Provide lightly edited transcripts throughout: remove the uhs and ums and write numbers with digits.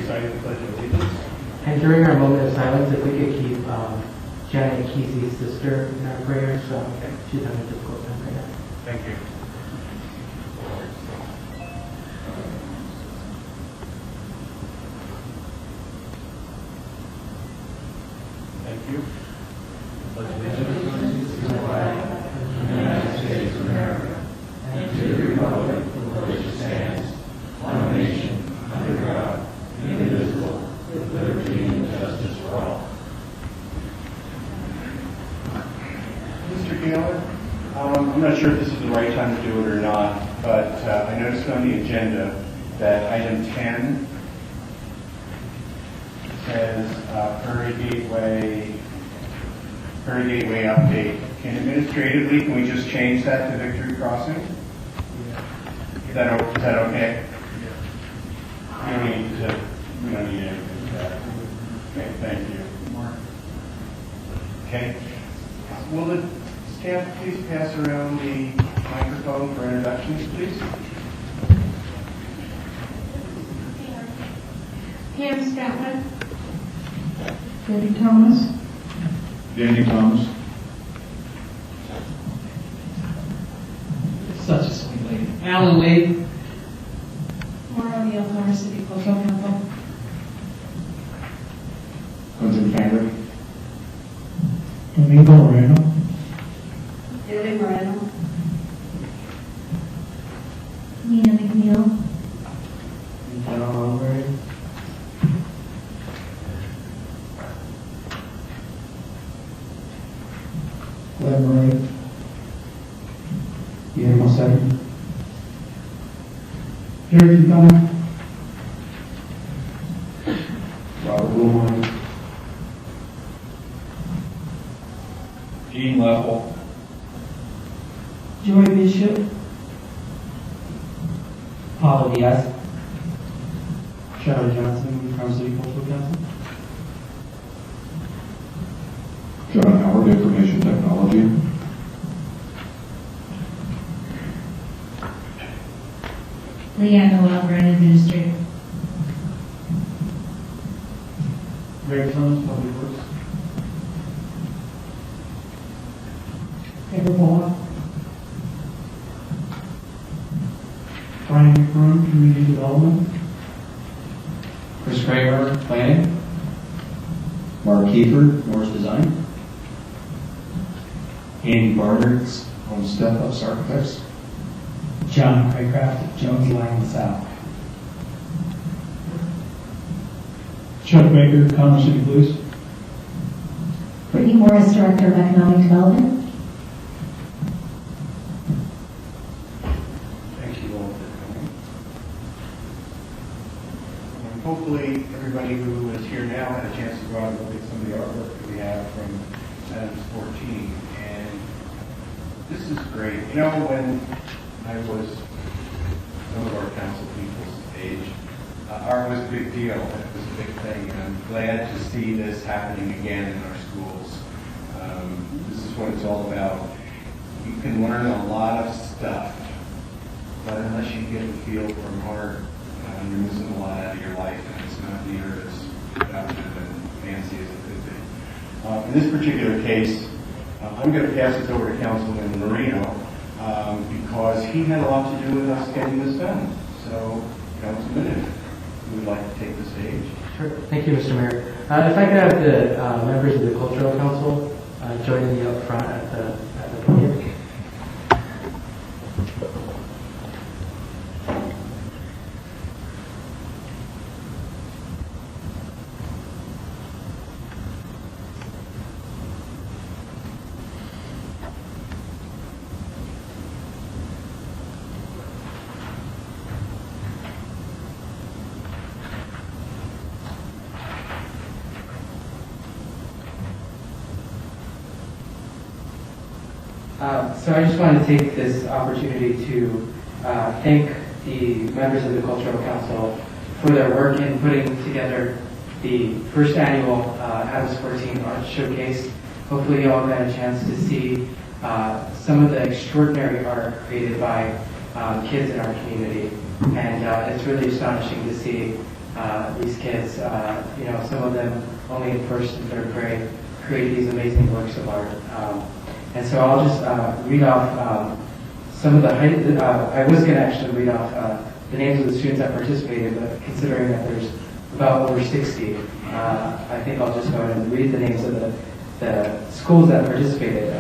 reciting the Pledge of Allegiance. And during our moment of silence, if we could keep Janet Kesey's sister in our prayers. She's having a difficult time right now. Thank you. Thank you. Pledge allegiance to the flag of the United States of America and to the republic for which it stands, one nation, under God, indivisible, with liberty and justice for all. Mr. Gaylor, I'm not sure if this is the right time to do it or not, but I noticed on the agenda that item 10 says Prairie Gateway update. Administratively, can we just change that to Victory Crossing? Is that okay? We don't need anything for that. Okay, thank you. Okay. Will the staff please pass around the microphone for introductions, please? Pam Statler. Debbie Thomas. Danny Thomas. Such a sweet lady. Alan Wade. Maura O'Neill, Flower City Cultural Council. Quentin Fanger. Domingo Moreno. Lily Moreno. Nina McNeil. John Oliver. Glenn Murray. Guillermo Seven. Jerry Quintana. Robert Wilmine. Gene Leffel. Joy Bishop. Paulo Diaz. Charlie Johnson, Crown City Cultural Council. John Howard, Information Technology. Leanne Noel, Brand Administrator. Greg Thomas, Public Works. Edward Bullock. Brian McBroom, Community Development. Chris Kramer, Planning. Mark Kiefer, Norris Design. Andy Barnard, On Step Ups Architects. John Craycraft, Jones Lang South. Chuck Baker, Commerce City Police. Brittany Morris, Director of Economic Development. Thank you all for coming. Hopefully, everybody who is here now had a chance to go out and look at some of the artwork that we have from Adams 14. And this is great. You know, when I was some of our council people's age, art was a big deal. It was a big thing. And I'm glad to see this happening again in our schools. This is what it's all about. You can learn a lot of stuff, but unless you get a feel from art, you're missing a lot out of your life, and it's not near as productive and fancy as it could be. In this particular case, I'm going to pass it over to Councilman Marino because he had a lot to do with us getting this done. So, Councilman, if you would like to take the stage. Sure. Thank you, Mr. Mayor. If I could have the members of the Cultural Council joining me up front at the podium. So I just want to take this opportunity to thank the members of the Cultural Council for their work in putting together the first annual Adams 14 Art Showcase. Hopefully you all got a chance to see some of the extraordinary art created by kids in our community. And it's really astonishing to see these kids, some of them only in first and third grade, create these amazing works of art. And so I'll just read off some of the, I was going to actually read off the names of the students that participated, but considering that there's about over 60, I think I'll just go ahead and read the names of the schools that participated.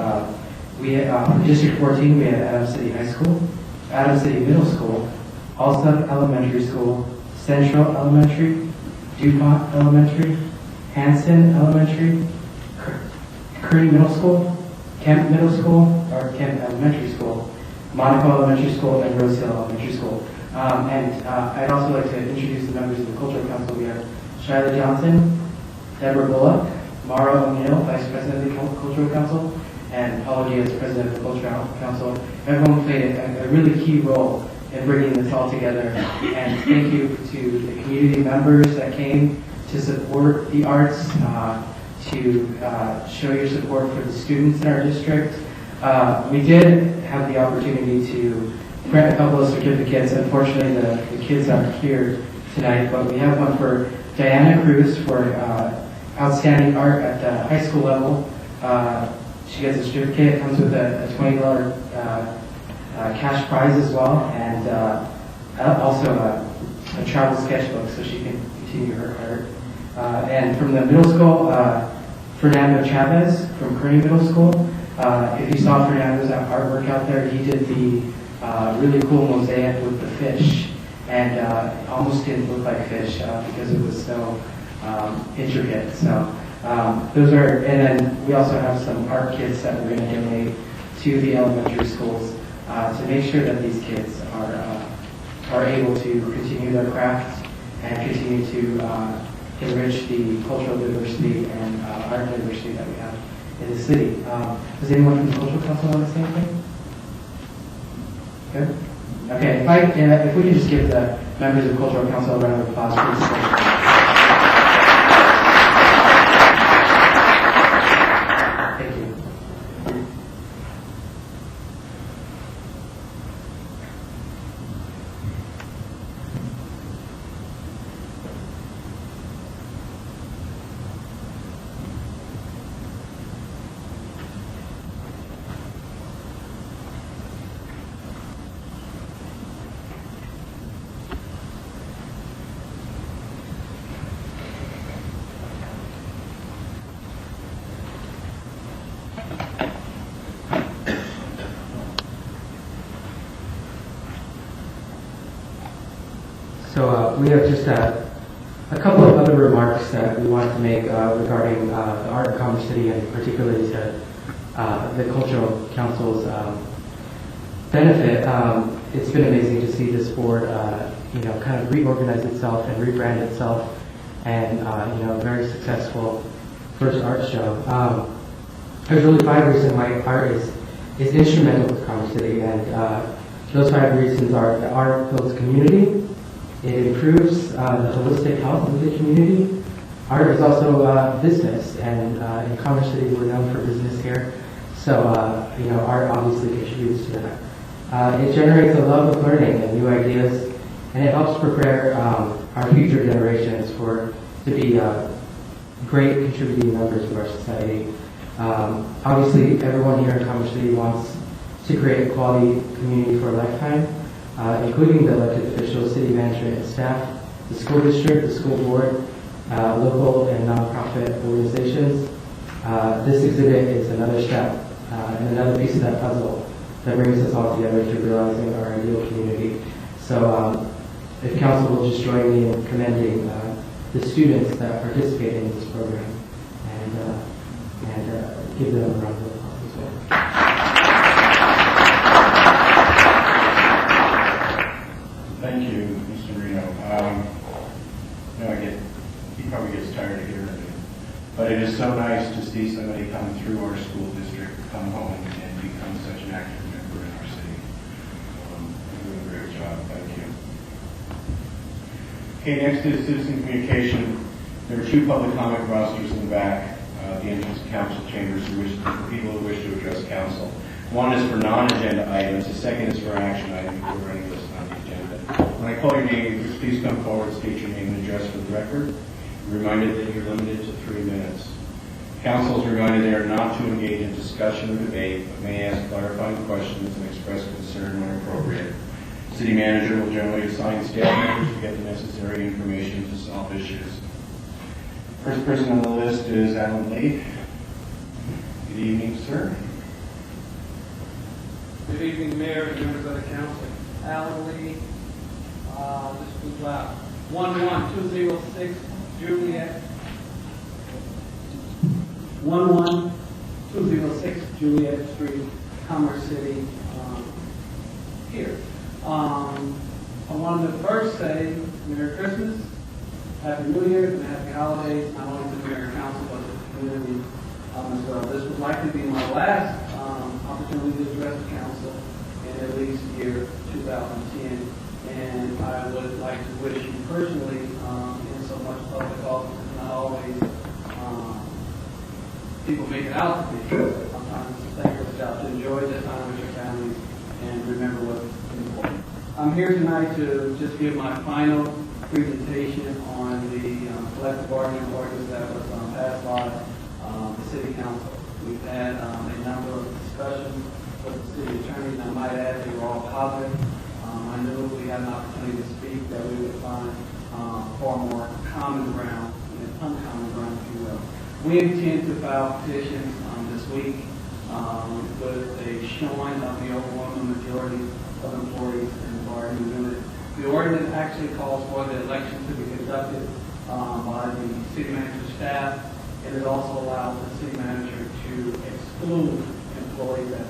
We had, for District 14, we had Adams City High School, Adams City Middle School, Allston Elementary School, Central Elementary, DuPont Elementary, Hanson Elementary, Kearney Middle School, Kemp Middle School, or Kemp Elementary School, Monaco Elementary School, and Rose Hill Elementary School. I'd also like to introduce the members of the Cultural Council. We have Shyla Johnson, Deborah Bullock, Mara O'Neill, Vice President of the Cultural Council, and Paula Diaz, President of the Cultural Council. Everyone played a really key role in bringing this all together. And thank you to the community members that came to support the arts, to show your support for the students in our district. We did have the opportunity to grant a couple of certificates. Unfortunately, the kids aren't here tonight, but we have one for Diana Cruz for outstanding art at the high school level. She gets a certificate. It comes with a $20 cash prize as well, and also a travel sketchbook so she can continue her art. And from the middle school, Fernando Chavez from Kearney Middle School. If you saw Fernando's artwork out there, he did the really cool mosaic with the fish, and almost didn't look like fish because it was so intricate. So those are, and then we also have some art kits that we're going to donate to the elementary schools to make sure that these kids are able to continue their craft and continue to enrich the cultural diversity and art diversity that we have in the city. Does anyone from the Cultural Council want to say anything? Good? Okay, if we can just give the members of the Cultural Council a round of applause for this session. Thank you. So we have just a couple of other remarks that we want to make regarding the Art in Commerce City, and particularly to the Cultural Council's benefit. It's been amazing to see this board, kind of reorganize itself and rebrand itself, and very successful first art show. There's really 5 reasons why art is instrumental with Commerce City, and those 5 reasons are that art builds community. It improves the holistic health of the community. Art is also business, and in Commerce City we're known for business here. So, art obviously contributes to that. It generates a love of learning and new ideas, and it helps prepare our future generations to be great contributing members of our society. Obviously, everyone here in Commerce City wants to create a quality community for a lifetime. Including the elected officials, city management and staff, the school district, the school board, local and nonprofit organizations. This exhibit is another step and another piece of that puzzle that brings us all together to realizing our ideal community. So if council will just join me in commending the students that participated in this program and give them a round of applause as well. Thank you, Mr. Reno. He probably gets tired of hearing it, but it is so nice to see somebody come through our school district, come home, and become such an active member in our city. You're doing a great job. Thank you. Okay, next is citizen communication. There are 2 public comment rosters in the back, the entrance to council chambers for people who wish to address council. One is for non-agenda items. The second is for action items if there are any listed on the agenda. When I call your name, just please come forward, state your name and address for the record. Be reminded that you're limited to 3 minutes. Council is reminded they are not to engage in discussion or debate, but may ask clarifying questions and express concern when appropriate. City manager will generally assign staff members to get the necessary information to solve issues. First person on the list is Alan Lee. Good evening, sir. Good evening, Mayor and members of the council. Alan Lee, this was 11206 Juliet. 11206 Juliet Street, Commerce City, here. I wanted to first say Merry Christmas, Happy New Year, and Happy Holidays, not only to the Mayor and Council, but to the community as well. This would likely be my last opportunity to address the council in at least year 2010, and I would like to wish you personally in so much public office. It's not always people make it out to be, but sometimes it's a thankless job to enjoy this time with your families and remember what's important. I'm here tonight to just give my final presentation on the collective bargaining ordinance that was passed by the City Council. We've had a number of discussions with the City Attorney, and I might add they were all positive. I knew if we had an opportunity to speak that we would find far more common ground and uncommon ground, if you will. We intend to file petitions this week with a showing of the overwhelming majority of employees in the bargaining unit. The ordinance actually calls for the election to be conducted by the city manager's staff, and it also allows the city manager to exclude employees that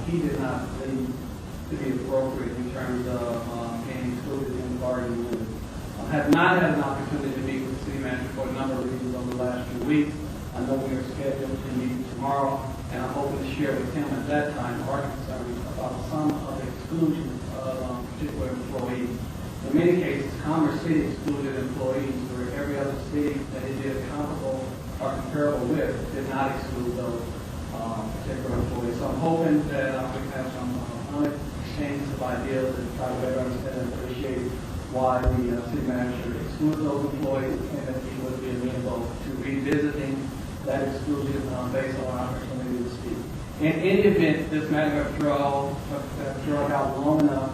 he did not believe to be appropriate in terms of being excluded in the bargaining unit. I have not had an opportunity to meet with the city manager for a number of reasons over the last few weeks. I know we are scheduled to meet tomorrow, and I'm hoping to share with him at that time our concerns about some of the exclusion of particular employees. In many cases, Commerce City excluded employees where every other city that it did comparable or comparable with did not exclude those particular employees. So I'm hoping that we can have some honest exchanges of ideas and try to better understand and appreciate why the city manager excludes those employees, and that he would be amenable to revisiting that exclusion based on our opportunity to speak. In any event, this matter got drawn out long enough.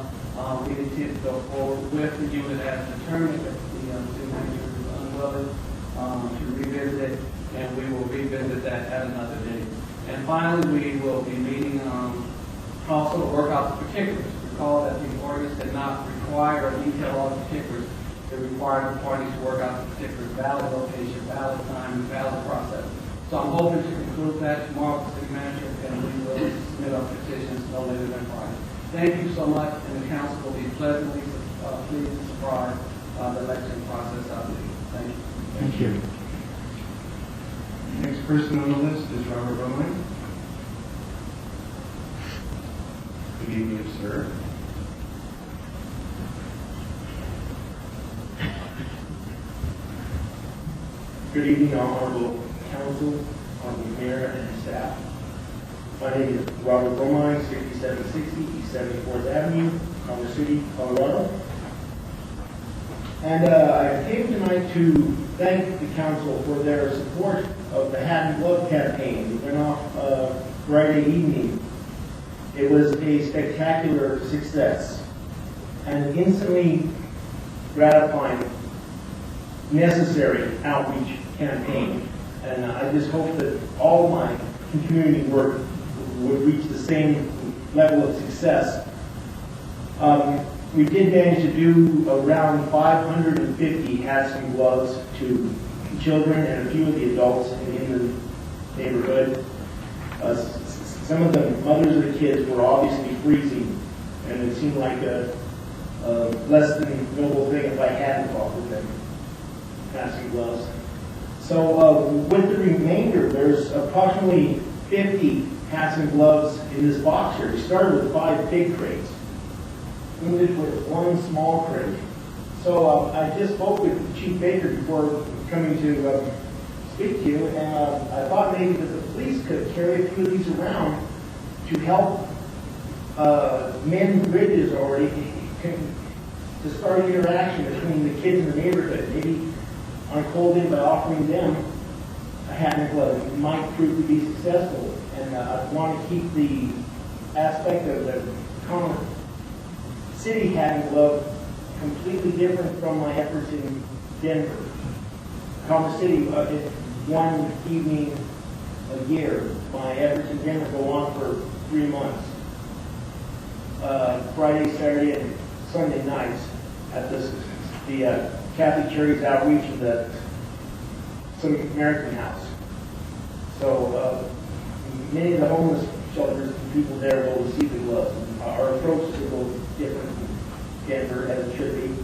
We intend to go forward with the unit as determined if the city manager is unwilling to revisit it, and we will revisit that at another date. And finally, we will be meeting also to work out the particulars. Recall that the ordinance did not require or detail all the particulars. It required the parties to work out the particulars: valid location, valid time, and valid process. So I'm hoping to conclude that tomorrow with the city manager, and we will submit our petitions no later than Friday. Thank you so much, and the council will be pleasantly pleased and surprised the election process out there. Thank you. Thank you. Next person on the list is Robert Bowman. Good evening, sir. Good evening, honorable council, honorable mayor, and staff. My name is Robert Romine, 6760 East 74th Avenue, Commerce City, Colorado. And I came tonight to thank the council for their support of the Hat and Glove campaign. It went off Friday evening. It was a spectacular success and instantly gratifying, necessary outreach campaign. And I just hope that all my community work would reach the same level of success. We did manage to do around 550 hats and gloves to children and a few of the adults in the neighborhood. Some of the mothers of the kids were obviously freezing, and it seemed like a less than noble thing if I hadn't offered them hats and gloves. So with the remainder, there's approximately 50 hats and gloves in this box here. We started with 5 big crates, ended with 1 small crate. So I just spoke with Chief Baker before coming to speak to you, and I thought maybe that the police could carry a few of these around to help mend bridges already to start an interaction between the kids in the neighborhood. Maybe on a cold day by offering them a hat and a glove, it might prove to be successful. And I want to keep the aspect of the Commerce City hat and glove completely different from my efforts in Denver. Commerce City, it's one evening a year. My efforts in Denver go on for 3 months. Friday, Saturday, and Sunday nights at the Catholic Charities Outreach of the Samaritan House. So many of the homeless shelters and people there will receive the gloves. Our approach is a little different from Denver as it should be.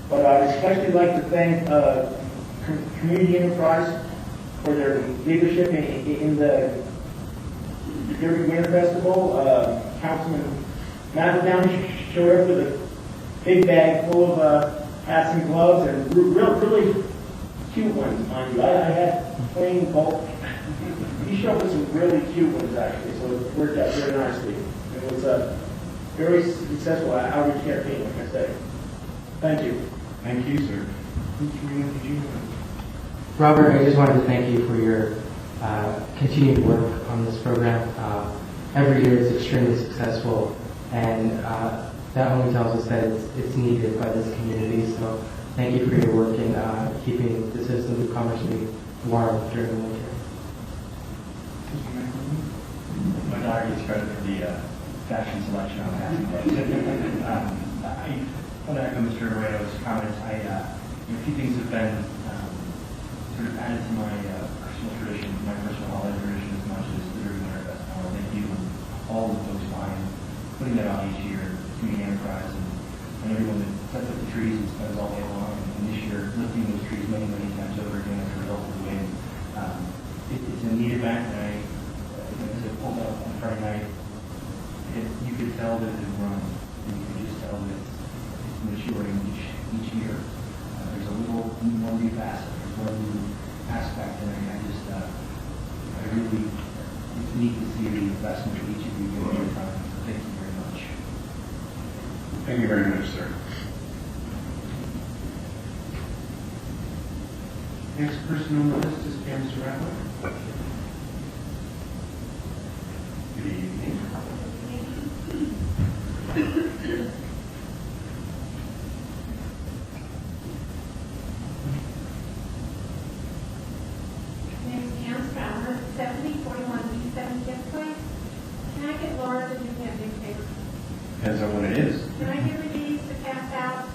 But I'd especially like to thank Community Enterprise for their leadership in the Derby Winter Festival. Councilman McEldowney showed up with a big bag full of hats and gloves and really cute ones, mind you. I had plain bulk. He showed us some really cute ones actually, so it worked out very nicely. It was a very successful outreach campaign, like I said. Thank you. Thank you, sir. Did you? Robert, I just wanted to thank you for your continued work on this program. Every year it's extremely successful, and that only tells us that it's needed by this community. So thank you for your work in keeping the citizens of Commerce City warm during the winter. My daughter gets credit for the fashion selection on that. I want to echo Mr. Arredo's comments. A few things have been sort of added to my personal tradition, my personal holiday tradition, as much as the Derby Winter Festival. Thank you and all the folks behind putting that on each year, Community Enterprise, and everyone that sets up the trees and spends all day long. And this year, lifting those trees many, many times over again as a result of the wind. It's a neat event, and as I pulled up on Friday night, you could tell that it runs, and you could just tell that it's maturing each year. There's a little more new facet, there's one new aspect, and I really, it's neat to see the investment that each of you give your time. So thank you very much. Thank you very much, sir. Next person on the list is Pam Serrato. Good evening. Name's Pam Strouder, 7041 East 75th Place. Can I get Laura to do me a big favor? Depends on what it is. Can I give her these to pass out?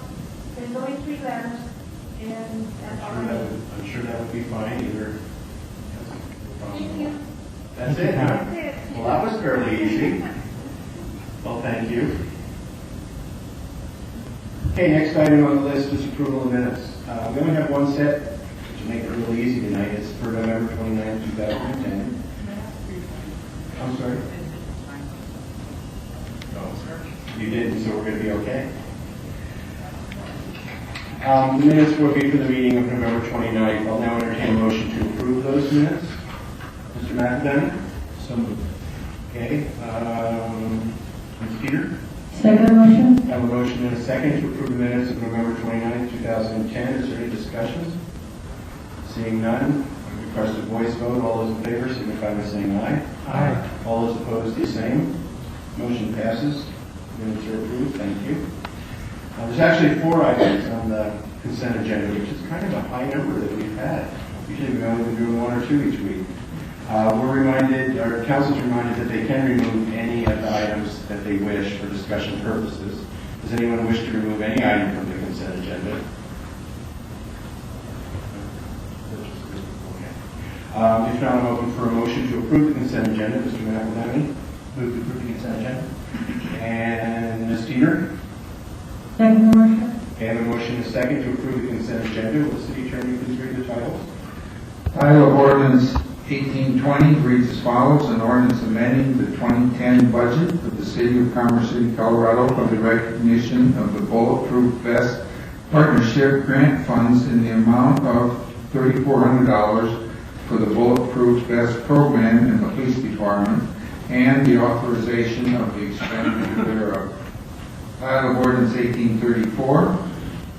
There's only 3 letters, and that's all I need. I'm sure that would be fine either. Thank you. That's it, huh? That's it. Well, that was fairly easy. Well, thank you. Okay, next item on the list is approval of minutes. We only have one set, which will make it really easy tonight. It's for November 29, 2010. I'm sorry? No, you didn't, so we're going to be okay. The minutes will be for the meeting of November 29th. I'll now entertain a motion to approve those minutes. Mr. McEldowney? So moved. Okay. Ms. Peter? Second motion? I have a motion and a second to approve the minutes of November 29th, 2010. Is there any discussions? Seeing none, I request a voice vote. All those in favor signify by saying aye. Aye. All those opposed, the same. Motion passes. Minutes are approved. Thank you. There's actually 4 items on the consent agenda, which is kind of a high number that we've had. Usually we've only been doing 1 or 2 each week. We're reminded, our council's reminded that they can remove any of the items that they wish for discussion purposes. Does anyone wish to remove any item from the consent agenda? If not, I'm open for a motion to approve the consent agenda. Mr. McEldowney? Move to approve the consent agenda. And Ms. Dieter? Second motion? Okay, I have a motion and a second to approve the consent agenda. Will the city attorney please read the titles? Title of Ordinance 1820 reads as follows: an ordinance amending the 2010 budget of the City of Commerce City, Colorado for the recognition of the Bulletproof Vest Partnership Grant Funds in the amount of $3,400 for the Bulletproof Vest Program in the Police Department and the authorization of the expenditure thereof. Title of Ordinance 1834,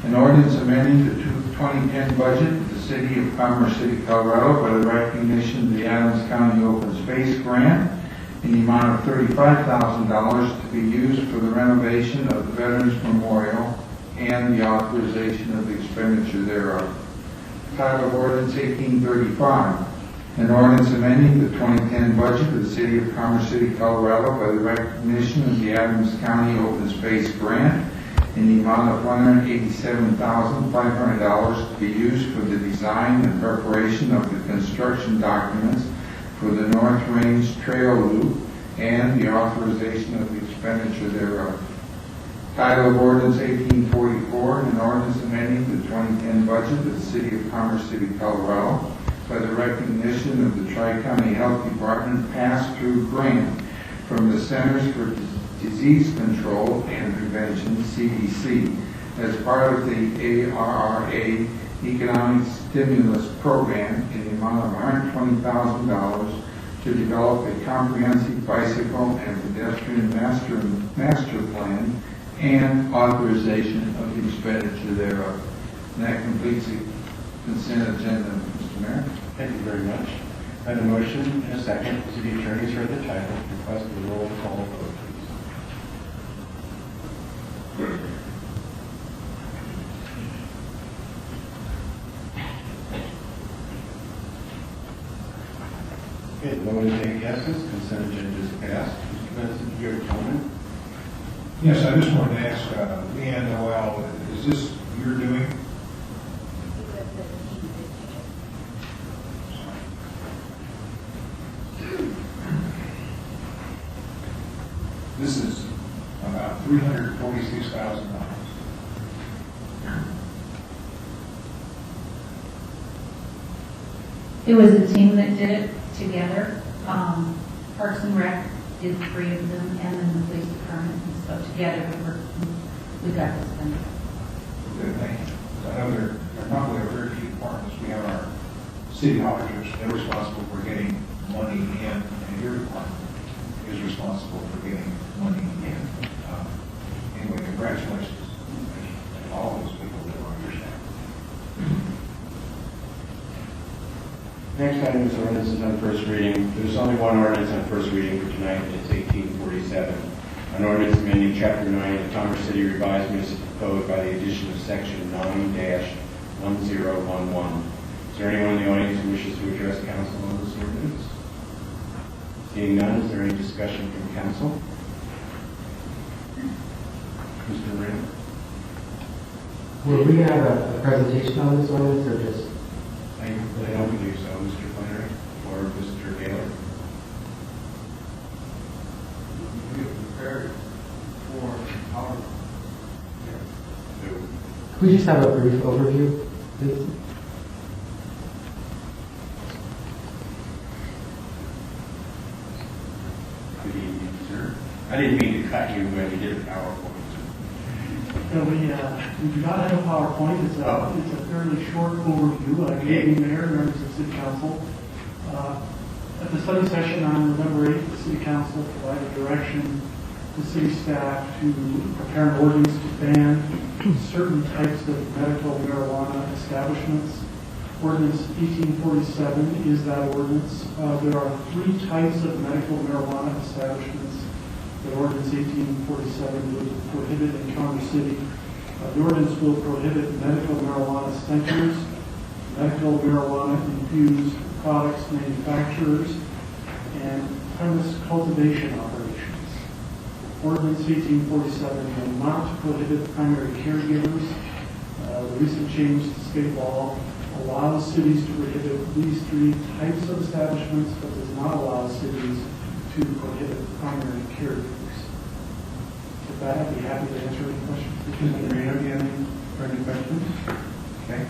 an ordinance amending the 2010 budget of the City of Commerce City, Colorado by the recognition of the Adams County Open Space Grant in the amount of $35,000 to be used for the renovation of the Veterans Memorial and the authorization of the expenditure thereof. Title of Ordinance 1835, an ordinance amending the 2010 budget of the City of Commerce City, Colorado by the recognition of the Adams County Open Space Grant in the amount of $187,500 to be used for the design and preparation of the construction documents for the North Range Trail Loop and the authorization of the expenditure thereof. Title of Ordinance 1844, an ordinance amending the 2010 budget of the City of Commerce City, Colorado by the recognition of the Tri-County Health Department pass-through grant from the Centers for Disease Control and Prevention, CDC, as part of the ARRA Economic Stimulus Program in the amount of $120,000 to develop a comprehensive bicycle and pedestrian master plan and authorization of the expenditure thereof. And that completes the consent agenda, Mr. Mayor. Thank you very much. I have a motion and a second. City Attorney's read the title. Request the roll call vote, please. Okay, the vote is 8 yeses. Consent agenda is passed. Mr. Benson, do you have a comment? Yes, I just wanted to ask Leanne Noel, is this you're doing? This is about $346,000. It was a team that did it together. Parks and Rec did 3 of them, and then the police department. And so together we got this done. Good thing. I know there are probably very few departments. We have our city auditors. They're responsible for getting money in, and your department is responsible for getting money in. Anyway, congratulations to all those people that are on your staff. Next item is ordinances on first reading. There's only one ordinance on first reading for tonight, and it's 1847. An ordinance amending Chapter 9 of the Commerce City Revised Municipal Code by the addition of Section 9-1011. Is there anyone in the audience who wishes to address council on this ordinance? Seeing none, is there any discussion from council? Mr. Moreno? Will we have a presentation on this ordinance or just? I don't believe so, Mr. Flannery or Mr. Gaylor. We have prepared for our. Could we just have a brief overview, please? Good evening, sir. I didn't mean to cut you when you did the PowerPoint. No, we do not have a PowerPoint. It's a fairly short overview. Good evening, Mayor, members of the City Council. At the study session on November 8th, the City Council provided direction to city staff to prepare an ordinance to ban certain types of medical marijuana establishments. Ordinance 1847 is that ordinance. There are 3 types of medical marijuana establishments that Ordinance 1847 would prohibit in Commerce City. The ordinance will prohibit medical marijuana centers, medical marijuana infused products manufacturers, and premise cultivation operations. Ordinance 1847 will not prohibit primary caregivers. The recent change to state law allows cities to prohibit these 3 types of establishments, but does not allow cities to prohibit primary caregivers. With that, I'd be happy to answer any questions. Mr. Moreno, do you have any further questions? Okay.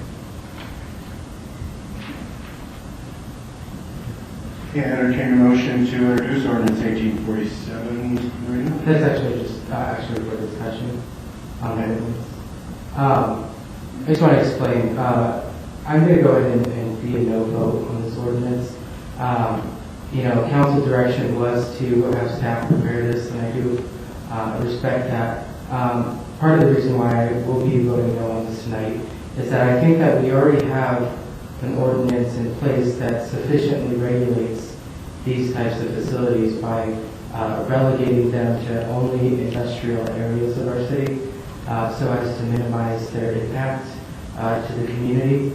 Okay, I entertain a motion to introduce ordinance 1847, Mr. Moreno. That's actually just actually for discussion on the ordinance. I just want to explain. I'm going to go ahead and be a no vote on this ordinance. Council direction was to have staff prepare this, and I do respect that. Part of the reason why I will be voting no on this tonight is that I think that we already have an ordinance in place that sufficiently regulates these types of facilities by relegating them to only industrial areas of our city so as to minimize their impact to the community.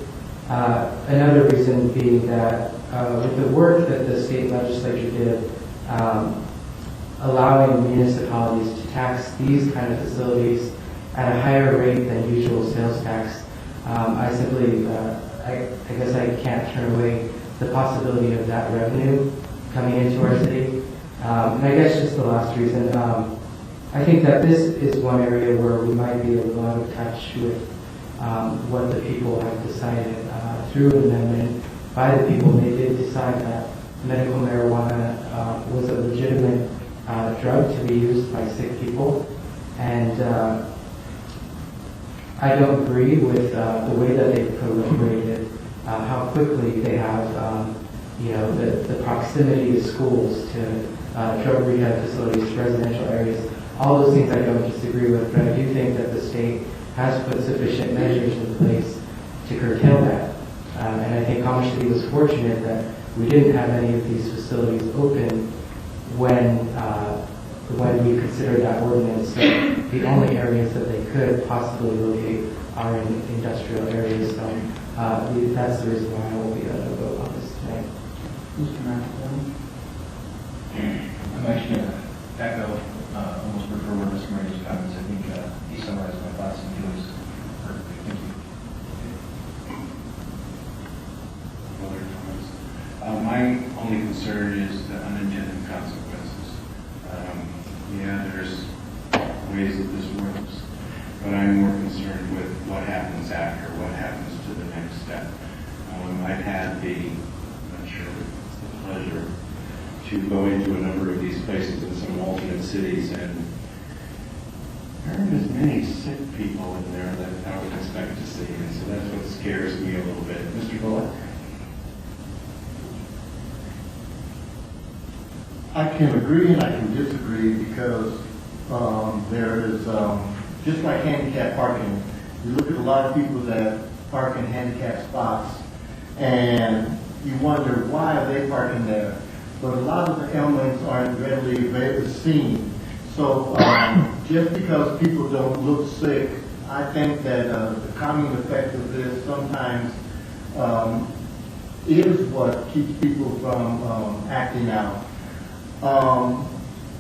Another reason being that with the work that the state legislature did, allowing municipalities to tax these kind of facilities at a higher rate than usual sales tax, I simply, I guess I can't turn away the possibility of that revenue coming into our city. And I guess just the last reason, I think that this is one area where we might be a little out of touch with what the people have decided through an amendment by the people. They did decide that medical marijuana was a legitimate drug to be used by sick people, and I don't agree with the way that they've proliferated, how quickly they have, the proximity to schools, to drug rehab facilities, to residential areas. All those things I don't disagree with, but I do think that the state has put sufficient measures in place to curtail that. And I think Commerce City was fortunate that we didn't have any of these facilities open when we considered that ordinance. So the only areas that they could possibly locate are in industrial areas. So that's the reason why I will be able to vote on this tonight. I'm actually going to echo, almost prefer where Mr. Murray's comments. I think he summarized my thoughts and feelings perfectly. Thank you. Other comments? My only concern is the unintended consequences. There's ways that this works, but I'm more concerned with what happens after, what happens to the next step. I've had the pleasure to go into a number of these places in some alternate cities, and there aren't as many sick people in there that I would expect to see, and so that's what scares me a little bit. Mr. Bullock? I can agree and I can disagree because there is, just like handicap parking, you look at a lot of people that park in handicap spots and you wonder why are they parking there. But a lot of the elements aren't readily seen. So just because people don't look sick, I think that the calming effect of this sometimes is what keeps people from acting out.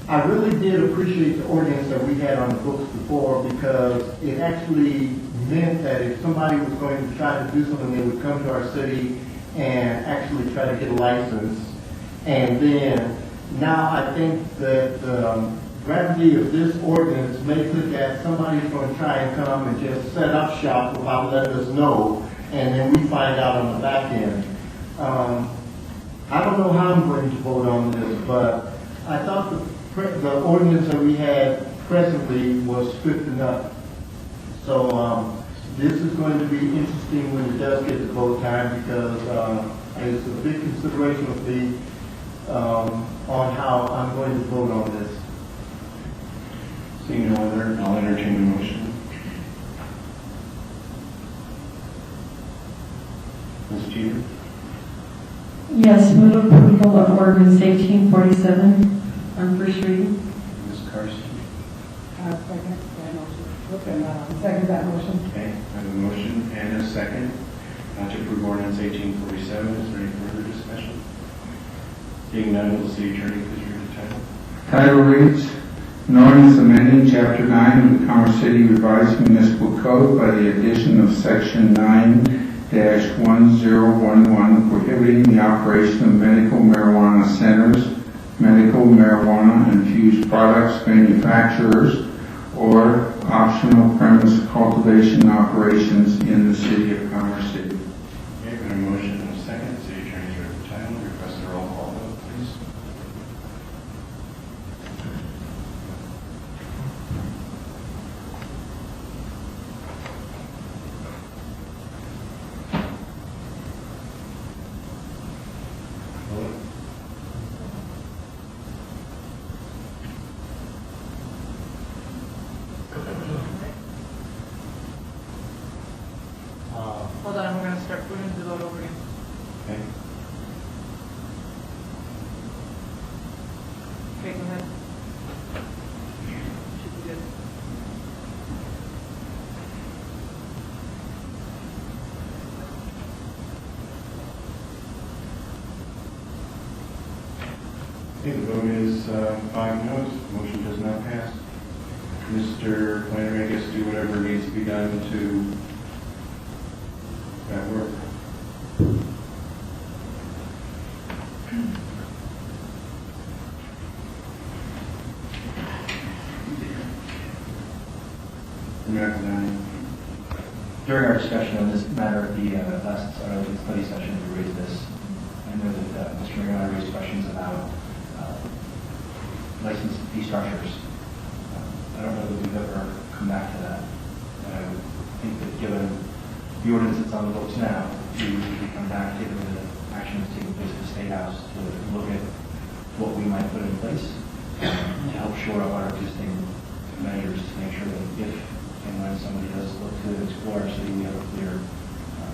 I really did appreciate the ordinance that we had on the books before because it actually meant that if somebody was going to try to do something, they would come to our city and actually try to get a license. And then now I think that the gravity of this ordinance makes it that somebody's going to try and come and just set up shop without letting us know, and then we find out on the back end. I don't know how I'm going to vote on this, but I thought the ordinance that we had presently was swift enough. So this is going to be interesting when it does get to vote time because it's a big consideration of me on how I'm going to vote on this. Seeing no other, I'll entertain the motion. Ms. Jeter? Yes, move approval of ordinance 1847 on first reading. Ms. Carson? Second that motion. Second that motion. Okay, I have a motion and a second to approve ordinance 1847. Is there any further discussion? Seeing none, will the city attorney please read the title? Title reads, an ordinance amending Chapter 9 of the Commerce City Revised Municipal Code by the addition of Section 9-1011 prohibiting the operation of medical marijuana centers, medical marijuana infused products manufacturers, or optional premise cultivation operations in the city of Commerce City. Okay, got a motion and a second. City attorney read the title. Request a roll call vote, please. Okay, the vote is 5 noes, motion does not pass. Mr. Planner, I guess do whatever needs to be done to that work. During our discussion on this matter at the last study session, we raised this. I know that Mr. Mariano raised questions about license fee structures. I don't know that we've ever come back to that. I think that given the ordinance that's on the books now, we would come back, given the action that's taking place at the State House, to look at what we might put in place to help shore up our existing measures to make sure that if and when somebody does look to explore our city, we have a clear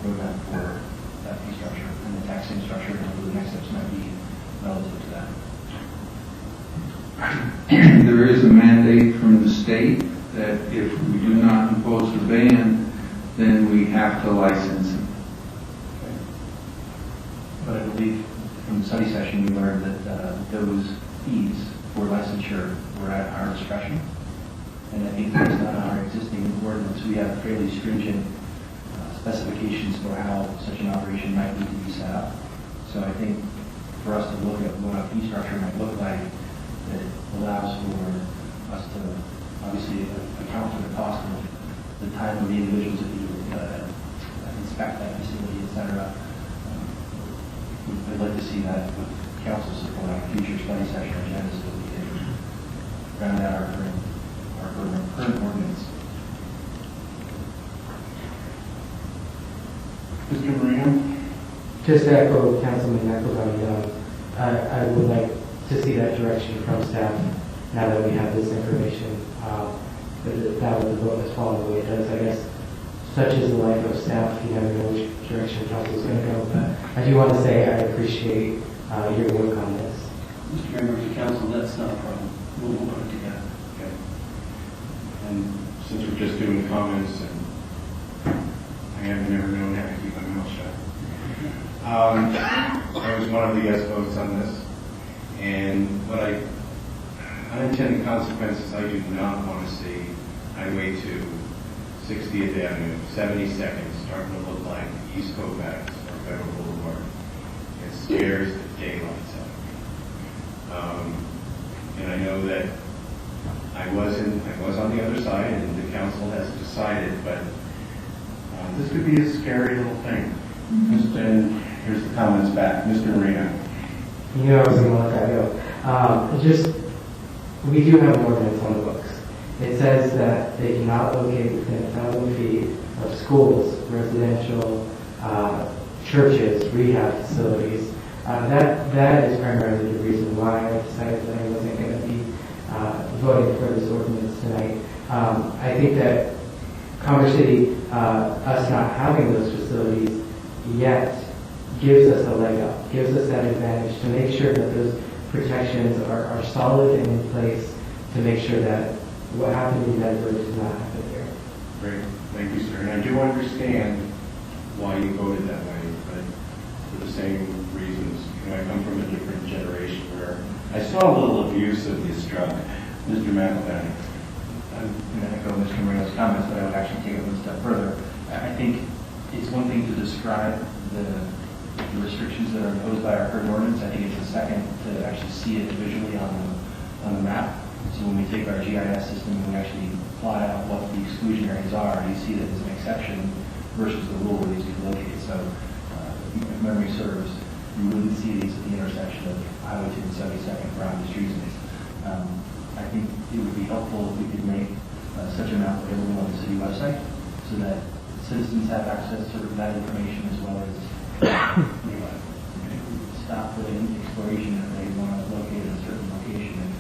roadmap for that fee structure and the taxing structure and what the next steps might be relative to that. There is a mandate from the state that if we do not impose the ban, then we have to license them. But I believe from the study session, we learned that those fees for licensure were at our discretion. And I think based on our existing ordinance, we have fairly stringent specifications for how such an operation might need to be set up. So I think for us to look at what a fee structure might look like, that allows for us to obviously account for the cost of the time of the individuals that you inspect that facility, et cetera. I'd like to see that with council support on a future study session agenda so that we can round out our current ordinance. Mr. Moreno? Just to echo Councilman McElveen, I would like to see that direction from staff now that we have this information. That would vote as following the way it does. I guess such is the life of staff, you never know which direction council is going to go. But I do want to say I appreciate your work on this. Mr. Members of Council, that's not a problem. We'll put it together. Okay. And since we're just doing comments, and I have never known how to keep my mouth shut. I was one of the yes votes on this, and what unintended consequences I do not want to see. Highway 2, 60th Avenue, 72nd, starting to look like East Kovacs or Federal Boulevard. It scares the daylights out of me. And I know that I was on the other side, and the council has decided, but this could be a scary little thing. And here's the comments back. Mr. Moreno. You know I was going to let that go. We do have an ordinance on the books. It says that they cannot locate within 1,000 feet of schools, residential, churches, rehab facilities. That is primarily the reason why I decided that I wasn't going to be voting for this ordinance tonight. I think that Commerce City, us not having those facilities yet, gives us a leg up, gives us that advantage to make sure that those protections are solid and in place to make sure that what happened in Denver does not happen here. Great. Thank you, sir. And I do understand why you voted that way, but for the same reasons. You know, I come from a different generation where I saw a little abuse of this drug. Mr. McElveen. I'm going to echo Mr. Moreno's comments, but I would actually take it one step further. I think it's one thing to describe the restrictions that are imposed by our current ordinance. I think it's a second to actually see it visually on the map. So when we take our GIS system and we actually plot out what the exclusionaries are, you see that it's an exception versus the rule where these are located. So if memory serves, you wouldn't see these at the intersection of Highway 2 and 72nd for obvious reasons. I think it would be helpful if we could make such a map available on the city website so that citizens have access to that information as well as stop the exploration if they want to locate a certain location and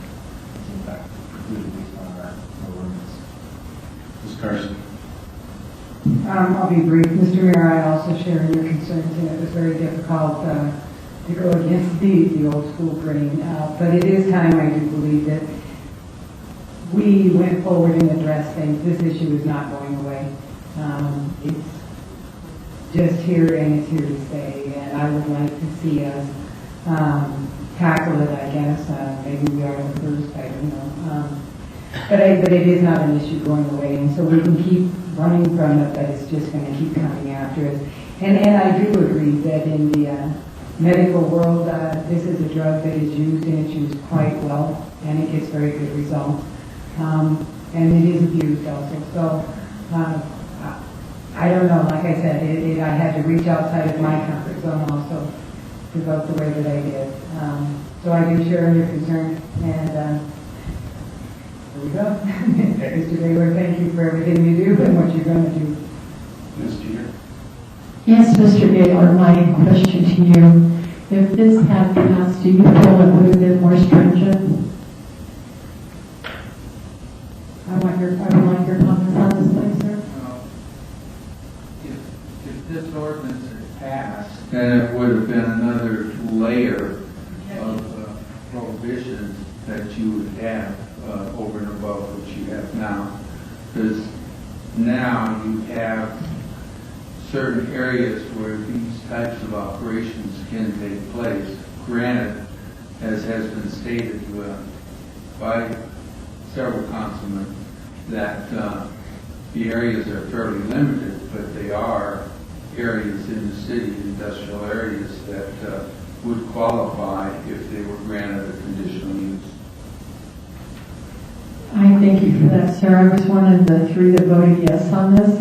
it's in fact precluded based on our ordinance. Ms. Carson. I'll be brief. Mr. Mayor, I also share in your concerns, and it was very difficult to go against the old school grain. But it is time, I do believe, that we went forward and addressed things. This issue is not going away. It's just here and it's here to stay. And I would like to see us tackle it, I guess. Maybe we are the first, I don't know. But it is not an issue going away, and so we can keep running from it, but it's just going to keep coming after us. And I do agree that in the medical world, this is a drug that is used, and it's used quite well, and it gets very good results. And it is abused also. So I don't know, like I said, I had to reach outside of my comfort zone also to vote the way that I did. So I do share your concern, and here we go. Mr. Baylor, thank you for everything you do and what you're going to do. Ms. Jeter? Yes, Mr. Gaylor, my question to you. If this had passed, do you feel it would have been more stringent? I would like your comments on this, please, sir. If this ordinance had passed, then it would have been another layer of prohibitions that you would have over and above what you have now. Because now you have certain areas where these types of operations can take place. Granted, as has been stated by several councilmen, that the areas are fairly limited, but they are areas in the city, industrial areas, that would qualify if they were granted a conditional use. I thank you for that, sir. I was one of the 3 that voted yes on this.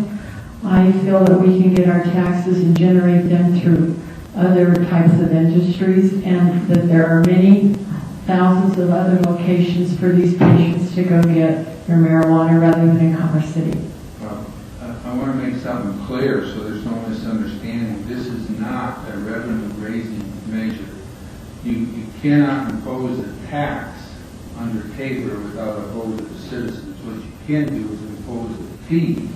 I feel that we can get our taxes and generate them through other types of industries, and that there are many thousands of other locations for these patients to go get their marijuana rather than in Commerce City. I want to make something clear so there's no misunderstanding. This is not a revenue-raising measure. You cannot impose a tax under Tabor without a vote of the citizens. What you can do is impose a fee,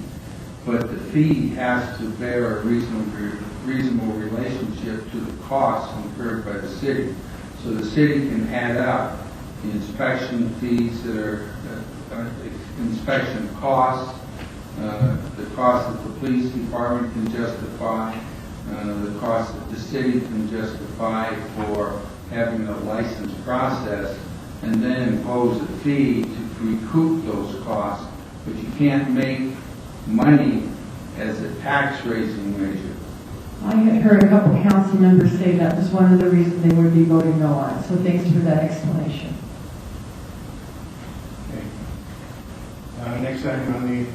but the fee has to bear a reasonable relationship to the costs incurred by the city. So the city can add up the inspection fees that are inspection costs, the cost that the police department can justify, the cost that the city can justify for having a license process, and then impose a fee to recoup those costs. But you can't make money as a tax-raising measure. I had heard a couple council members say that was one of the reasons they would be voting no on it, so thanks for that explanation. Okay. Next item on the...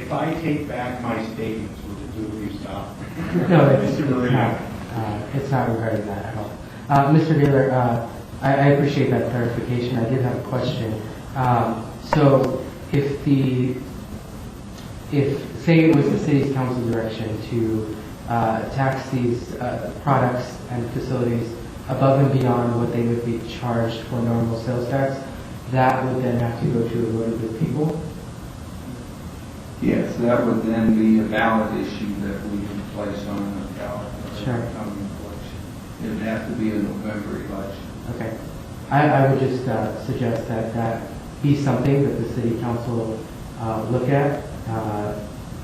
If I take back my statements, will the two of you stop? No, it's not regarding that at all. Mr. Baylor, I appreciate that clarification. I did have a question. So if say it was the city's council direction to tax these products and facilities above and beyond what they would be charged for normal sales tax, that would then have to go to a vote of the people? Yes, that would then be a ballot issue that we can place on the ballot. Sure. It would have to be a November election. Okay. I would just suggest that be something that the city council look at,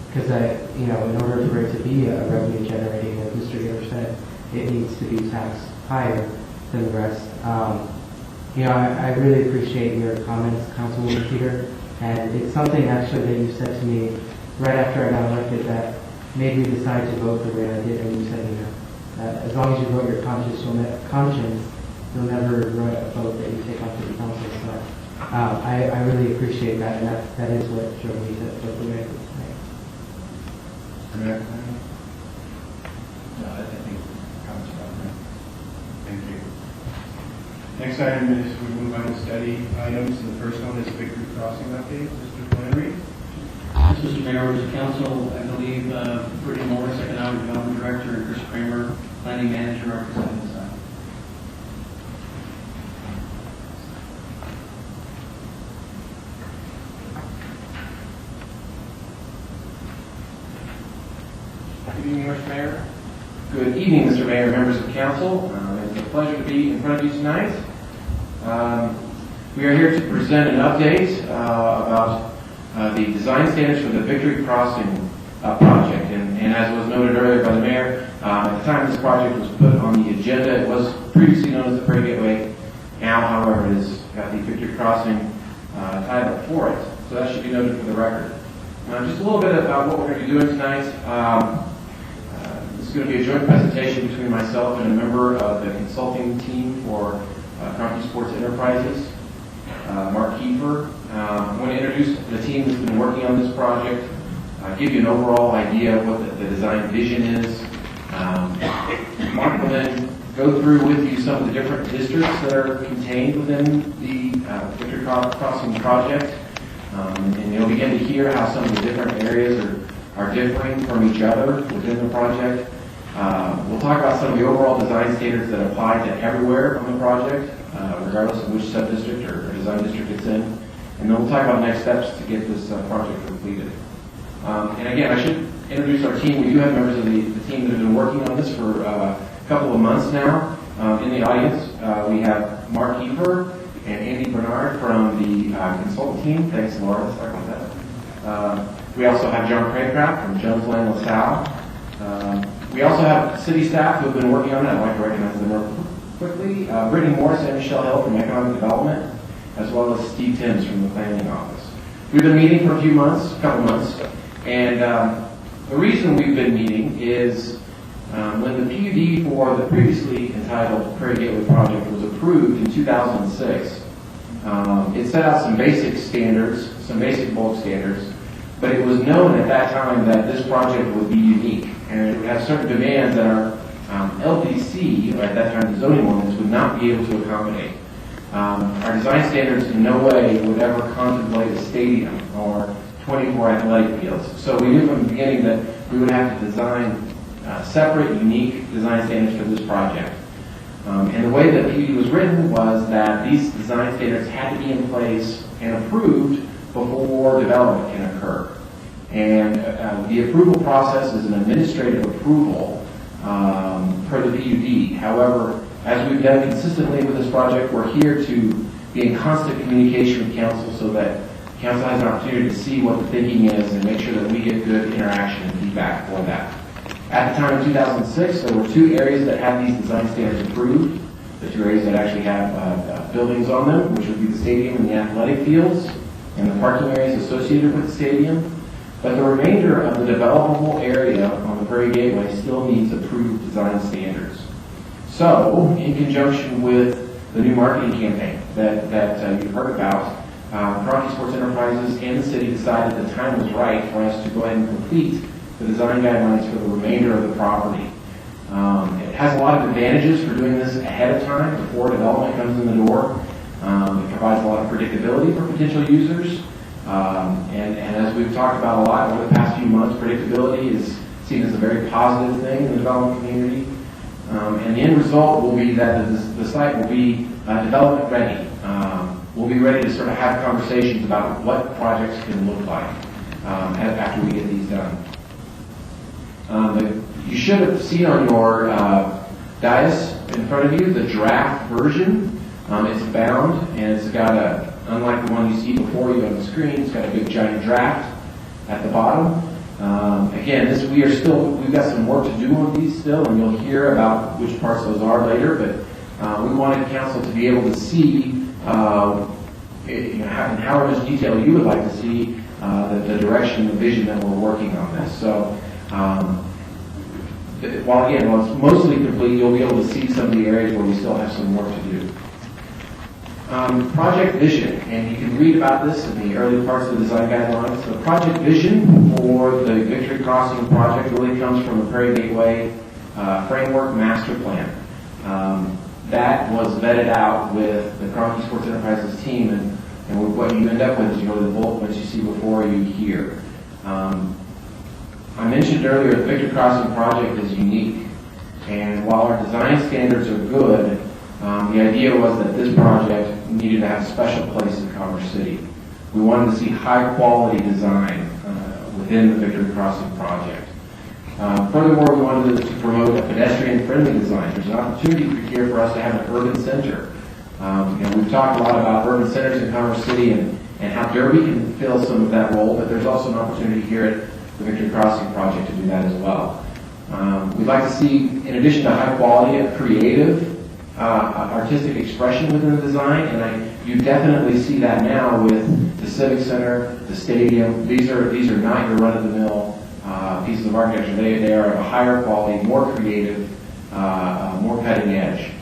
because in order for it to be a revenue generating, as Mr. Gaylor said, it needs to be taxed higher than the rest. I really appreciate your comments, Councilwoman Peter, and it's something actually that you said to me right after I got elected that made me decide to vote the way I did, and you said, as long as you vote your conscience, you'll never regret a vote that you take up to the council. So I really appreciate that, and that is what drove me to vote the way I did tonight. No, I think comments about that. Thank you. Next item is we move on to study items, and the first one is Victory Crossing update. Mr. Flannery. Mr. Mayor, members of council, I believe Brittany Morris, Economic Development Director, and Chris Kramer, Planning Manager, are presenting this item. Good evening, Mr. Mayor. Good evening, Mr. Mayor, members of council. It's a pleasure to be in front of you tonight. We are here to present an update about the design standards for the Victory Crossing project. And as was noted earlier by the mayor, at the time this project was put on the agenda. It was previously known as the Prairie Gateway. Now, however, it has got the Victory Crossing title for it. So that should be noted for the record. Just a little bit about what we're going to be doing tonight. This is going to be a joint presentation between myself and a member of the consulting team for County Sports Enterprises, Mark Kiefer. I'm going to introduce the team that's been working on this project, give you an overall idea of what the design vision is. Mark will then go through with you some of the different districts that are contained within the Victory Crossing project. And you'll begin to hear how some of the different areas are differing from each other within the project. We'll talk about some of the overall design standards that apply to everywhere on the project, regardless of which sub-district or design district it's in. And then we'll talk about next steps to get this project completed. And again, I should introduce our team. We do have members of the team that have been working on this for a couple of months now. In the audience, we have Mark Kiefer and Andy Bernard from the consultant team. Thanks, Laura. Let's talk about that. We also have John Craycraft from Jones Lang LaSalle. We also have city staff who have been working on it. I'd like to recognize them real quickly. Brittany Morris and Michelle Hill from Economic Development, as well as Steve Timms from the Planning Office. We've been meeting for a couple months, and the reason we've been meeting is when the PUD for the previously entitled Prairie Gateway project was approved in 2006, it set out some basic standards, some basic bulk standards, but it was known at that time that this project would be unique, and it would have certain demands that our LDC, or at that time the zoning ordinance, would not be able to accommodate. Our design standards in no way would ever contemplate a stadium or 24 athletic fields. So we knew from the beginning that we would have to design separate, unique design standards for this project. And the way that PUD was written was that these design standards had to be in place and approved before development can occur. And the approval process is an administrative approval per the PUD. However, as we've done consistently with this project, we're here to be in constant communication with council so that council has an opportunity to see what the thinking is and make sure that we get good interaction and feedback for that. At the time in 2006, there were two areas that had these design standards approved. The two areas that actually have buildings on them, which would be the stadium and the athletic fields, and the parking areas associated with the stadium. But the remainder of the developable area on the Prairie Gateway still needs approved design standards. So, in conjunction with the new marketing campaign that you've heard about, County Sports Enterprises and the city decided the time was right for us to go ahead and complete the design guidelines for the remainder of the property. It has a lot of advantages for doing this ahead of time before development comes in the door. It provides a lot of predictability for potential users. And as we've talked about a lot over the past few months, predictability is seen as a very positive thing in the development community. And the end result will be that the site will be development ready. We'll be ready to sort of have conversations about what projects can look like after we get these done. You should have seen on your dais in front of you the draft version. It's bound, and it's got unlike the one you see before you on the screen, it's got a big giant draft at the bottom. Again, we've got some work to do on these still, and you'll hear about which parts those are later, but we wanted council to be able to see, in however much detail you would like to see, the direction, the vision that we're working on this. So, while it's mostly complete, you'll be able to see some of the areas where we still have some work to do. Project vision, and you can read about this in the early parts of the design guidelines. The project vision for the Victory Crossing project really comes from the Prairie Gateway Framework Master Plan. That was vetted out with the County Sports Enterprises team, and what you end up with is really the bullet points you see before you here. I mentioned earlier the Victory Crossing project is unique, and while our design standards are good, the idea was that this project needed to have a special place in Commerce City. We wanted to see high quality design within the Victory Crossing project. Furthermore, we wanted to promote a pedestrian friendly design. There's an opportunity here for us to have an urban center. We've talked a lot about urban centers in Commerce City and how Derby can fill some of that role, but there's also an opportunity here at the Victory Crossing project to do that as well. We'd like to see, in addition to high quality, a creative, artistic expression within the design, and you definitely see that now with the Civic Center, the stadium. These are not your run-of-the-mill pieces of architecture. They are of a higher quality, more creative, more cutting edge.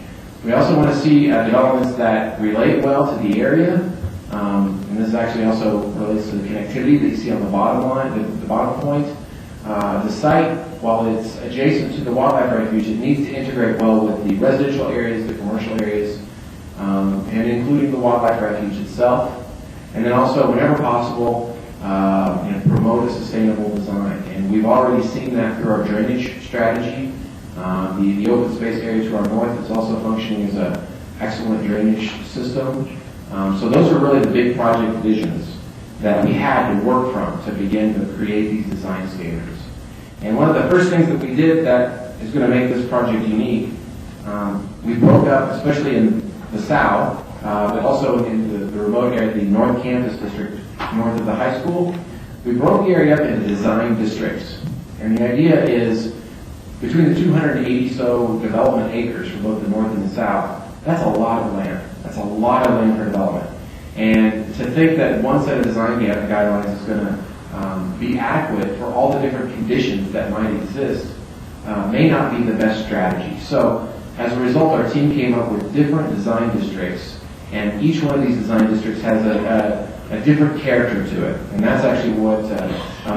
We also want to see developments that relate well to the area, and this actually also relates to the connectivity that you see on the bottom line, the bottom point. The site, while it's adjacent to the wildlife refuge, it needs to integrate well with the residential areas, the commercial areas, and including the wildlife refuge itself. And then also, whenever possible, promote a sustainable design. And we've already seen that through our drainage strategy. The open space area to our north is also functioning as an excellent drainage system. So those are really the big project visions that we had to work from to begin to create these design standards. And one of the first things that we did that is going to make this project unique, we broke up, especially in the south, but also in the remote area, the North Campus District, north of the high school. We broke the area up into design districts. And the idea is, between the 280 so development acres for both the north and the south, that's a lot of land. That's a lot of land for development. And to think that one set of design guidelines is going to be adequate for all the different conditions that might exist may not be the best strategy. So as a result, our team came up with different design districts, and each one of these design districts has a different character to it. And that's actually what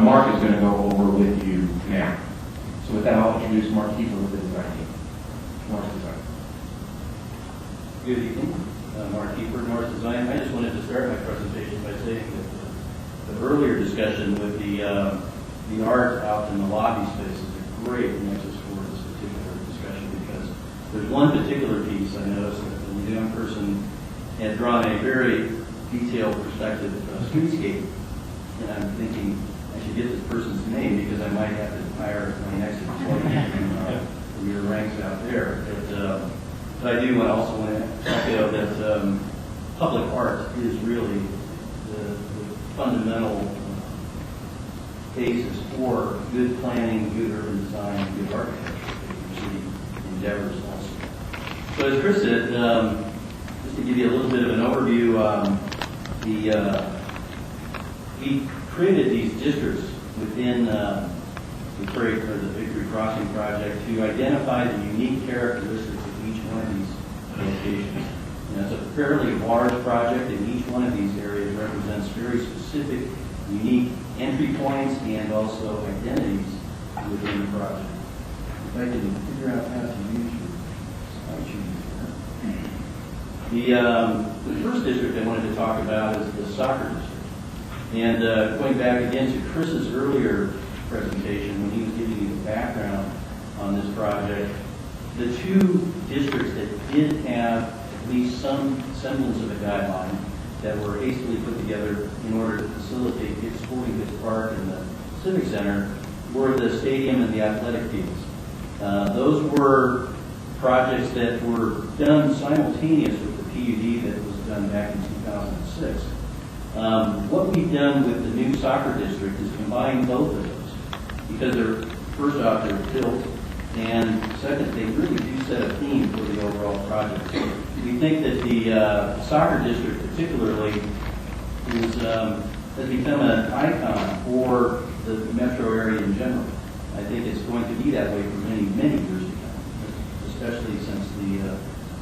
Mark is going to go over with you now. So with that, I'll introduce Mark Kiefer with the design team. Mark's design. Good evening. Mark Kiefer, North Design. I just wanted to start my presentation by saying that the earlier discussion with the art out in the lobby space is a great nexus for this particular discussion, because there's one particular piece I noticed that the young person had drawn a very detailed perspective streetscape, and I'm thinking I should get this person's name because I might have to hire my next employee from your ranks out there. But I do also want to echo that public art is really the fundamental basis for good planning, good urban design, and good architecture for city endeavors also. So as Chris said, just to give you a little bit of an overview, we created these districts within the Victory Crossing project to identify the unique characteristics of each one of these locations. And it's a fairly large project, and each one of these areas represents very specific, unique entry points and also identities within the project. If I can figure out how to use your slide sheet. The first district I wanted to talk about is the soccer district. And going back again to Chris's earlier presentation when he was giving you the background on this project, the two districts that did have at least some semblance of a guideline that were hastily put together in order to facilitate the Sporting Goods Park and the Civic Center were the stadium and the athletic fields. Those were projects that were done simultaneous with the PUD that was done back in 2006. What we've done with the new soccer district is combine both of those, because they're, first off, they're built, and second, they really do set a theme for the overall project. We think that the soccer district particularly has become an icon for the metro area in general. I think it's going to be that way for many, many years to come, especially since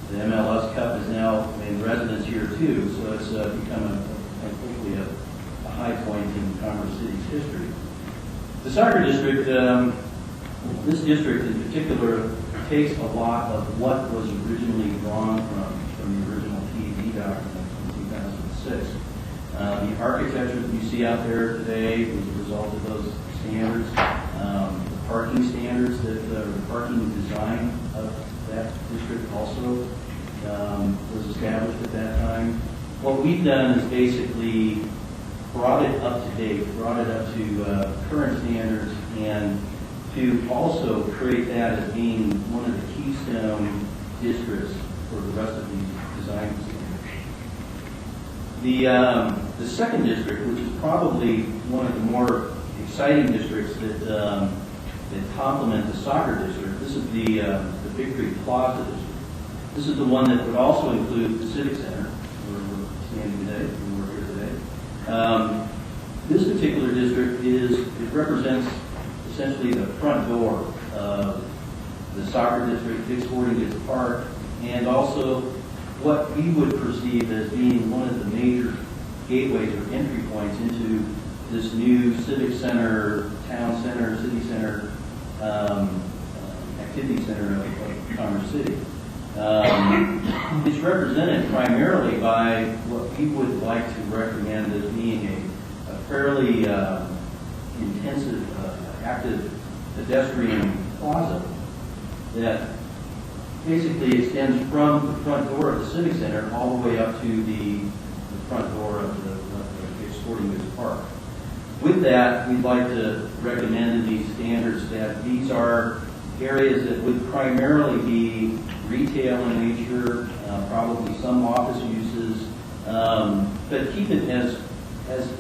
the MLS Cup is now in residence here too, so it's become hopefully a high point in Commerce City's history. The soccer district, this district in particular, takes a lot of what was originally drawn from the original PUD document from 2006. The architecture that you see out there today was a result of those standards. The parking standards, the parking design of that district also was established at that time. What we've done is basically brought it up to date, brought it up to current standards, and to also create that as being one of the keystone districts for the rest of these design standards. The second district, which is probably one of the more exciting districts that that complement the soccer district. This is the Victory Plaza district. This is the one that would also include the Civic Center, where we're standing today, where we're here today. This particular district it represents essentially the front door of the soccer district, Dick's Sporting Goods Park, and also what we would perceive as being one of the major gateways or entry points into this new Civic Center, Town Center, City Center, Activity Center of Commerce City. It's represented primarily by what we would like to recommend as being a fairly intensive, active pedestrian plaza that basically extends from the front door of the Civic Center all the way up to the front door of the Sporting Goods Park. With that, we'd like to recommend in these standards that these are areas that would primarily be retail in nature, probably some office uses, but keep it as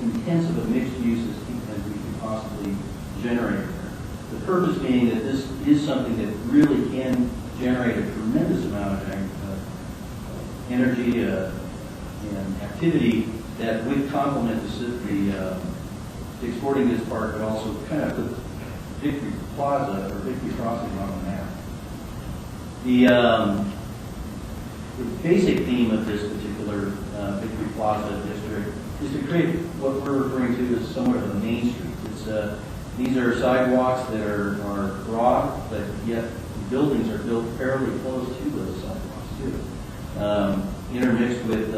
intensive a mixed use as we can possibly generate there. The purpose being that this is something that really can generate a tremendous amount of energy and activity that would complement the Dick's Sporting Goods Park, but also kind of put Victory Plaza or Victory Crossing on the map. The basic theme of this particular Victory Plaza district is to create what we're referring to as somewhat of a main street. These are sidewalks that are broad, but yet the buildings are built fairly close to those sidewalks too, intermixed with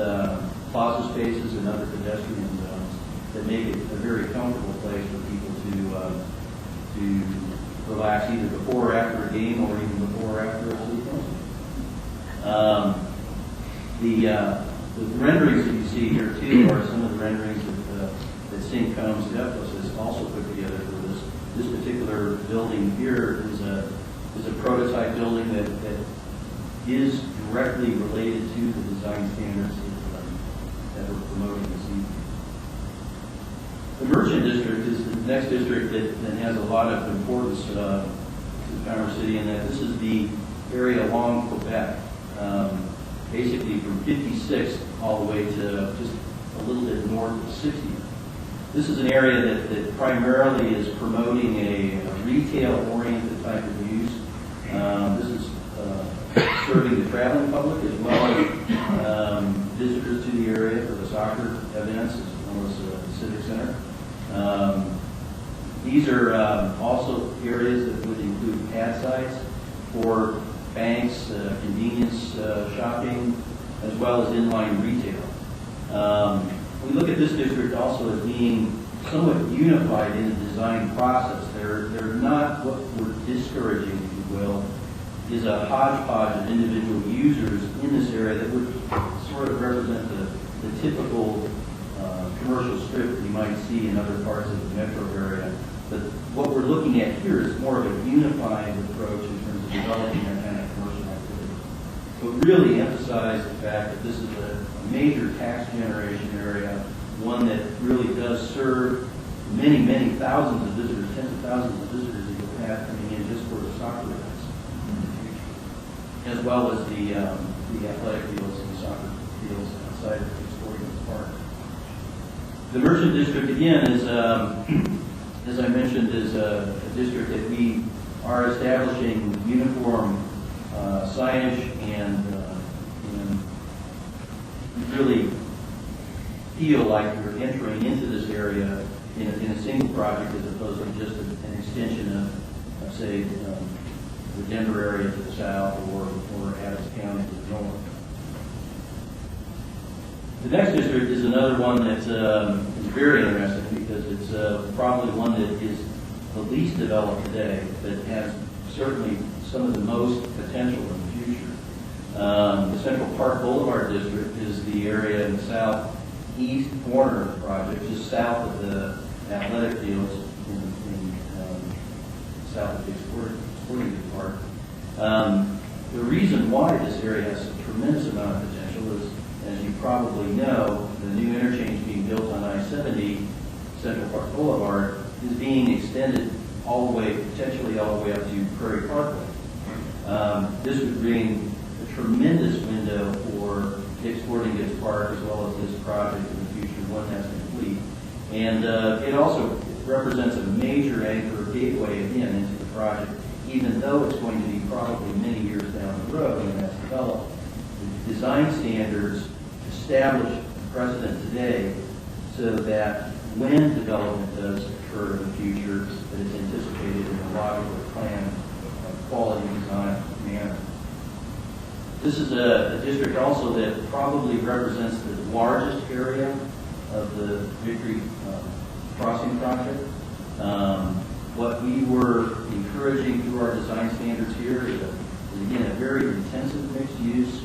plaza spaces and other pedestrian zones that make it a very comfortable place for people to relax either before or after a game or even before or after a city council. The renderings that you see here too are some of the renderings that St. Combs Defos has also put together for this particular building here is a prototype building that is directly related to the design standards that we're promoting this evening. The Merchant District is the next district that has a lot of importance to Commerce City, in that this is the area along Quebec, basically from 56th all the way to just a little bit north of 60th. This is an area that primarily is promoting a retail-oriented type of use. This is serving the traveling public as well as visitors to the area for the soccer events as well as the Civic Center. These are also areas that would include pad sites for banks, convenience shopping, as well as inline retail. We look at this district also as being somewhat unified in the design process. They're not what we're discouraging, if you will, is a hodgepodge of individual users in this area that would sort of represent the typical commercial strip that you might see in other parts of the metro area. But what we're looking at here is more of a unified approach in terms of developing that kind of commercial activity. But really emphasize the fact that this is a major tax generation area, one that really does serve many, many thousands of visitors, tens of thousands of visitors that you'll have coming in just for the soccer events, as well as the athletic fields and soccer fields outside of the Sporting Goods Park. The Merchant District, again, is, as I mentioned, is a district that we are establishing uniform signage and really feel like we're entering into this area in a single project as opposed to just an extension of say, the Denver area to the south or Adams County to the north. The next district is another one that is very interesting because it's probably one that is the least developed today, but has certainly some of the most potential in the future. The Central Park Boulevard district is the area in the southeast corner of the project, just south of the athletic fields in south of the Sporting Goods Park. The reason why this area has a tremendous amount of potential is, as you probably know, the new interchange being built on I-70, Central Park Boulevard, is being extended potentially all the way up to Prairie Parkway. This would bring a tremendous window for Dick's Sporting Goods Park as well as this project in the future when that's complete. And it also represents a major anchor gateway again into the project, even though it's going to be probably many years down the road when that's developed. The design standards establish precedent today so that when development does occur in the future, that it's anticipated in a logical plan, quality design manner. This is a district also that probably represents the largest area of the Victory Crossing project. What we were encouraging through our design standards here is again, a very intensive mixed use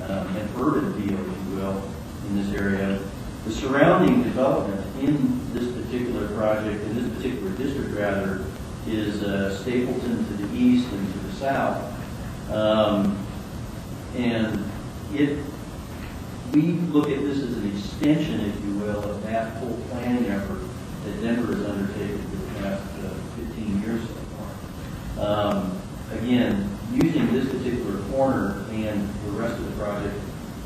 and urban feel, if you will, in this area. The surrounding development in this particular project, in this particular district rather, is Stapleton to the east and to the south. And we look at this as an extension, if you will, of that whole planning effort that Denver has undertaken for the past 15 years so far. Again, using this particular corner and the rest of the project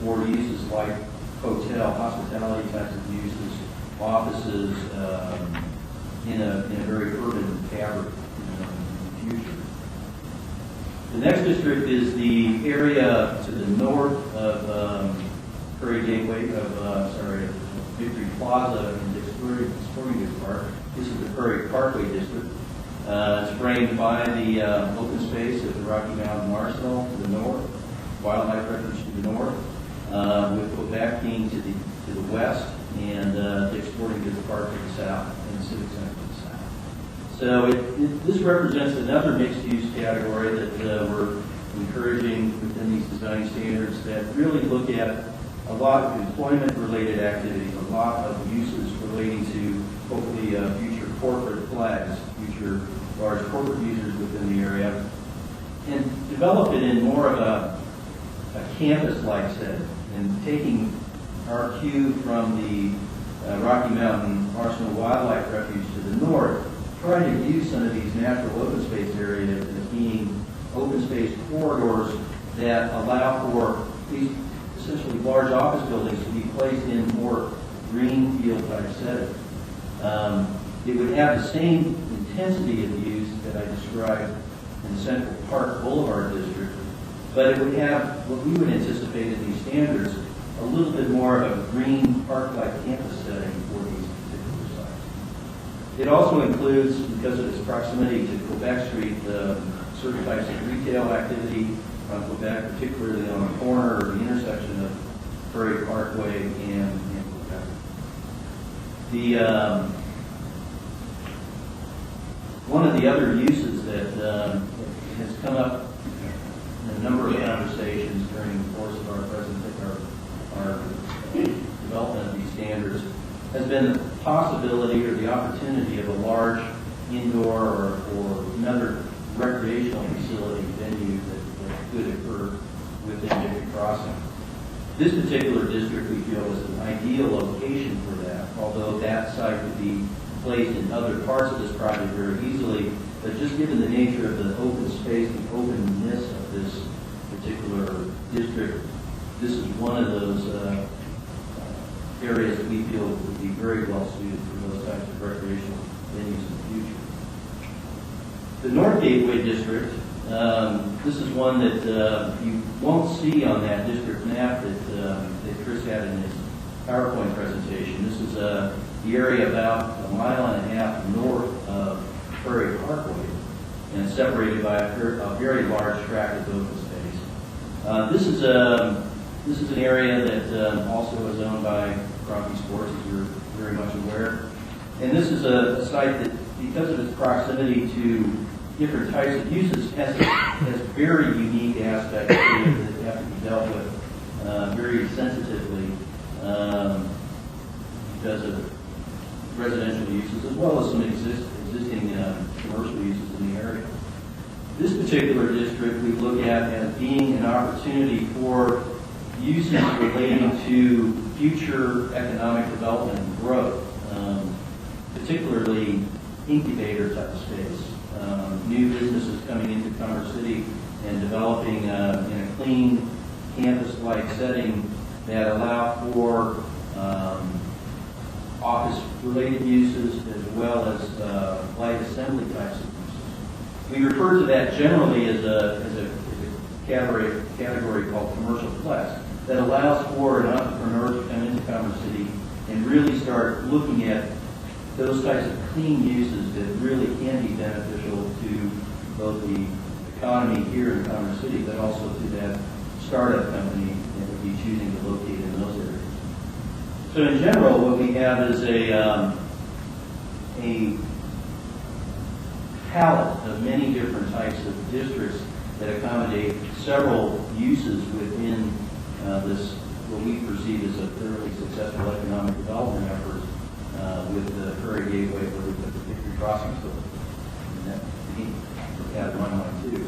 for uses like hotel, hospitality types of uses, offices, in a very urban fabric in the future. The next district is the area to the north of Prairie Gateway, Victory Plaza and Dick's Sporting Goods Park. This is the Prairie Parkway District. It's framed by the open space of the Rocky Mountain Arsenal to the north, Wildlife Refuge to the north, with Quebec being to the west, and Dick's Sporting Goods Park to the south, and the Civic Center to the south. So this represents another mixed-use category that we're encouraging within these design standards that really look at a lot of employment-related activities, a lot of uses relating to hopefully future corporate flags, future large corporate users within the area, and develop it in more of a campus-like setting, and taking our cue from the Rocky Mountain Arsenal Wildlife Refuge to the north, trying to use some of these natural open space areas as being open space corridors that allow for these essentially large office buildings to be placed in more green field type settings. It would have the same intensity of use that I described in the Central Park Boulevard district, but it would have what we would anticipate in these standards, a little bit more of a green park-like campus setting for these particular sites. It also includes, because of its proximity to Quebec Street, certain types of retail activity on Quebec, particularly on the corner or the intersection of Prairie Parkway and Quebec. One of the other uses that has come up in a number of conversations during the course of our development of these standards has been the possibility or the opportunity of a large indoor or another recreational facility venue that could occur within Victory Crossing. This particular district we feel is an ideal location for that, although that site could be placed in other parts of this project very easily, but just given the nature of the open space, the openness of this particular district, this is one of those areas that we feel would be very well suited for those types of recreational venues in the future. The North Gateway District, this is one that you won't see on that district map that Chris had in his PowerPoint presentation. This is the area about 1.5 miles north of Prairie Parkway, and separated by a very large tract of open space. This is an area that also is owned by Crocky Sports, as you're very much aware. And this is a site that, because of its proximity to different types of uses, has very unique aspects to it that have to be dealt with very sensitively because of residential uses as well as some existing commercial uses in the area. This particular district we look at as being an opportunity for uses relating to future economic development and growth, particularly incubator type of space. new businesses coming into Commerce City and developing in a clean campus-like setting that allow for office-related uses as well as light assembly types of uses. We refer to that generally as a category called commercial flex that allows for an entrepreneur to come into Commerce City and really start looking at those types of clean uses that really can be beneficial to both the economy here in Commerce City, but also to that startup company that would be choosing to locate in those areas. So in general, what we have is a palette of many different types of districts that accommodate several uses within this, what we perceive as a thoroughly successful economic development effort with the Prairie Gateway, where we put the Victory Crossing store. And that had one line too.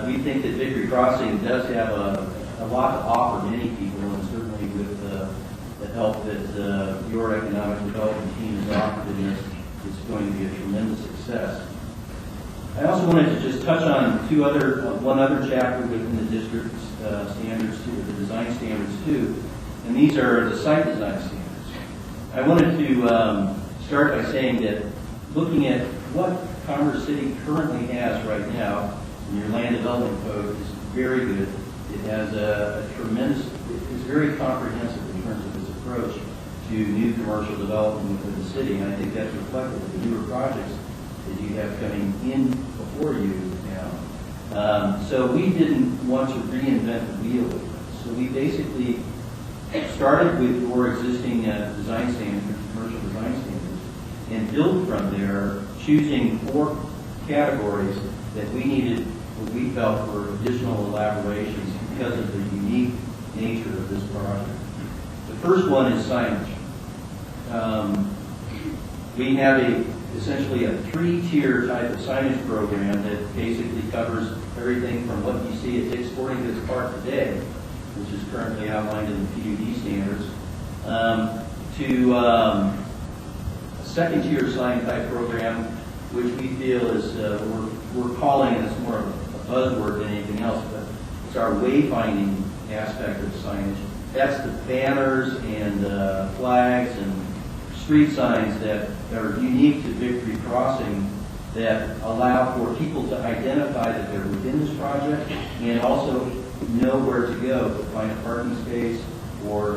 We think that Victory Crossing does have a lot to offer many people, and certainly with the help that your economic development team has offered in this, it's going to be a tremendous success. I also wanted to just touch on one other chapter within the district's standards too, the design standards too, and these are the site design standards. I wanted to start by saying that looking at what Commerce City currently has right now in your land development code is very good. It has a tremendous, it's very comprehensive in terms of its approach to new commercial development within the city, and I think that's reflected in the newer projects that you have coming in before you now. So we didn't want to reinvent the wheel with this. So we basically started with your existing design standards, commercial design standards, and built from there, choosing 4 categories that we needed, what we felt were additional elaborations because of the unique nature of this project. The first one is signage. We have essentially a 3-tier type of signage program that basically covers everything from what you see at Dick's Sporting Goods Park today, which is currently outlined in the PUD standards, to a 2nd-tier sign type program, which we feel is, we're calling it, it's more of a buzzword than anything else, but it's our wayfinding aspect of signage. That's the banners and flags and street signs that are unique to Victory Crossing that allow for people to identify that they're within this project and also know where to go to find a parking space or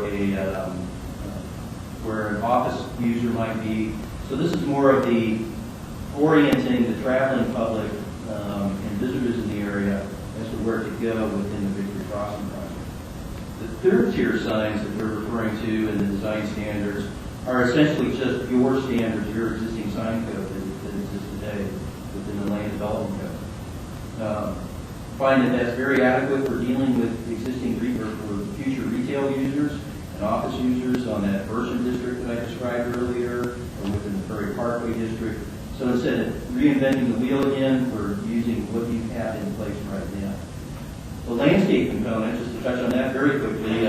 where an office user might be. So this is more of the orienting the traveling public and visitors in the area as to where to go within the Victory Crossing project. The 3rd-tier signs that we're referring to in the design standards are essentially just your standards, your existing sign code that exists today within the land development code. Find that that's very adequate for dealing with existing for future retail users and office users on that Burson district that I described earlier, or within the Prairie Parkway district. So instead of reinventing the wheel again, we're using what you have in place right now. The landscape component, just to touch on that very quickly,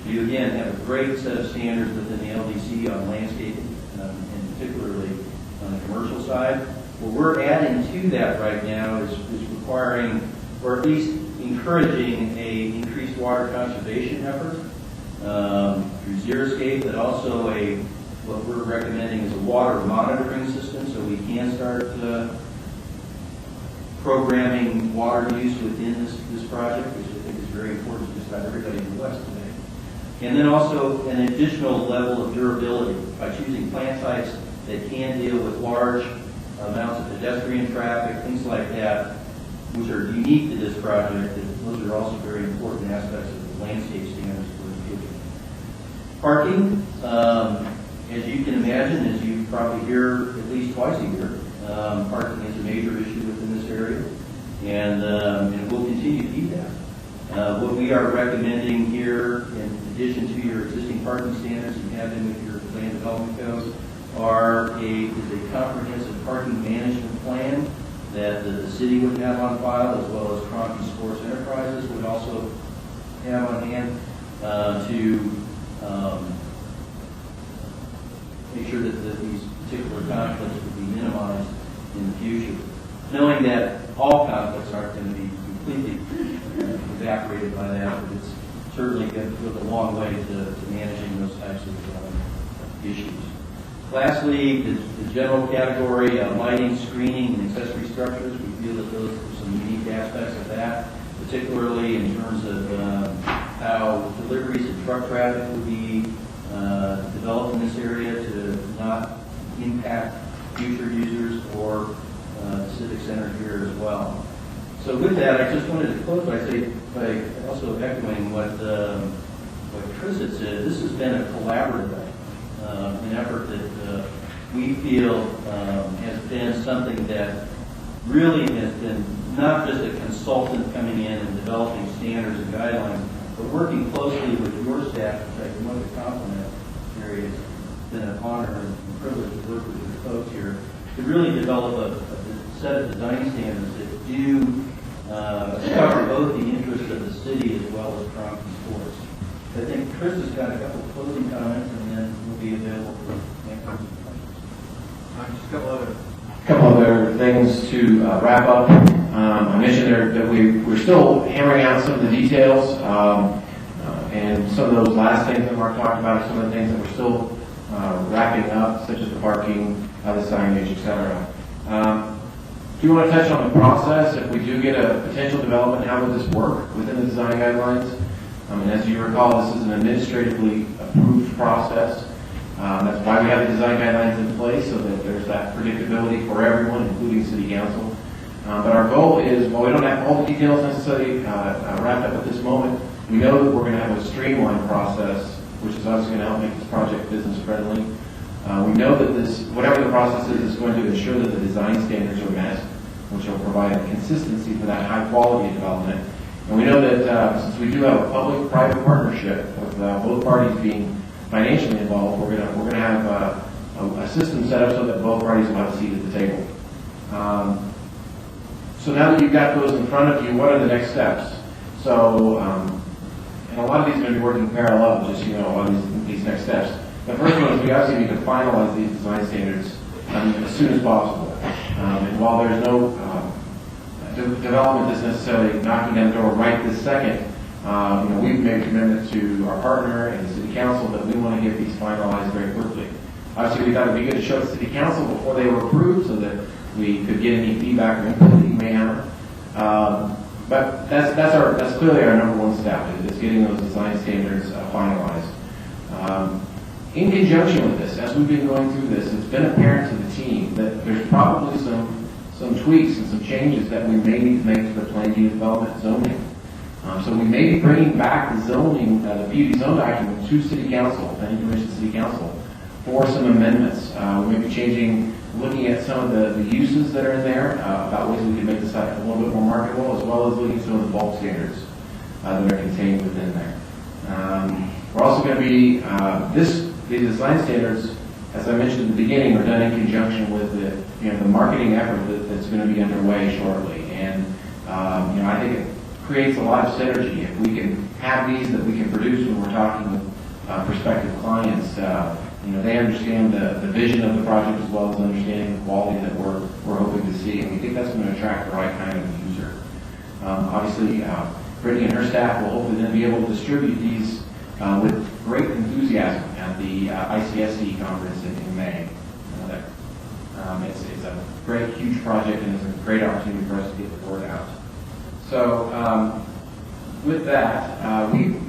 you again have a great set of standards within the LDC on landscaping, and particularly on the commercial side. What we're adding to that right now is requiring, or at least encouraging, a increased water conservation effort through Xeriscape, but also what we're recommending is a water monitoring system, so we can start programming water use within this project, which I think is very important to just about everybody in the West today. And then also an additional level of durability by choosing plant types that can deal with large amounts of pedestrian traffic, things like that, which are unique to this project. Those are also very important aspects of the landscape standards for the future. Parking, as you can imagine, as you probably hear at least twice a year, parking is a major issue within this area, and it will continue to be that. What we are recommending here, in addition to your existing parking standards you have in with your land development code, is a comprehensive parking management plan that the city would have on file, as well as Crompton Sports Enterprises would also have on hand to make sure that these particular conflicts would be minimized in the future. knowing that all conflicts aren't going to be completely evaporated by that, but it's certainly going to go a long way to managing those types of issues. Lastly, the general category, lighting, screening, and accessory structures. We feel that those are some unique aspects of that, particularly in terms of how deliveries and truck traffic would be developed in this area to not impact future users or the Civic Center here as well. So with that, I just wanted to close by also echoing what Chris had said. This has been a collaborative an effort that we feel has been something that really has been not just a consultant coming in and developing standards and guidelines, but working closely with your staff, which I want to compliment, Mary. It's been an honor and privilege to work with your folks here to really develop a set of design standards that do cover both the interests of the city as well as Crompton Sports. I think Chris has got a couple of closing comments, and then we'll be available for questions. Just a couple other things to wrap up. I mentioned there that we're still hammering out some of the details, and some of those last things that Mark talked about are some of the things that we're still wrapping up, such as the parking, the signage, etc. Do you want to touch on the process? If we do get a potential development, how would this work within the design guidelines? And as you recall, this is an administratively approved process. That's why we have the design guidelines in place, so that there's that predictability for everyone, including City Council. But our goal is, while we don't have all the details necessarily wrapped up at this moment, we know that we're going to have a streamlined process, which is obviously going to help make this project business friendly. We know that this, whatever the process is going to ensure that the design standards are met, which will provide a consistency for that high quality development. And we know that since we do have a public-private partnership with both parties being financially involved, we're going to have a system set up so that both parties will have a seat at the table. So now that you've got those in front of you, what are the next steps? So, and a lot of these are going to be working parallel, just a lot of these next steps. The first one is we obviously need to finalize these design standards as soon as possible. And while there's no development that's necessarily knocking down the door right this second, we've made a commitment to our partner and the City Council that we want to get these finalized very quickly. Obviously, we thought it would be good to show the City Council before they were approved so that we could get any feedback or input that you may have. But that's clearly our number one step, is getting those design standards finalized. In conjunction with this, as we've been going through this, it's been apparent to the team that there's probably some tweaks and some changes that we may need to make to the Plainview development zoning. So we may be bringing back the zoning, the PUD zone document to City Council, Planning Commission, City Council, for some amendments. We may be changing, looking at some of the uses that are in there, about ways we can make the site a little bit more marketable, as well as looking at some of the bulk standards that are contained within there. We're also going to be, the design standards, as I mentioned at the beginning, are done in conjunction with the marketing effort that's going to be underway shortly. And I think it creates a lot of synergy if we can have these that we can produce when we're talking with prospective clients. They understand the vision of the project as well as understanding the quality that we're hoping to see, and we think that's going to attract the right kind of user. Obviously, Brittany and her staff will hopefully then be able to distribute these with great enthusiasm at the ICSC conference in May. It's a great, huge project, and it's a great opportunity for us to get the word out. So with that,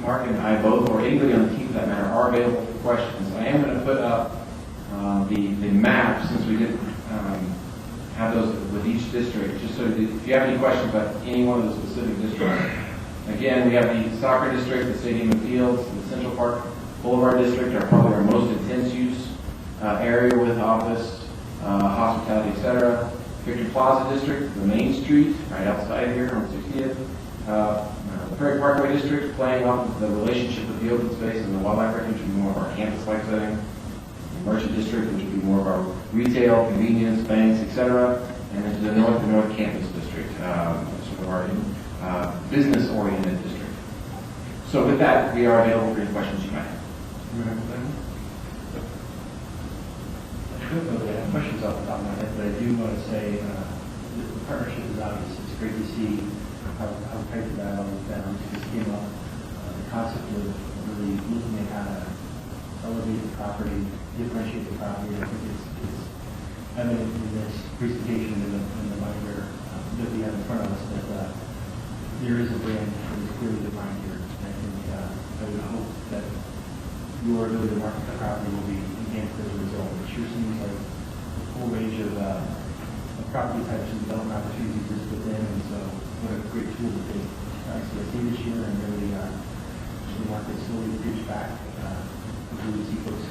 Mark and I both, or anybody on the team for that matter, are available for questions. I am going to put up the map, since we didn't have those with each district, just so that if you have any questions about any one of the specific districts. Again, we have the soccer district, the stadium and fields, the Central Park Boulevard district are probably our most intense use area with office, hospitality, etc. Victor Plaza district, the Main Street, right outside here on 60th. The Prairie Parkway district, playing off of the relationship with the open space and the wildlife refuge, which would be more of our campus-like setting. The Merchant district, which would be more of our retail, convenience, banks, etc. And then to the North Campus district, sort of our business-oriented district. So with that, we are available for any questions you might have. I don't know that I have questions off the top of my head, but I do want to say the partnership is obvious. It's great to see how tight the dialogue has been. This came up, the concept of really looking at how to elevate the property, differentiate the property. I think it's evident in this presentation in the binder that we have in front of us that there is a brand that is clearly defined here. And I think I would hope that your ability to market the property will be enhanced as a result. It sure seems like a full range of property types and development opportunities exist within, and so what a great tool to take. So I see this year and really the market slowly reach back. We see folks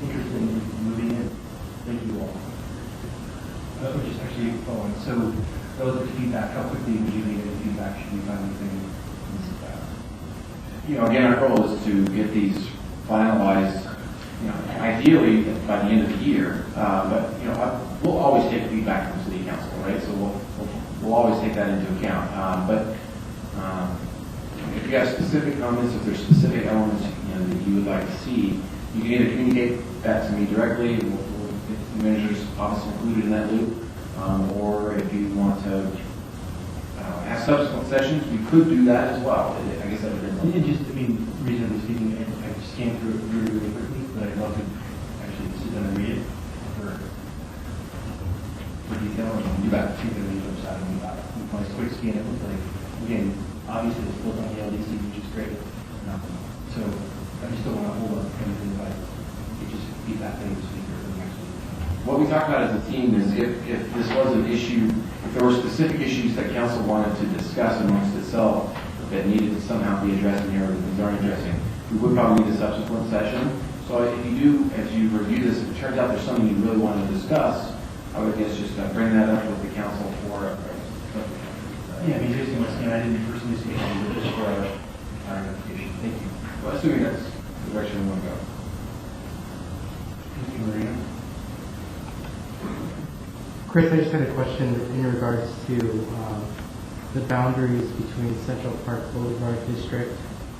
interested in moving in. Thank you all. Which is actually following. So relative to feedback, how quickly would you get any feedback? Should we find anything? Again, our goal is to get these finalized, ideally by the end of the year. But we'll always take feedback from City Council, right? So we'll always take that into account. But if you have specific comments, if there's specific elements that you would like to see, you can either communicate that to me directly. We'll get the managers obviously included in that loop, or if you want to have subsequent sessions, we could do that as well. I guess that would be reasonably speaking, I scanned through it really, really quickly, but I'd love to actually sit down and read it for detail and do that. See the other side of it. When I quick scan it, looks like, again, obviously it's built on the LDC, which is great. So I just don't want to hold up anything, but it just feedback that the speaker for the next week. What we talked about as a team is if this was an issue, if there were specific issues that council wanted to discuss amongst itself that needed to somehow be addressed in here or things aren't addressing, we would probably need a subsequent session. So if you do, as you review this, if it turns out there's something you really want to discuss, I would guess just bring that up with the council for just once again, I didn't personally see anything, but just for our investigation. Thank you. Well, assuming that's the direction we want to go. Thank you, Maria. Chris, I just had a question in regards to the boundaries between Central Park Boulevard District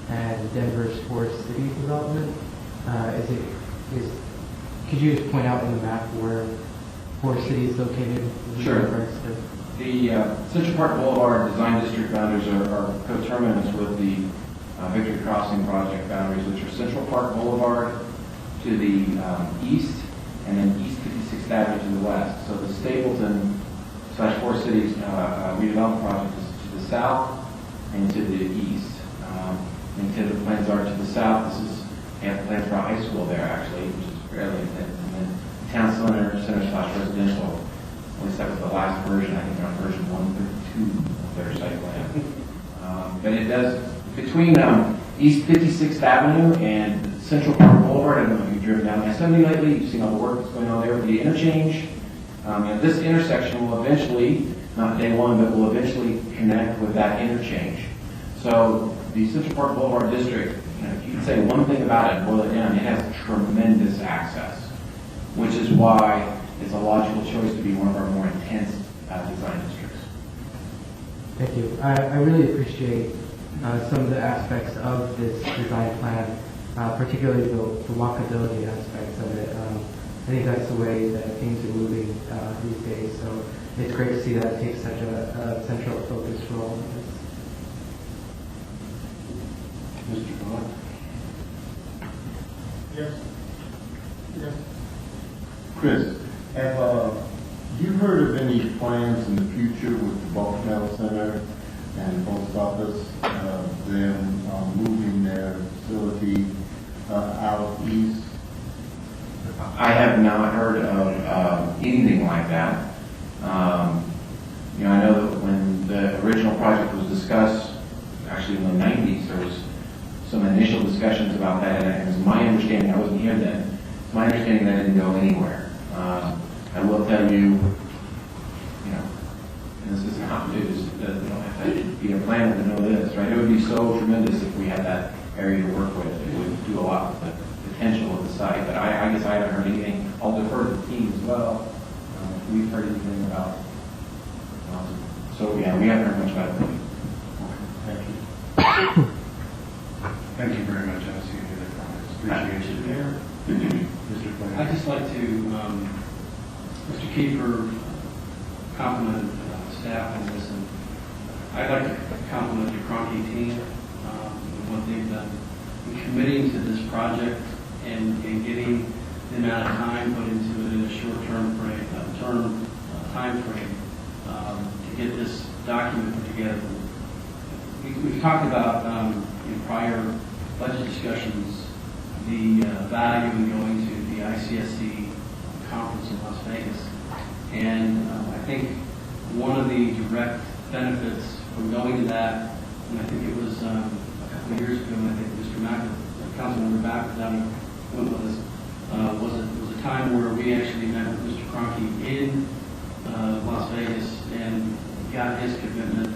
and Denver's Forest City development. Could you just point out in the map where Forest City is located? Sure. The Central Park Boulevard Design District boundaries are coterminous with the Victory Crossing project boundaries, which are Central Park Boulevard to the east, and then East 56th Avenue to the west. So the Stapleton / Forest Cities redevelopment project is to the south and to the east. And to the plans are to the south. This is plans for a high school there actually, which is fairly intense. And then town center / residential. At least that was the last version. I think they're on version 132 of their site plan. But it does between East 56th Avenue and Central Park Boulevard. I don't know if you've driven down I-70 lately. You've seen all the work that's going on there with the interchange. This intersection will eventually, not day one, but will eventually connect with that interchange. So the Central Park Boulevard District, if you could say one thing about it, boil it down, it has tremendous access, which is why it's a logical choice to be one of our more intense design districts. Thank you. I really appreciate some of the aspects of this design plan, particularly the walkability aspects of it. I think that's the way that things are moving these days. So it's great to see that take such a central focus role in this. Mr. Vaughn? Yes. Chris, have you heard of any plans in the future with the Bulk Mail Center and the post office, them moving their facility out east? I have not heard of anything like that. I know that when the original project was discussed, actually in the 90s, there was some initial discussions about that, and it was my understanding, I wasn't here then, it's my understanding that it didn't go anywhere. I will tell you, and this is not news, that you don't have to be a planner to know this, right? It would be so tremendous if we had that area to work with. It would do a lot with the potential of the site, but I guess I haven't heard anything. I'll defer to the team as well. If we've heard anything about so yeah, we haven't heard much about it. Thank you. Thank you very much. I don't see any other comments. Appreciate it. Mr. Flynn. I'd just like to, Mr. Kiefer compliment staff on this, and I'd like to compliment the Cronky team on what they've done in committing to this project and getting the amount of time put into it in a short-term time frame to get this document put together. We've talked about in prior budget discussions the value in going to the ICSC conference in Las Vegas. And I think one of the direct benefits from going to that, and I think it was a couple of years ago, and I think Mr. Mack, Councilmember Mack down went with us, was a time where we actually met with Mr. Cronky in Las Vegas and got his commitment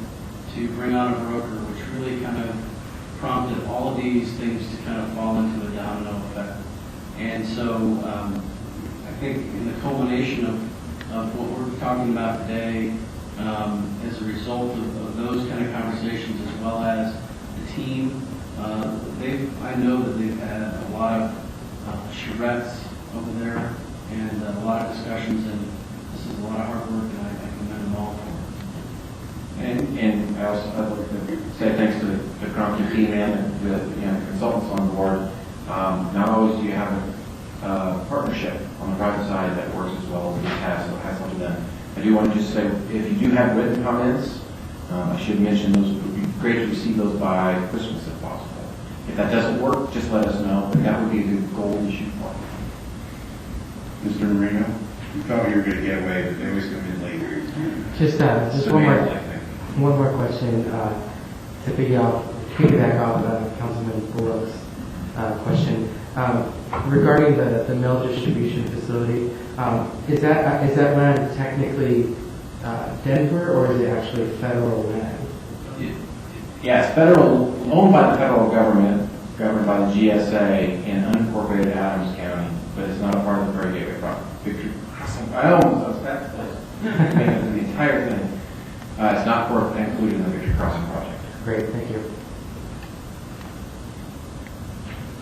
to bring on a broker, which really kind of prompted all of these things to kind of fall into a domino effect. And so I think in the culmination of what we're talking about today, as a result of those kind of conversations, as well as the team, I know that they've had a lot of charrettes over there and a lot of discussions, and this is a lot of hard work, and I commend them all for it. And I also I'd like to say thanks to the Cronky team and the consultants on board. Not always do you have a partnership on the private side that works as well as it has something done. I do want to just say, if you do have written comments, I should mention those. It would be great to receive those by Christmas if possible. If that doesn't work, just let us know. But that would be the goal to shoot for. Mr. Marino, you thought you were going to get away, but they always come in late. Just one more question to piggyback off Councilman Bullock's question. Regarding the mill distribution facility, is that land technically Denver, or is it actually federal land? Yeah, it's federal, owned by the federal government, governed by the GSA in unincorporated Adams County, but it's not a part of the Prairie Gateway project. I almost that the entire thing. It's not included in the Victory Crossing project. Great, thank you.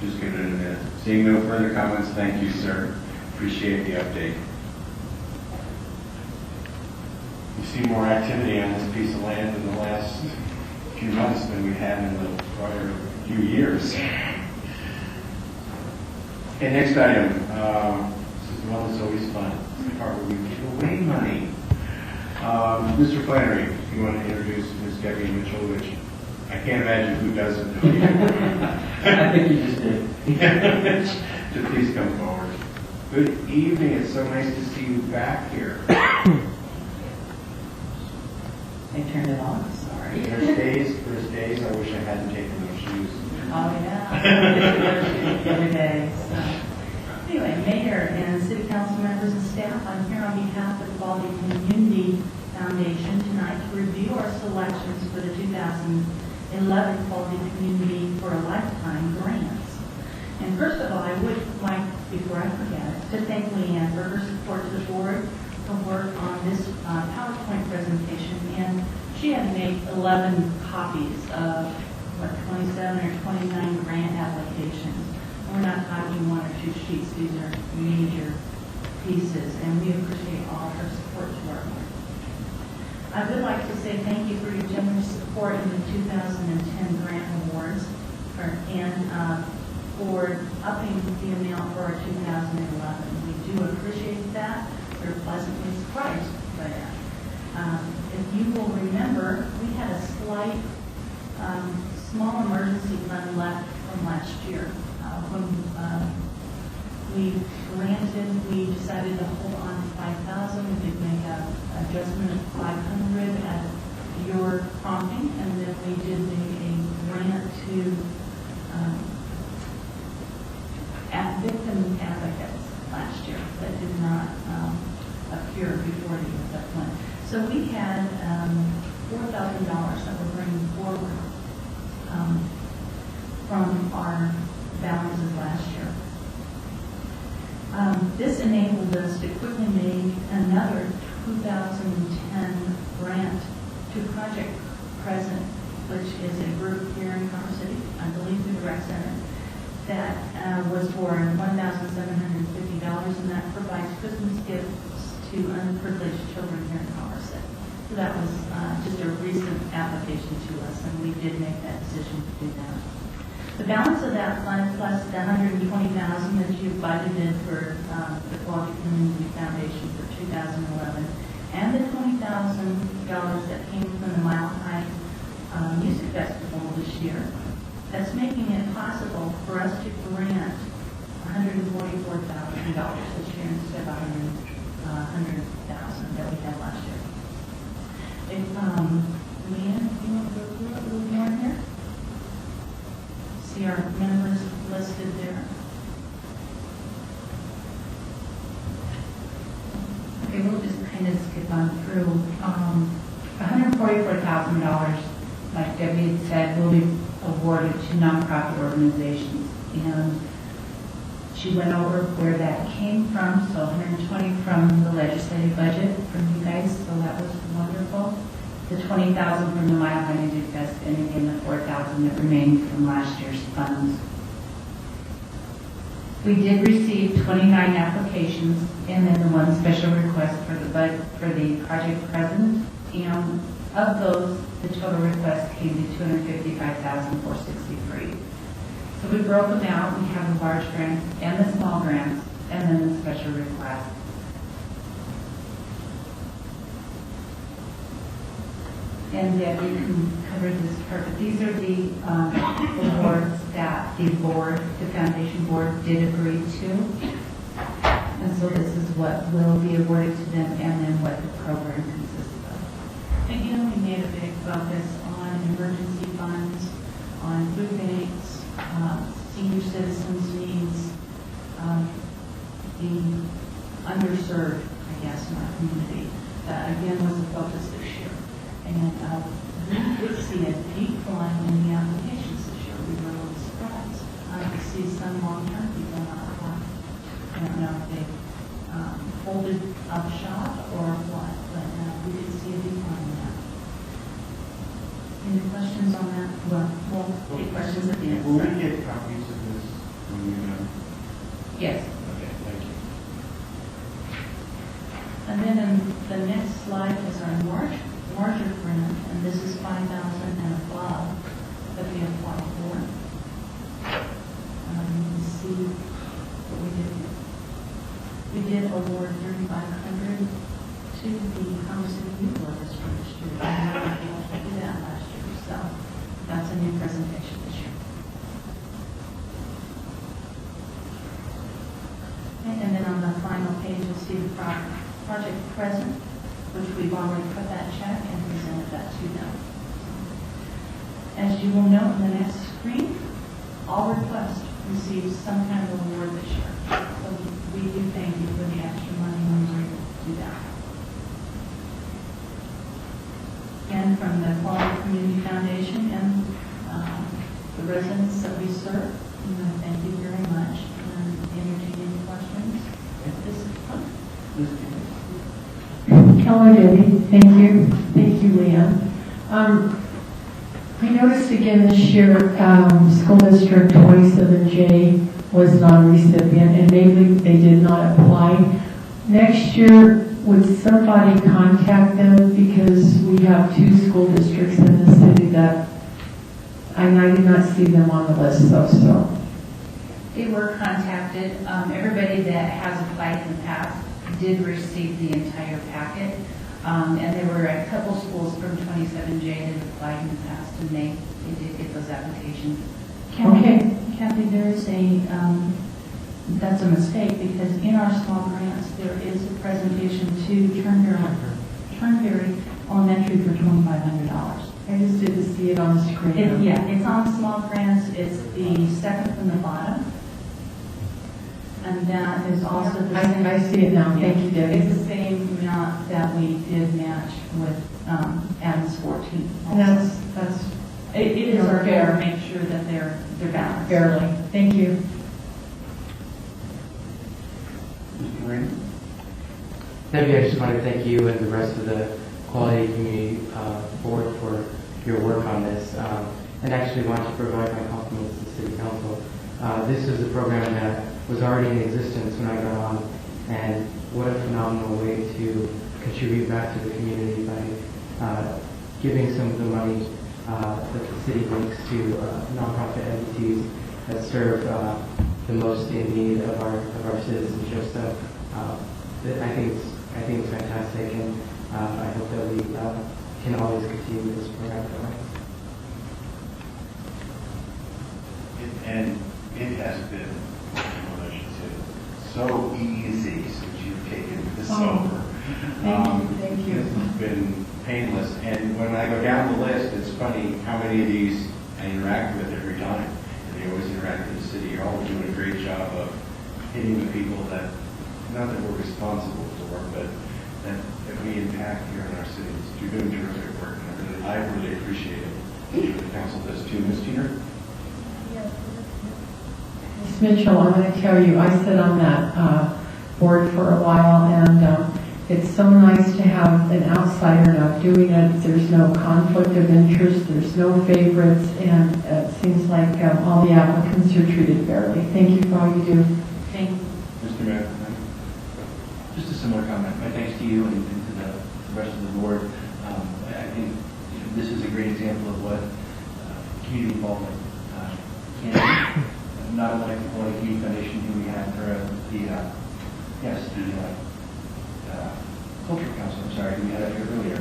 Just give it a minute. Seeing no further comments, thank you, sir. Appreciate the update. You see more activity on this piece of land in the last few months than we had in the prior few years. Okay, next item. This is the one that's always fun. It's the part where we give away money. Mr. Flannery, if you want to introduce Ms. Debbie Mitchell, which I can't imagine who doesn't. I think you just did. So please come forward. Good evening. It's so nice to see you back here. I turned it on. Sorry. There's days I wish I hadn't taken those shoes. Oh, yeah. Every day. So. Anyway, Mayor and City Council members and staff, I'm here on behalf of the Quality Community Foundation tonight to review our selections for the 2011 Quality Community for a Lifetime grants. And first of all, I would like, before I forget, to thank Leanne for her support to the board for work on this PowerPoint presentation. And she had made 11 copies of 27 or 29 grant applications. We're not talking one or two sheets. These are major pieces, and we appreciate all her support to our work. I would like to say thank you for your generous support in the 2010 grant awards, and for upping the amount for our 2011. We do appreciate that. We're pleasantly surprised by that. If you will remember, we had a slight, small emergency fund left from last year. When we granted, we decided to hold on to 5,000. We did make an adjustment of 500 at your prompting, and then we did make a grant to victim advocates last year that did not appear before the assessment. So we had $4,000 that we're bringing forward from our balances last year. This enabled us to quickly make another 2010 grant to Project Present, which is a group here in Commerce City, I believe through the Rec Center, that was for $1,750, and that provides Christmas gifts to underprivileged children here in Somerset. So that was just a recent application to us, and we did make that decision to do that. The balance of that fund plus the $120,000 that you budgeted for the Quality Community Foundation for 2011, and the $20,000 that came from the Mile High Music Festival this year, that's making it possible for us to grant $144,000 this year instead of $100,000 that we had last year. Leanne, do you want to go through it a little more here? See our members listed there. Okay, we'll just kind of skip on through. $144,000, like Debbie had said, will be awarded to nonprofit organizations. And she went over where that came from, so 120 from the legislative budget from you guys, so that was wonderful. The 20,000 from the Mile High Music Fest, and again the 4,000 that remained from last year's funds. We did receive 29 applications, and then the one special request for the project president. And of those, the total request came to $255,463. So we broke them out. We have the large grants and the small grants, and then the special request. And Debbie can cover this part, but these are the awards that the board, the foundation board, did agree to. And so this is what will be awarded to them, and then what the program consists of. Again, we made a big focus on emergency funds, on food banks, senior citizens' needs, the underserved, I guess, in our community. That again was the focus this year. And we did see a decline in the applications this year. We were a little surprised. We see some long-term people not applying. I don't know if they folded up shop or what, but we did see a decline in that. Any questions on that? Well, we'll take questions at the end. Will we get copies of this when you know? Yes. Okay, thank you. And then in the next slide is our larger grant, and this is $5,000 and above that we apply for. You can see what we did. We did award $3,500 to the Commerce City Youth Orchestra this year. We were able to do that last year, so that's a new presentation this year. And then on the final page, you'll see the project present, which we've already cut that check and presented that to them. As you will note in the next screen, all requests received some kind of award this year. So we do thank you for the extra money when we were able to do that. Again, from the Quality Community Foundation and the residents that we serve, we want to thank you very much and entertain any questions at this point. Hello, Debbie. Thank you. Thank you, Leanne. I noticed again this year, School District 27J was non-recipient, and maybe they did not apply. Next year, would somebody contact them, because we have 2 school districts in the city that, and I did not see them on the list, so. They were contacted. Everybody that has applied in the past did receive the entire packet. And there were a couple schools from 27J that applied in the past, and they did get those applications. Kathy, there is that's a mistake, because in our small grants, there is a presentation to Turnberry Elementary for $2,500. I just didn't see it on the screen. Yeah, it's on small grants. It's the second from the bottom. And that is also the same. I see it now. Thank you, Debbie. It's the same amount that we did match with Adams 14. And that's it is our fair. Make sure that they're balanced fairly. Thank you. Mr. Raymond? Debbie, I just want to thank you and the rest of the Quality Community Board for your work on this, and actually want to provide my compliments to the City Council. This is a program that was already in existence when I got on And what a phenomenal way to contribute back to the community by giving some of the money that the city makes to nonprofit entities that serve the most in need of our citizens. Just I think it's fantastic, and I hope that we can always continue this program going. And it has been, what I should say, so easy since you've taken this over. Thank you. It's been painless. And when I go down the list, it's funny how many of these I interact with every time. And they always interact with the city. You're all doing a great job of hitting the people that, not that we're responsible for, but that we impact here in our cities. You're doing terrific work. And I really appreciate it. I'm sure the council does too. Ms. Teener? Ms. Mitchell, I'm going to tell you, I sit on that board for a while, and it's so nice to have an outsider not doing it. There's no conflict of interest, there's no favorites, and it seems like all the applicants are treated fairly. Thank you for all you do. Thank you. Mr. Mayor? Just a similar comment. My thanks to you and to the rest of the board. I think this is a great example of what community involvement can do. Not unlike the Quality Community Foundation who we had for the Cultural Council, I'm sorry, who we had up here earlier.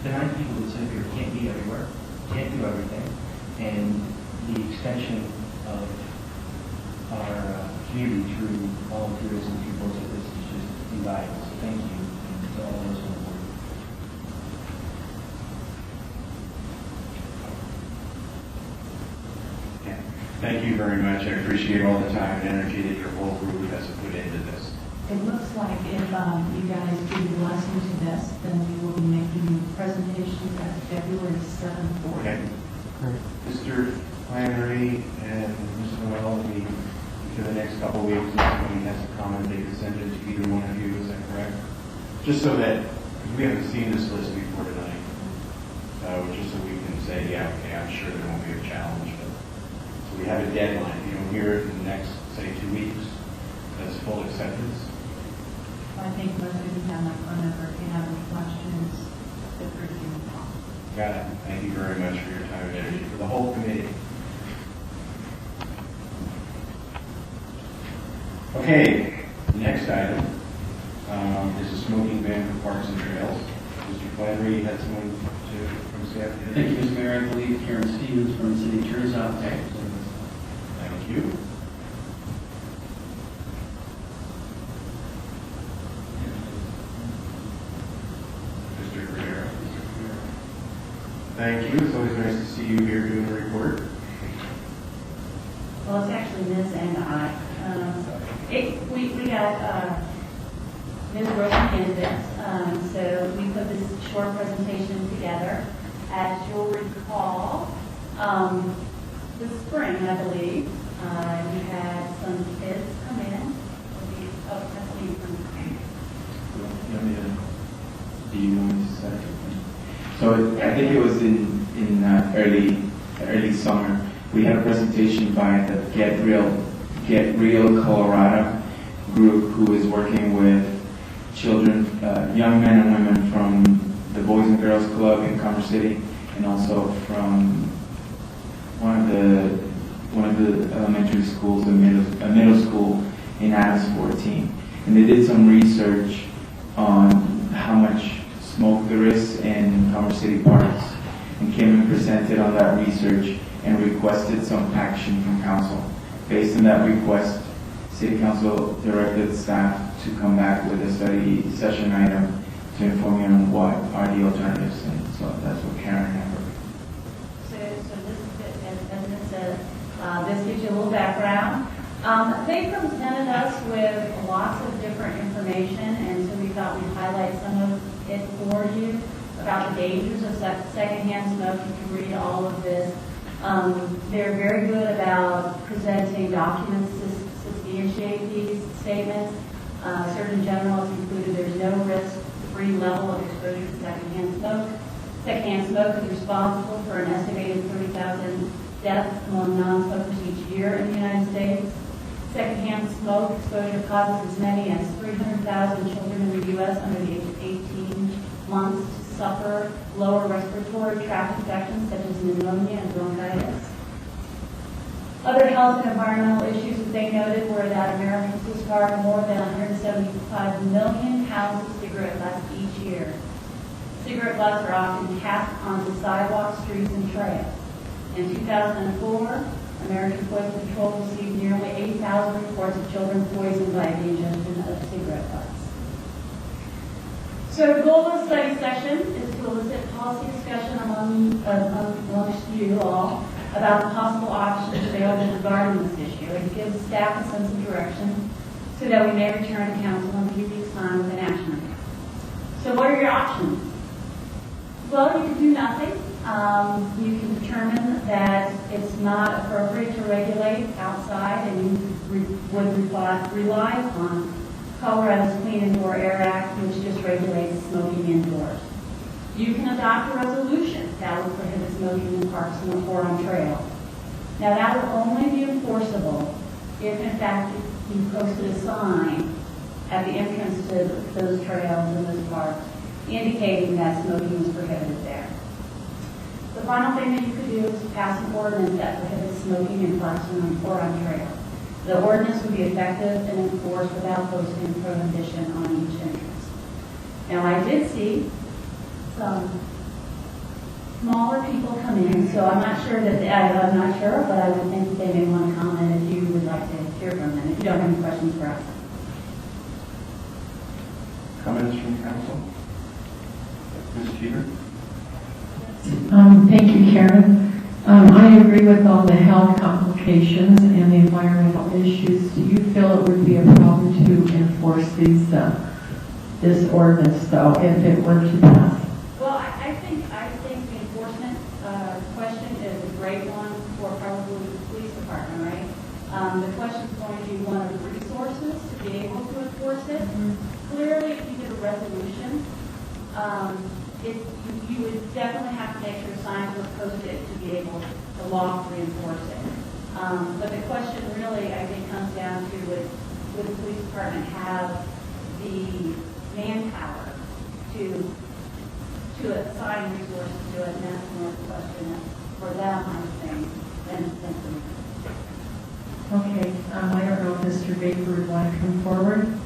The 9 people that sit here can't be everywhere, can't do everything, and the extension of our community through volunteerism, through boards like this is just invaluable. So thank you to all those on the board. Thank you very much. I appreciate all the time and energy that your whole group has put into this. It looks like if you guys give your blessing to this, then we will be making presentations at February 7th. Okay. Mr. Flannery and Mr. Noel, for the next couple of weeks, if somebody has a comment, they can send it to either one of you. Is that correct? Just so that, because we haven't seen this list before tonight. Just so we can say, yeah, okay, I'm sure there won't be a challenge. But, so we have a deadline. If you don't hear it in the next, say, 2 weeks, that's full acceptance. I think most of you have my phone number. If you have any questions, feel free to give me a call. Got it. Thank you very much for your time and energy for the whole committee. Okay, next item is a smoking ban for parks and trails. Mr. Flannery, you had someone from staff? Thank you, Mr. Mayor. I believe Karen Stevens from the City Attorney's Office. Thank you. Mr. Rivera. Thank you. It's always nice to see you here doing the report. Well, it's actually Ms. and I. We got Ms. Rosen candidates, so we put this short presentation together. As you'll recall, this spring, I believe, we had some kids come in. Do you want me to start? So I think it was in early summer. We had a presentation by the Get Real Colorado group, who is working with children, young men and women from the Boys and Girls Club in Commerce City, and also from one of the elementary schools, a middle school in Adams 14. And they did some research on how much smoke there is in Commerce City parks, and came and presented on that research and requested some action from council. Based on that request, City Council directed staff to come back with a study session item to inform you on what are the alternatives, and so that's what Karen and I were. So this, as it says, this gives you a little background. They presented us with lots of different information, and so we thought we'd highlight some of it for you about the dangers of secondhand smoke. You can read all of this. They're very good about presenting documents to substantiate these statements. Surgeon General has concluded there's no risk-free level of exposure to secondhand smoke. Secondhand smoke is responsible for an estimated 30,000 deaths among non-smokers each year in the United States. Secondhand smoke exposure causes as many as 300,000 children in the U.S. under the age of 18 months to suffer lower respiratory tract infections such as pneumonia and bronchitis. Other health and environmental issues that they noted were that Americans discard more than 175 million pounds of cigarette butts each year. Cigarette butts are often cast onto sidewalks, streets, and trails. In 2004, American Poison Control received nearly 8,000 reports of children poisoned by the ingestion of cigarette butts. So the goal of the study session is to elicit policy discussion amongst you all about the possible options available regarding this issue and to give the staff a sense of direction so that we may return to council in a few weeks' time with an action item. So what are your options? Well, you can do nothing. You can determine that it's not appropriate to regulate outside and you would rely on Colorado's Clean Indoor Air Act, which just regulates smoking indoors. You can adopt a resolution that would prohibit smoking in parks or on trails. Now that would only be enforceable if in fact you posted a sign at the entrance to those trails and those parks indicating that smoking was prohibited there. The final thing that you could do is pass an ordinance that prohibits smoking in parks or on trails. The ordinance would be effective and enforced without posting a prohibition on each entrance. Now I did see some smaller people come in, so I'm not sure that I'm not sure, but I would think that they may want to comment if you would like to hear from them. If you don't have any questions for us. Comments from council? Ms. Cheever? Thank you, Karen. I agree with all the health complications and the environmental issues. Do you feel it would be a problem to enforce this ordinance, though, if it were to pass? Well, I think the enforcement question is a great one for probably the police department, right? The question is going to be one of the resources to be able to enforce it. Clearly, if you did a resolution, you would definitely have to make sure signs were posted to be able to lawfully enforce it. But the question really, I think, comes down to would the police department have the manpower to assign resources to it, and that's more the question for them, I think, than for me. Okay, I don't know if Mr. Baker would want to come forward.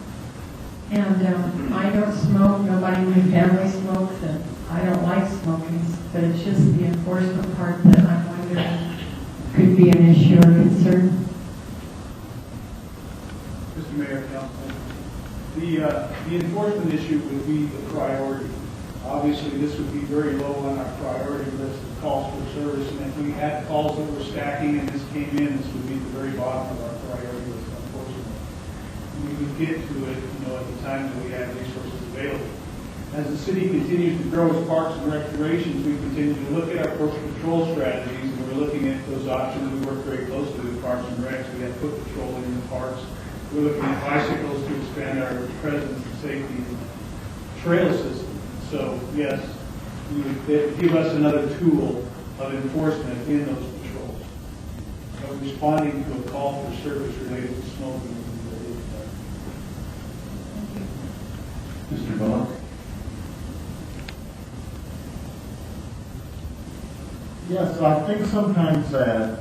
And I don't smoke, nobody in my family smokes, and I don't like smoking, but it's just the enforcement part that I'm wondering could be an issue or concern. Mr. Mayor, Councilman, the enforcement issue would be the priority. Obviously, this would be very low on our priority list of calls for service, and if we had calls that were stacking and this came in, this would be the very bottom of our priority list, unfortunately. We would get to it, at the time that we have resources available. As the city continues to grow its parks and recreations, we continue to look at our approach control strategies, and we're looking at those options. We work very closely with Parks and Recs. We have foot patrolling in the parks. We're looking at bicycles to expand our presence and safety and trail system. So, yes, it would give us another tool of enforcement in those patrols. So responding to a call for service related to smoking. Mr. Bullock? Yes, I think sometimes that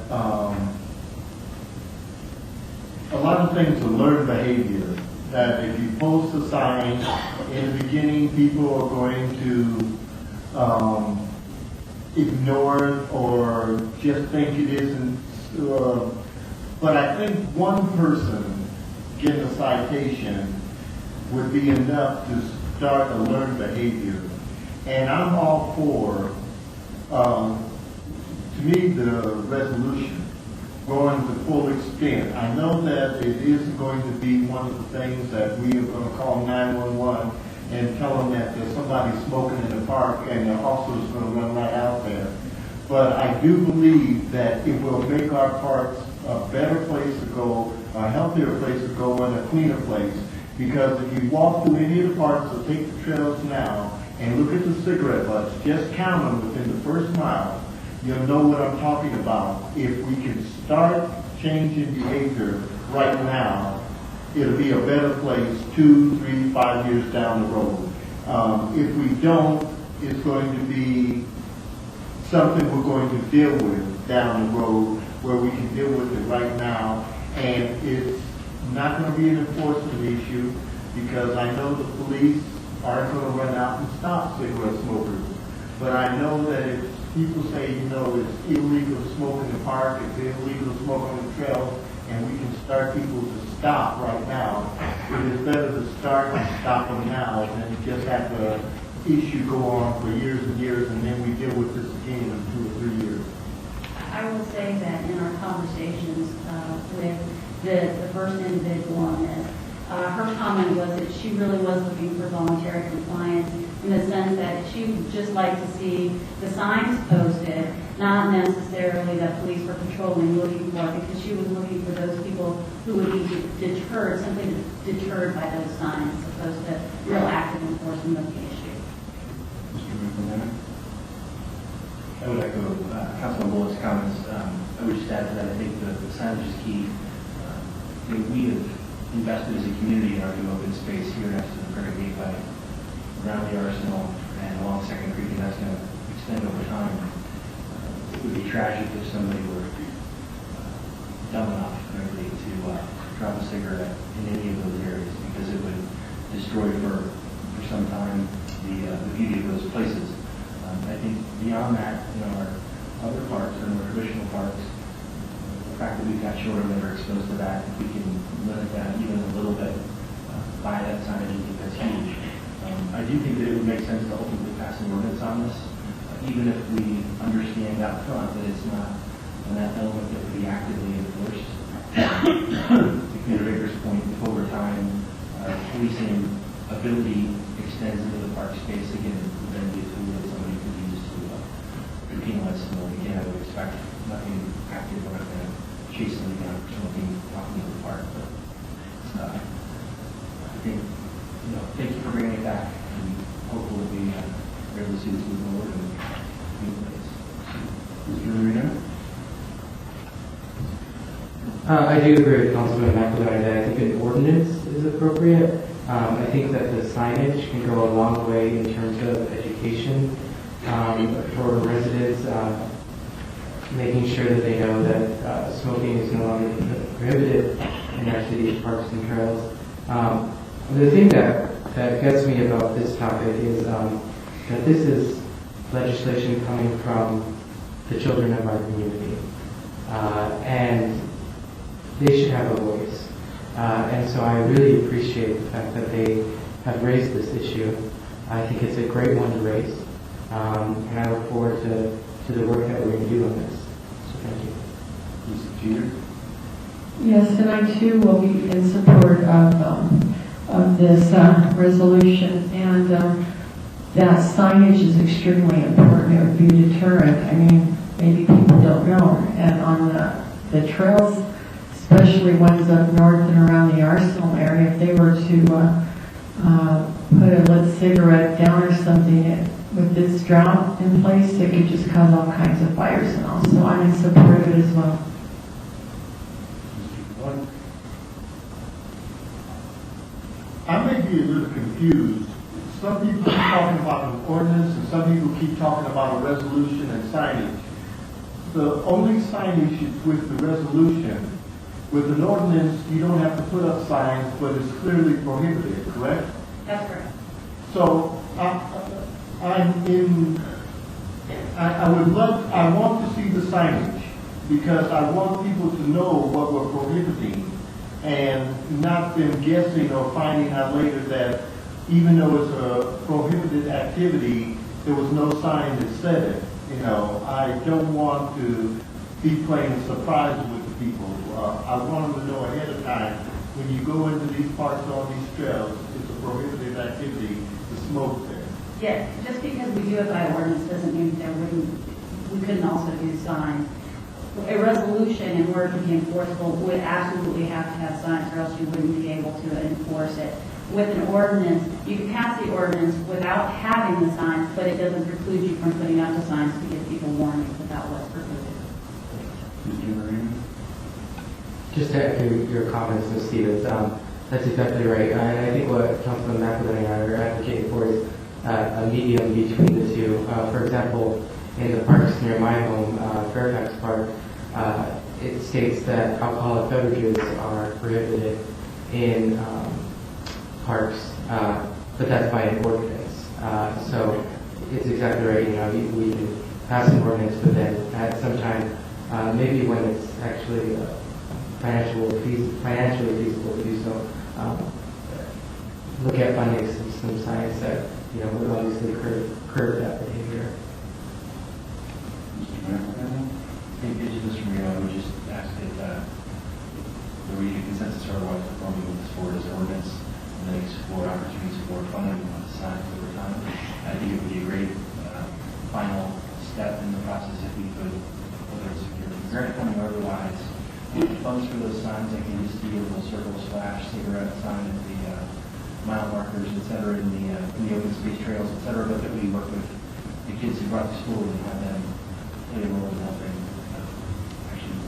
a lot of things are learned behavior. That if you post a sign, in the beginning people are going to ignore it or just think it isn't. But I think one person getting a citation would be enough to start a learned behavior. And I'm all for, to me, the resolution going to full extent. I know that it is going to be one of the things that we are going to call 911 and tell them that there's somebody smoking in the park and the officer is going to run right out there. But I do believe that it will make our parks a better place to go, a healthier place to go, and a cleaner place. Because if you walk through any of the parks or take the trails now and look at the cigarette butts, just count them within the first mile, you'll know what I'm talking about. If we can start changing behavior right now, it'll be a better place 2, 3, 5 years down the road. If we don't, it's going to be something we're going to deal with down the road where we can deal with it right now. And it's not going to be an enforcement issue because I know the police aren't going to run out and stop cigarette smokers. But I know that if people say, you know, it's illegal to smoke in the park, it's illegal to smoke on the trail, and we can start people to stop right now, it is better to start and stop them now than just have the issue go on for years and years, and then we deal with this again in 2 or 3 years. I will say that in our conversations with the first individual on this, her comment was that she really was looking for voluntary compliance in the sense that she would just like to see the signs posted, not necessarily that police were patrolling looking for it, because she was looking for those people who would be deterred, simply deterred by those signs, as opposed to real active enforcement of the issue. I would echo Councilman Bullock's comments. I would just add to that, I think the signage is key. We have invested as a community in our new open space here next to the Prairie Gateway, around the Arsenal, and along Second Creek, and that's going to extend over time. It would be tragic if somebody were dumb enough, frankly, to drop a cigarette in any of those areas, because it would destroy for some time the beauty of those places. I think beyond that, in our other parks, our more traditional parks, the fact that we've got children that are exposed to that, if we can limit that even a little bit by that signage, I think that's huge. I do think that it would make sense to ultimately pass an ordinance on this, even if we understand out front that it's not an element that would be actively enforced. To Commander Baker's point, if over time policing ability extends into the park space, again, then be a tool that somebody could use to penalize someone. Again, I would expect nothing active. We're not going to chase somebody down for smoking, walking in the park. But I think, thank you for bringing it back, and hopefully we'll be able to see this move forward and be in place. Mr. Marino? I do agree with Councilman McEldowney that I think an ordinance is appropriate. I think that the signage can go a long way in terms of education for residents, making sure that they know that smoking is no longer prohibited in our city's parks and trails. The thing that gets me about this topic is that this is legislation coming from the children of our community, and they should have a voice. And so I really appreciate the fact that they have raised this issue. I think it's a great one to raise, and I look forward to the work that we're going to do on this. So thank you. Mr. Junior? Yes, and I too will be in support of this resolution, and that signage is extremely important. It would be a deterrent. I mean, maybe people don't know, and on the trails, especially ones up north and around the Arsenal area, if they were to put a lit cigarette down or something with this drought in place, it could just cause all kinds of fires and all. So I'm in support of it as well. I may be a little confused. Some people keep talking about an ordinance, and some people keep talking about a resolution and signage. The only signage is with the resolution. With an ordinance, you don't have to put up signs, but it's clearly prohibited, correct? That's correct. So I want to see the signage, because I want people to know what we're prohibiting, and not them guessing or finding out later that even though it's a prohibited activity, there was no sign that said it. I don't want to be playing surprise with the people. I want them to know ahead of time, when you go into these parks on these trails, it's a prohibited activity to smoke there. Yes, just because we do it by ordinance doesn't mean we couldn't also do signs. A resolution, in order to be enforceable, would absolutely have to have signs, or else you wouldn't be able to enforce it. With an ordinance, you can pass the ordinance without having the signs, but it doesn't preclude you from putting up the signs to give people warnings about what's prohibited. Mr. Marino? Just to echo your comments, Ms. Stevens, that's exactly right. I think what Councilman McElhenney and I are advocating for is a medium between the two. For example, in the parks near my home, Fairfax Park, it states that alcoholic beverages are prohibited in parks, but that's by an ordinance. So it's exactly right. We can pass an ordinance, but then at some time, maybe when it's actually financially feasible to do so, look at funding some science that would obviously curb that behavior. Mr. Mayor, I would just ask that there be a consensus or otherwise before we move this forward as an ordinance and then explore opportunities for funding on the signs over time. I think it would be a great final step in the process if we could, whether it's grant funding or otherwise, funds for those signs that can just be a little circle slash cigarette sign at the mile markers, et cetera, in the open space trails, et cetera, but that we work with the kids who brought to school and have them play a role in helping actually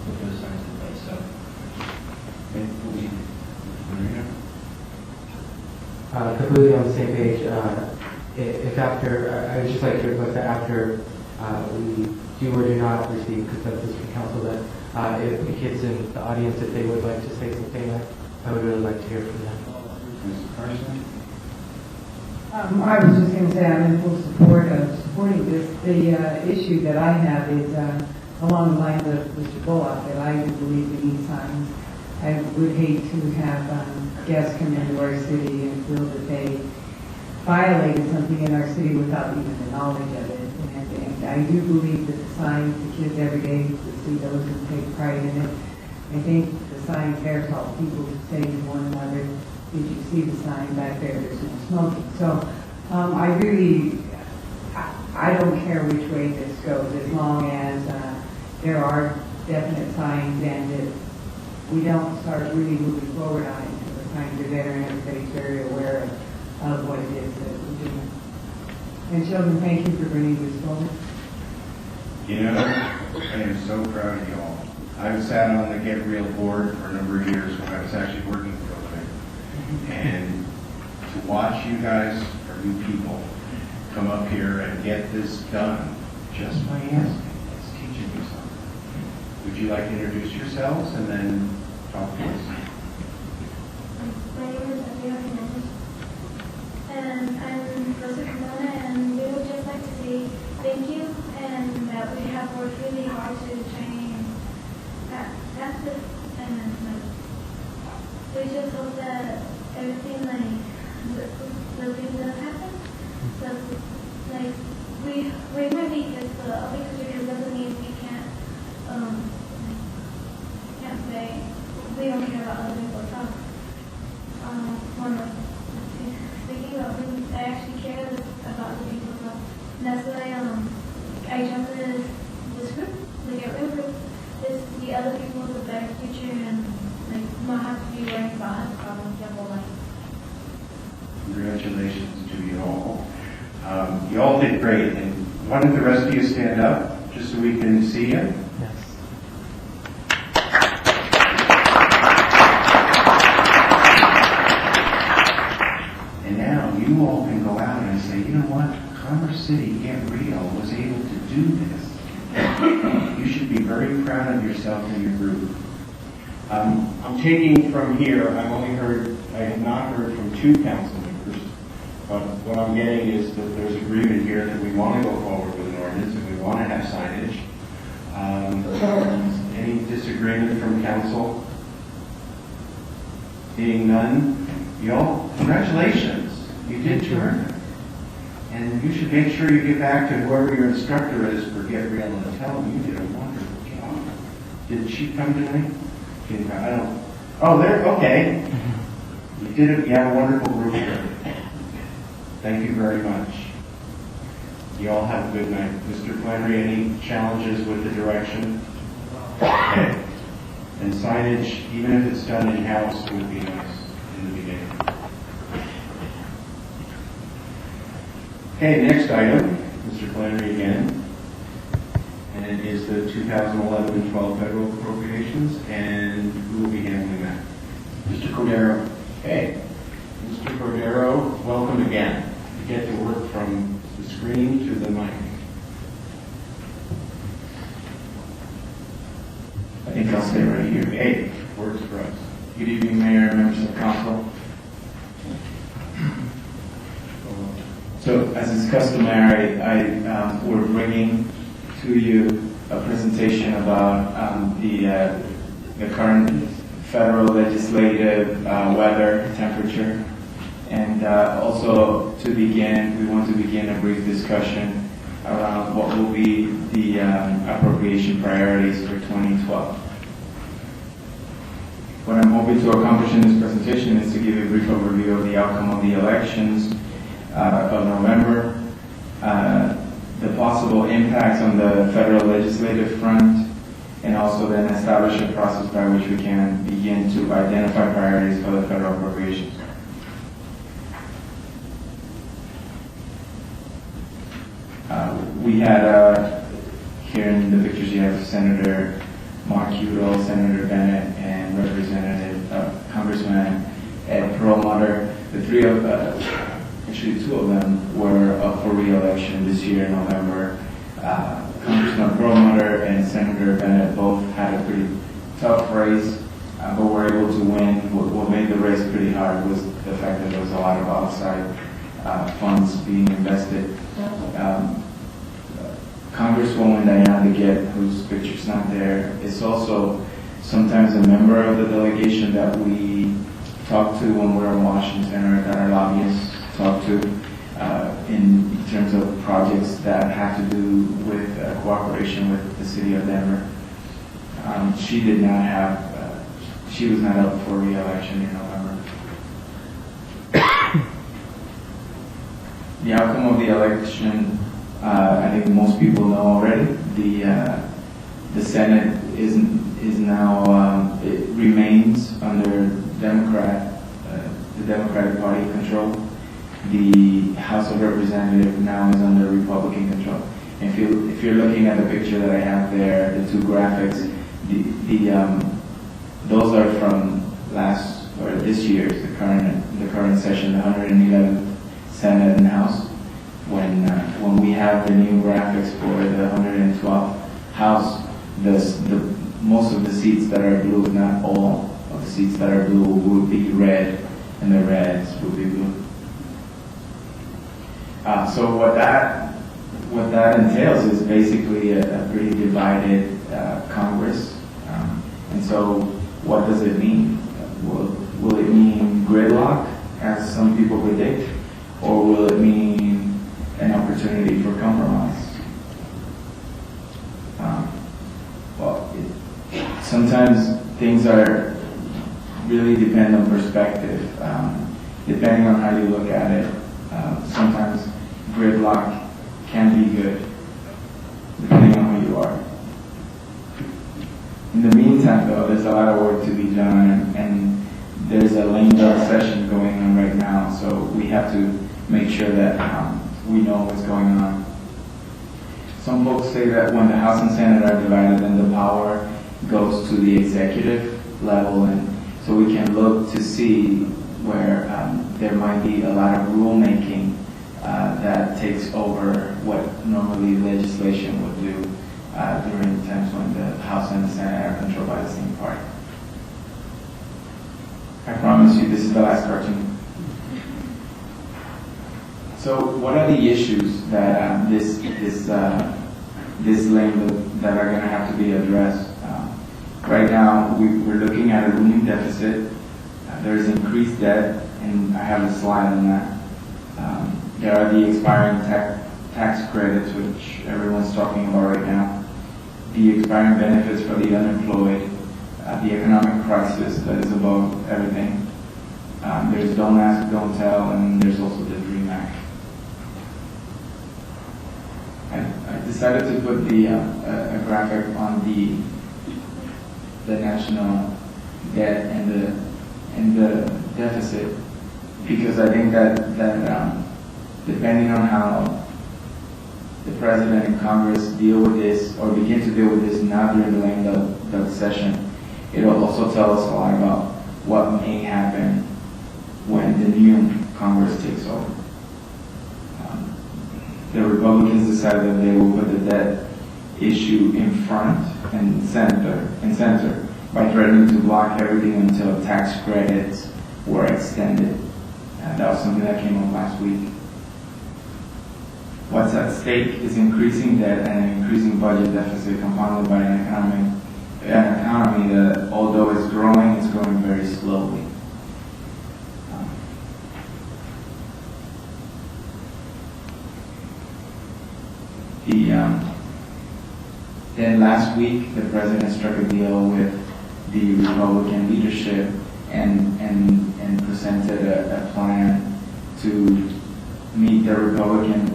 put those signs in place. So, completely on the same page. If after, I would just like to request that after we do or do not receive consensus from council, that if the kids in the audience, if they would like to say something, I would really like to hear from them. Mr. Carson? I was just going to say I'm in full support of supporting this. The issue that I have is along the lines of Mr. Bullock, that I do believe we need signs. I would hate to have guests come into our city and feel that they violated something in our city without even the knowledge of it. And I do believe that the signs, the kids every day to see those who take pride in it. I think the signs there help people to say to one another, did you see the sign back there? There's no smoking. So I don't care which way this goes, as long as there are definite signs and that we don't start really moving forward on it until the signs are there and everybody's very aware of what it is that we're doing. And children, thank you for bringing this forward. I am so proud of you all. I've sat on the Get Real board for a number of years when I was actually working for a living. And to watch you guys, or you people, come up here and get this done just by asking, it's teaching you something. Would you like to introduce yourselves and then talk to us? My name is Andrea Hernandez, and I'm from Pomona, and we would just like to say thank you, and that we have worked really hard to train pass this, and we just hope that everything the things that happen. So we might be just because we doesn't mean we can't say we don't care about other people's thoughts. Speaking of things, I actually care about other people's thoughts. And that's why I jumped in this group, the Get Real group. Is the other people with a better future and not have to be worrying about health problems their whole life. Congratulations to you all. You all did great. And why don't the rest of you stand up just so we can see you? Yes. And now you all can go out and say, you know what? Commerce City Get Real was able to do this. You should be very proud of yourself and your group. I'm taking from here, I have not heard from two council members, but what I'm getting is that there's agreement here that we want to go forward with an ordinance and we want to have signage. Any disagreement from council? Seeing none, y'all, congratulations. You did terrific. And you should make sure you get back to whoever your instructor is for Get Real and tell them you did a wonderful job. Did she come tonight? I don't. Oh, there. Okay. You did it. You have a wonderful group here. Thank you very much. You all have a good night. Mr. Flannery, any challenges with the direction? Okay. And signage, even if it's done in-house, would be nice in the beginning. Okay, next item, Mr. Flannery again. And and is the 2011 and 12 federal appropriations, and who will be handling that? Mr. Cordero. Okay. Mr. Cordero, welcome again. You get to work from the screen to the mic. I think I'll stay right here. Hey, works for us. Good evening, Mayor, members of council. So, as is customary, we're bringing to you a presentation about the current federal legislative weather, temperature, and also to begin, we want to begin a brief discussion around what will be the appropriation priorities for 2012. What I'm hoping to accomplish in this presentation is to give you a brief overview of the outcome of the elections of November, the possible impacts on the federal legislative front, and also then establish a process by which we can begin to identify priorities for the federal appropriations. We had here in the pictures you have Senator Mark Udall, Senator Bennett, and Congressman Ed Perlmutter. The three of actually two of them were up for re-election this year in November. Congressman Perlmutter and Senator Bennett both had a pretty tough race, but were able to win. What made the race pretty hard was the fact that there was a lot of outside funds being invested. Congresswoman Diana DeGette, whose picture's not there, is also sometimes a member of the delegation that we talk to when we're in Washington, or that our lobbyists talk to in terms of projects that have to do with cooperation with the city of Denver. She did not have, she was not up for re-election in November. The outcome of the election, I think most people know already. The Senate is now, it remains under the Democratic Party control. The House of Representatives now is under Republican control. And if you're looking at the picture that I have there, the two graphics, those are from this year's, the current session, the 111th Senate and House. When we have the new graphics for the 112th House, most of the seats that are blue, not all of the seats that are blue, would be red, and the reds would be blue. So what that entails is basically a pretty divided Congress. And so what does it mean? Will it mean gridlock, as some people predict, or will it mean an opportunity for compromise? Sometimes things really depend on perspective. Depending on how you look at it, sometimes gridlock can be good, depending on who you are. In the meantime, though, there's a lot of work to be done, and there's a lame duck session going on right now, so we have to make sure that we know what's going on. Some folks say that when the House and Senate are divided, then the power goes to the executive level, and so we can look to see where there might be a lot of rulemaking that takes over what normally legislation would do during times when the House and the Senate are controlled by the same party. I promise you, this is the last cartoon. So, what are the issues that this lane that are going to have to be addressed? Right now, we're looking at a looming deficit. There's increased debt, and I have a slide on that. There are the expiring tax credits, which everyone's talking about right now. The expiring benefits for the unemployed. The economic crisis that is above everything. There's Don't Ask, Don't Tell, and there's also the DREAM Act. I decided to put a graphic on the national debt and the deficit, because I think that depending on how the President and Congress deal with this or begin to deal with this now during the lame duck session, it will also tell us a lot about what may happen when the new Congress takes over. The Republicans decided that they will put the debt issue in front and center by threatening to block everything until tax credits were extended. That was something that came up last week. What's at stake is increasing debt and an increasing budget deficit compounded by an economy that, although it's growing very slowly. Then last week, the president struck a deal with the Republican leadership and presented a plan to meet the Republican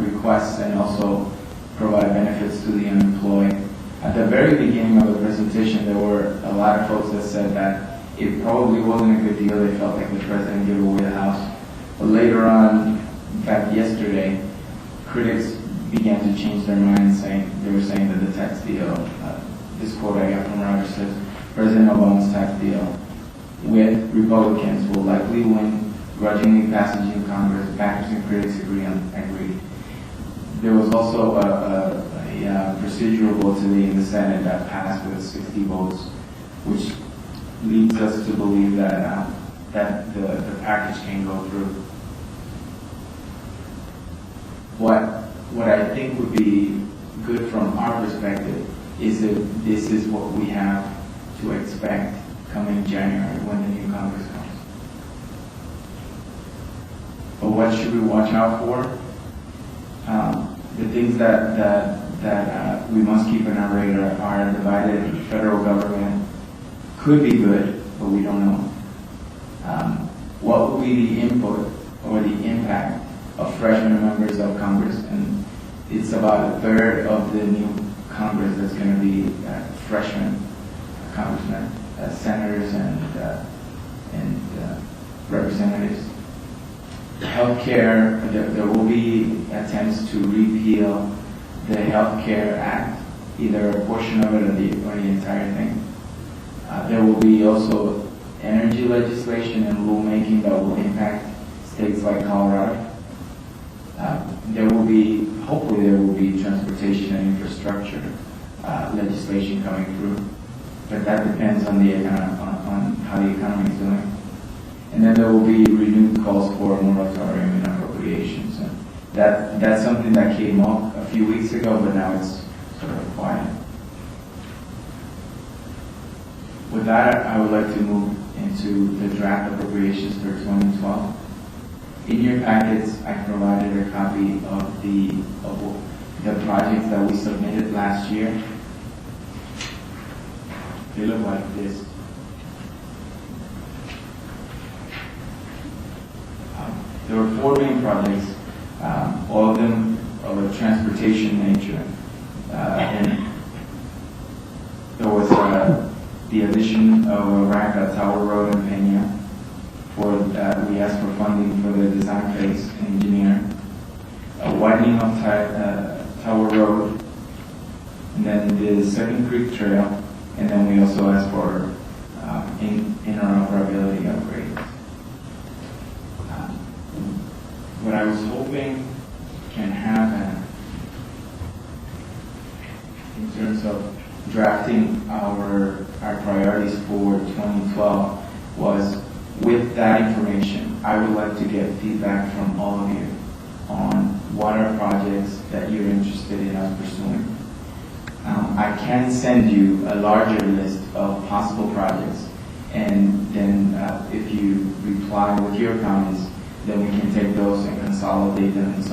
requests and also provide benefits to the unemployed. At the very beginning of the presentation, there were a lot of folks that said that it probably wasn't a good deal. They felt like the president gave away the house. But later on, in fact yesterday, critics began to change their minds, they were saying that the tax deal, this quote I got from Rogers says, President Obama's tax deal with Republicans will likely win, grudgingly passage in Congress. Backers and critics agree. There was also a procedural vote today in the Senate that passed with 60 votes, which leads us to believe that the package can go through. What I think would be good from our perspective is that this is what we have to expect coming January when the new Congress comes. But what should we watch out for? The things that we must keep in our radar are a divided federal government. Could be good, but we don't know. What will be the input or the impact of freshman members of Congress? And it's about a third of the new Congress that's going to be freshman congressmen, senators, and representatives. Healthcare, there will be attempts to repeal the Healthcare Act, either a portion of it or the entire thing. There will be also energy legislation and rulemaking that will impact states like Colorado. Hopefully there will be transportation and infrastructure legislation coming through, but that depends on on how the economy is doing. And then there will be renewed calls for a moratorium and appropriations. And that's something that came up a few weeks ago, but now it's sort of quiet. With that, I would like to move into the draft appropriations for 2012. In your packets, I provided a copy of the projects that we submitted last year. They look like this. There were 4 main projects, all of them of a transportation nature. And there was the addition of a rack at Tower Road in Peña. We asked for funding for the design phase and engineering. A widening of Tower Road, and then the Second Creek Trail, and then we also asked for interoperability upgrades. What I was hoping can happen in terms of drafting our priorities for 2012 was, with that information, I would like to get feedback from all of you on what are projects that you're interested in us pursuing. I can send you a larger list of possible projects, and then if you reply with your comments, then we can take those and consolidate them and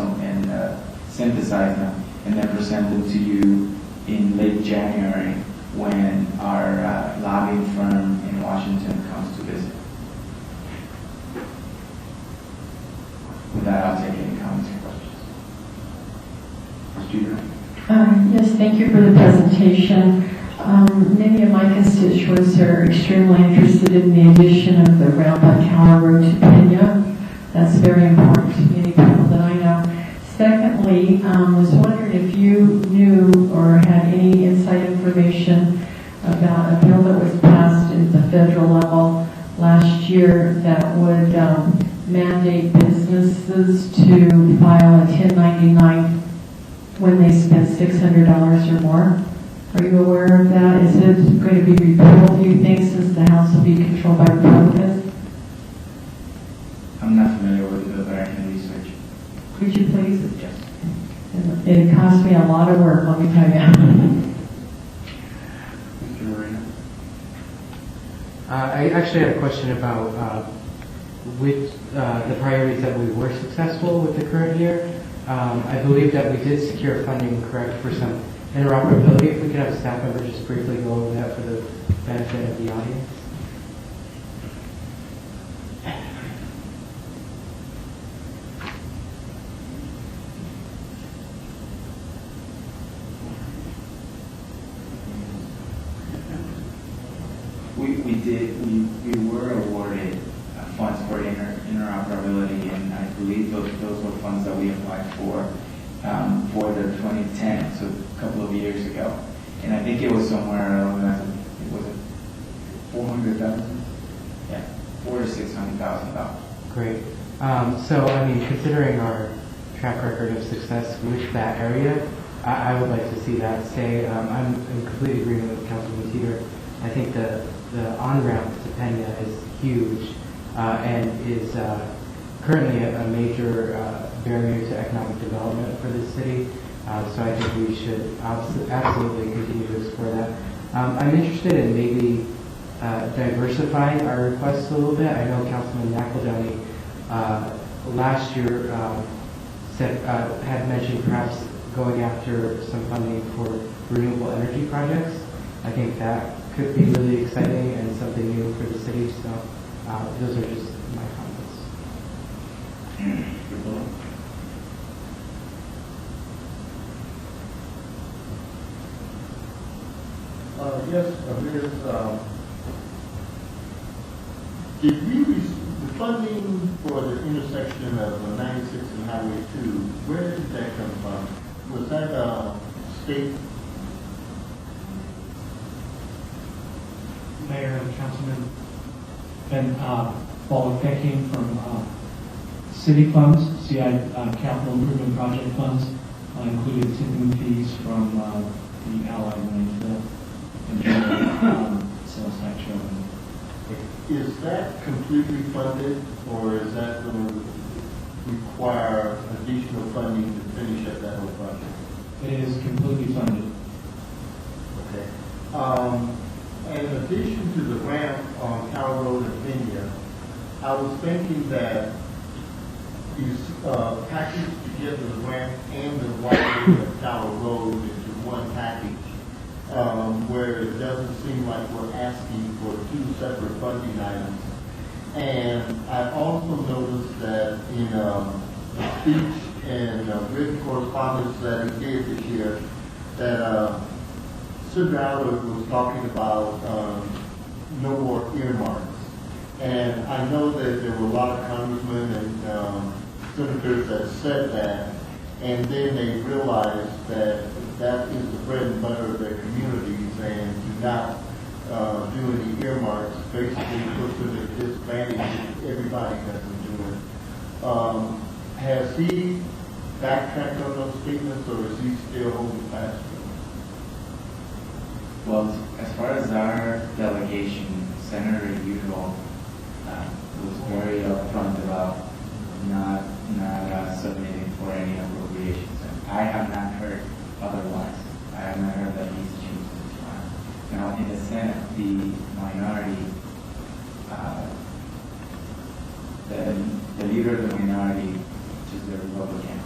synthesize them, and then present them to you in late January when our lobbying firm in Washington comes to visit. With that, I'll take any comments or questions. Yes, thank you for the presentation. Many of my constituents are extremely interested in the addition of the ramp on Tower Road to Peña. That's very important to many people that I know. Secondly, was wondering if you knew or had any inside information about a bill that was passed at the federal level last year that would mandate businesses to file a 1099 when they spend $600 or more. Are you aware of that? Is it going to be repealed, do you think, since the House will be controlled by Republicans? I'm not familiar with the bill, but I can research. Could you please? Yes. It cost me a lot of work, let me tell you. Mr. Moreno? I actually had a question about which the priorities that we were successful with the current year. I believe that we did secure funding, correct, for some interoperability. If we could have a staff member just briefly go over that for the benefit of the audience. We were awarded funds for interoperability, and I believe those were funds that we applied for the 2010, so a couple of years ago. And I think it was somewhere around, was it 400,000? Yeah, $400,000 to $600,000. Great. So, I mean, considering our track record of success with that area, I would like to see that stay. I'm in complete agreement with Councilman Teeter. I think the on-ramp to Pena is huge and is currently a major barrier to economic development for this city. So I think we should absolutely continue to explore that. I'm interested in maybe diversifying our requests a little bit. I know Councilman McEldowney last year had mentioned perhaps going after some funding for renewable energy projects. I think that could be really exciting and something new for the city. So those are just my comments. Yes, did we, the funding for the intersection of 96 and Highway 2, where did that come from? Was that state? Mayor and Councilman, and Paul, that came from city funds, CI capital improvement project funds, including tipping fees from the Allied landfill and sales tax revenue. Is that completely funded, or is that going to require additional funding to finish up that whole project? It is completely funded. Okay. In addition to the ramp on Tower Road in Virginia, I was thinking that you package together the ramp and the widening of Tower Road into one package, where it doesn't seem like we're asking for two separate funding items. And I also noticed that in the speech and written correspondence that he gave this year, that Senator Albert was talking about no more earmarks. And I know that there were a lot of congressmen and senators that said that, and then they realized that that is the bread and butter of their communities, and to not do any earmarks basically puts them at a disadvantage if everybody doesn't do it. Has he backtracked on those statements, or is he still holding fast to them? Well, as far as our delegation, Senator Udall was very upfront about not submitting for any appropriations. And I have not heard otherwise. I have not heard that he's changed his mind. Now, in the Senate, the minority, the leader of the minority, which is the Republican,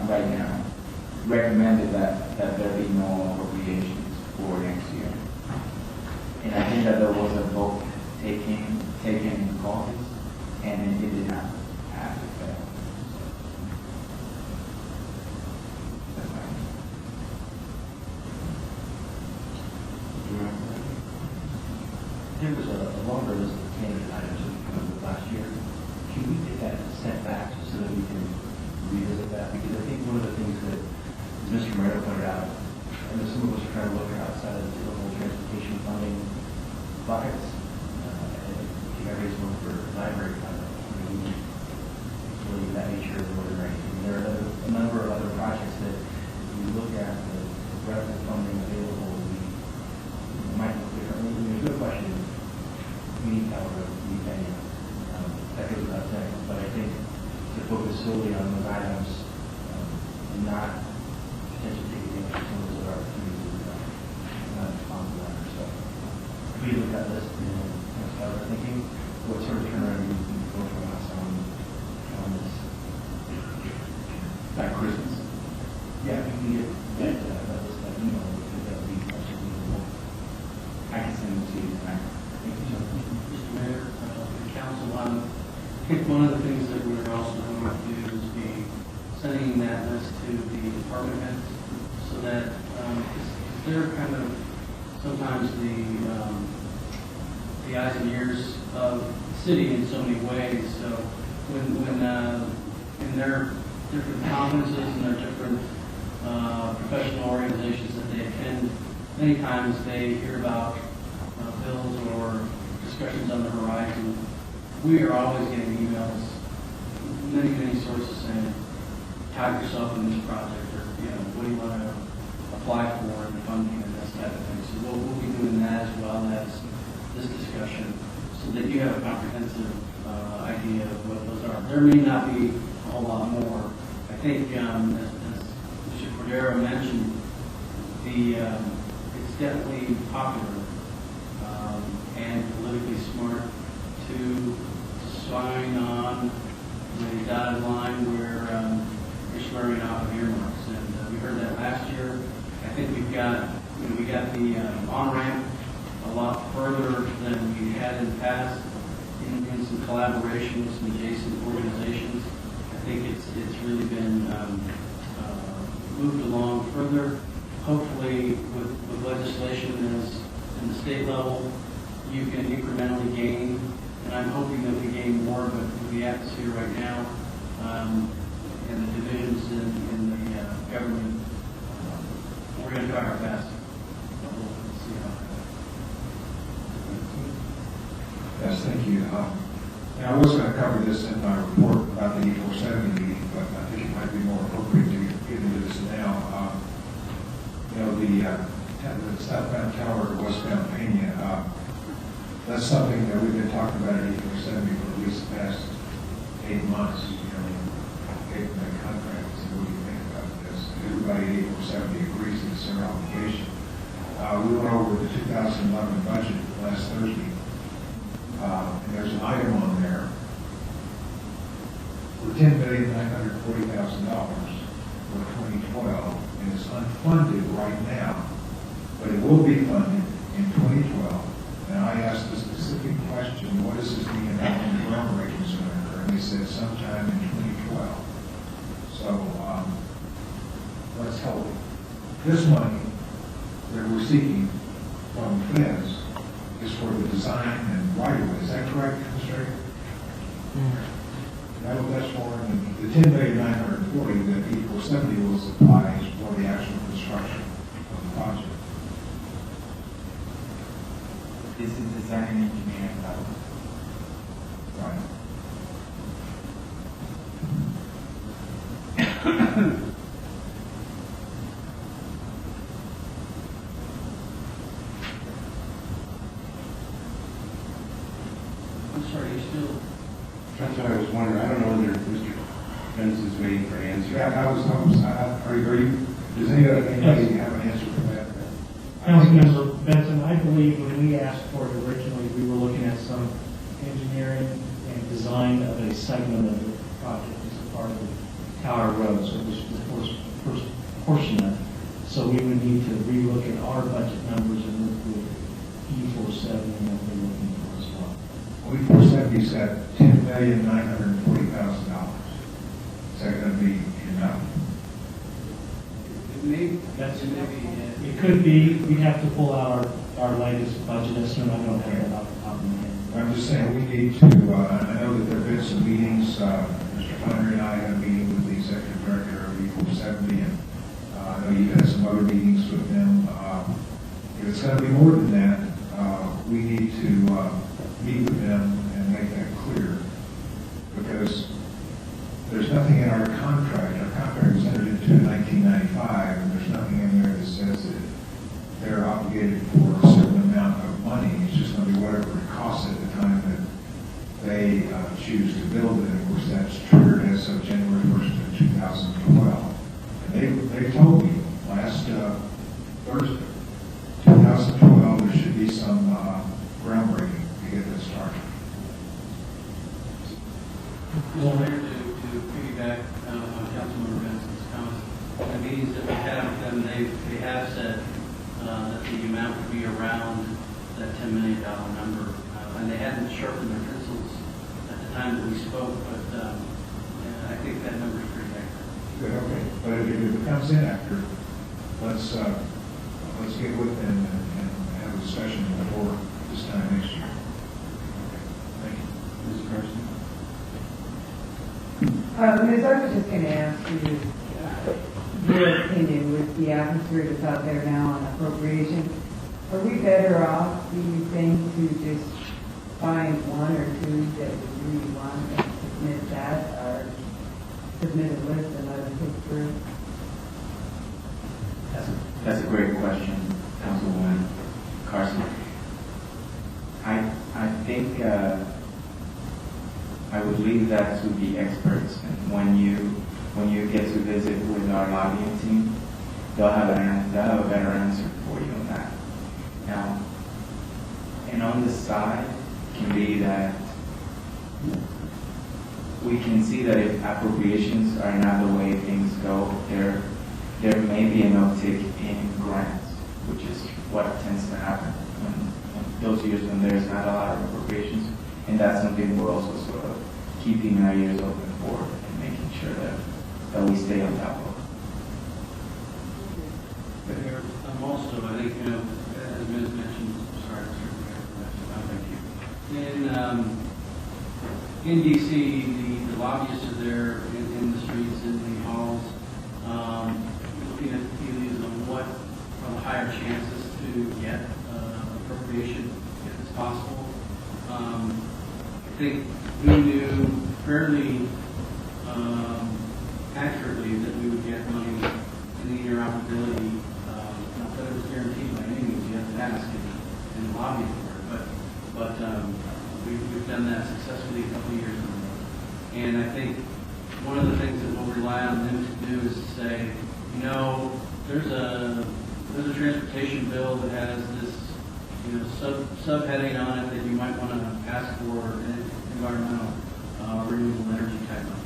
right now, recommended that there be no appropriations for next year. And I think that there was a vote taken in caucus, and it did not have to fail. That's my opinion. There was a longer list of candidate items that we covered last year. Can we get that sent back so that we can revisit that, because I think one of the things that, as Mr. Moreno pointed out, and that some of us are trying to look outside of the typical transportation funding buckets. If you everybody's looking for library funding, it's really that nature of the order, right? And there are a number of other projects that, if you look at the breadth of funding available, we might look differently. And there's no question we need power, we need venue. That goes without saying. But I think to focus solely on those items and not potentially take advantage of some of those other opportunities is not responsible to that. So if we look at this and start thinking, what sort of turnaround do you go from us on this? By Christmas? Yeah, we can get that email, because that would be actually I can send it to you tonight. Thank you so much. Mr. Mayor, the council, I think one of the things that we're also going to do is be sending that list to the department heads so that, they're kind of sometimes the eyes and ears of the city in so many ways. So when in their different conferences and their different professional organizations that they attend, many times they hear about bills or discussions on the horizon. We are always getting emails, many sources saying, tag yourself in this project, or what do you want to apply for and funding and this type of thing. So we'll be doing that as well as this discussion, so that you have a comprehensive idea of what those are. There may not be a whole lot more. I think, as Mr. Cordero mentioned, it's definitely popular and politically smart to sign on the dotted line where you're swearing off of earmarks. And we heard that last year. I think we got the on-ramp a lot further than we had in the past in some collaboration with some adjacent organizations. I think it's really been moved along further. Hopefully, with legislation in the state level, you can incrementally gain, and I'm hoping that we gain more, but with the atmosphere right now and the divisions in the government, we're going to try our best. We'll see how that goes. Yes, thank you. And I was going to cover this in my report about the E470 meeting, but I think it might be more appropriate to get into this now. The southbound tower, westbound Pena, that's something that we've been talking about at E470 for at least the past 8 months. Gave them a contract and said, what do you think about this? Everybody at E470 agrees that it's their obligation. We went over the 2011 budget last Thursday. And there's an item on there for $10,940,000 for 2012, and it's unfunded right now, but it will be funded in 2012. And I asked the specific question, what does this mean about when the groundbreaking is going to occur? And they said sometime in 2012. So let's hope this money that we're seeking from the feds is for the design and right-of-way. Is that correct, Mr. That's for the $10,940,000 that E470 will supply is for the actual construction of the project. This is design and engineering level. Right. I'm sorry, you still? That's what I was wondering. I don't know whether Mr. Benz is waiting for an answer. Does anybody have an answer for that? Councilmember Benson, I believe when we asked for it originally, we were looking at some engineering and design of a segment of the project as a part of the Tower Road, so it was the first portion of it. So we would need to relook at our budget numbers and look with E470 and what we're looking for as well. E470 said $10,940,000. Is that going to be enough? It could be. We'd have to pull out our latest budget estimate. I don't have it off the top of my head. I'm just saying we need to, I know that there have been some meetings, Mr. Flannery and I had a meeting with the executive director of Equal 70, and I know you've had some other meetings with them. If it's going to be more than that, we need to meet with them and make that clear, because there's nothing in our contract. Our contract was entered into in 1995, and there's nothing in there that says that they're obligated for a certain amount of money. It's just going to be whatever it costs at the time that they choose to build it. And of course, that's triggered as of January 1st of 2012. And they told me last Thursday, 2012, there should be some groundbreaking to get this started. Mr. Mayor, to piggyback on Councilmember Benson's comments, the meetings that we had with them, they have said that the amount would be around that $10 million number. And they hadn't sharpened their pencils at the time that we spoke, but I think that number is pretty accurate. Good, okay. But if it comes in after, let's get with them and have a discussion before this time next year. Okay. Thank you. Mr. Carson? Ms. I was just going to ask you your opinion with the atmosphere that's out there now on appropriations. Are we better off, do you think, to just find one or two that we really want and submit that, or submit a list and let them pick through? That's a great question, Councilwoman Carson. I think I would leave that to the experts, and when you get to visit with our lobbying team, they'll have a better answer for you on that. Now, and on the side can be that we can see that if appropriations are not the way things go, there may be an uptick in grants, which is what tends to happen when those years when there's not a lot of appropriations. And that's something we're also sort of keeping our ears open for and making sure that we stay on top of. Also, I think, as Ms. mentioned, sorry, thank you. In D.C., the lobbyists are there in the streets, in the halls, looking at the tea leaves on what are the higher chances to get appropriation if it's possible. I think we knew fairly accurately that we would get money in the interoperability. Not that it was guaranteed by any means, you have to ask and lobby for it, but we've done that successfully a couple of years in a row. And I think one of the things that we'll rely on them to do is to say, there's a transportation bill that has this subheading on it that you might want to ask for an environmental renewable energy type of.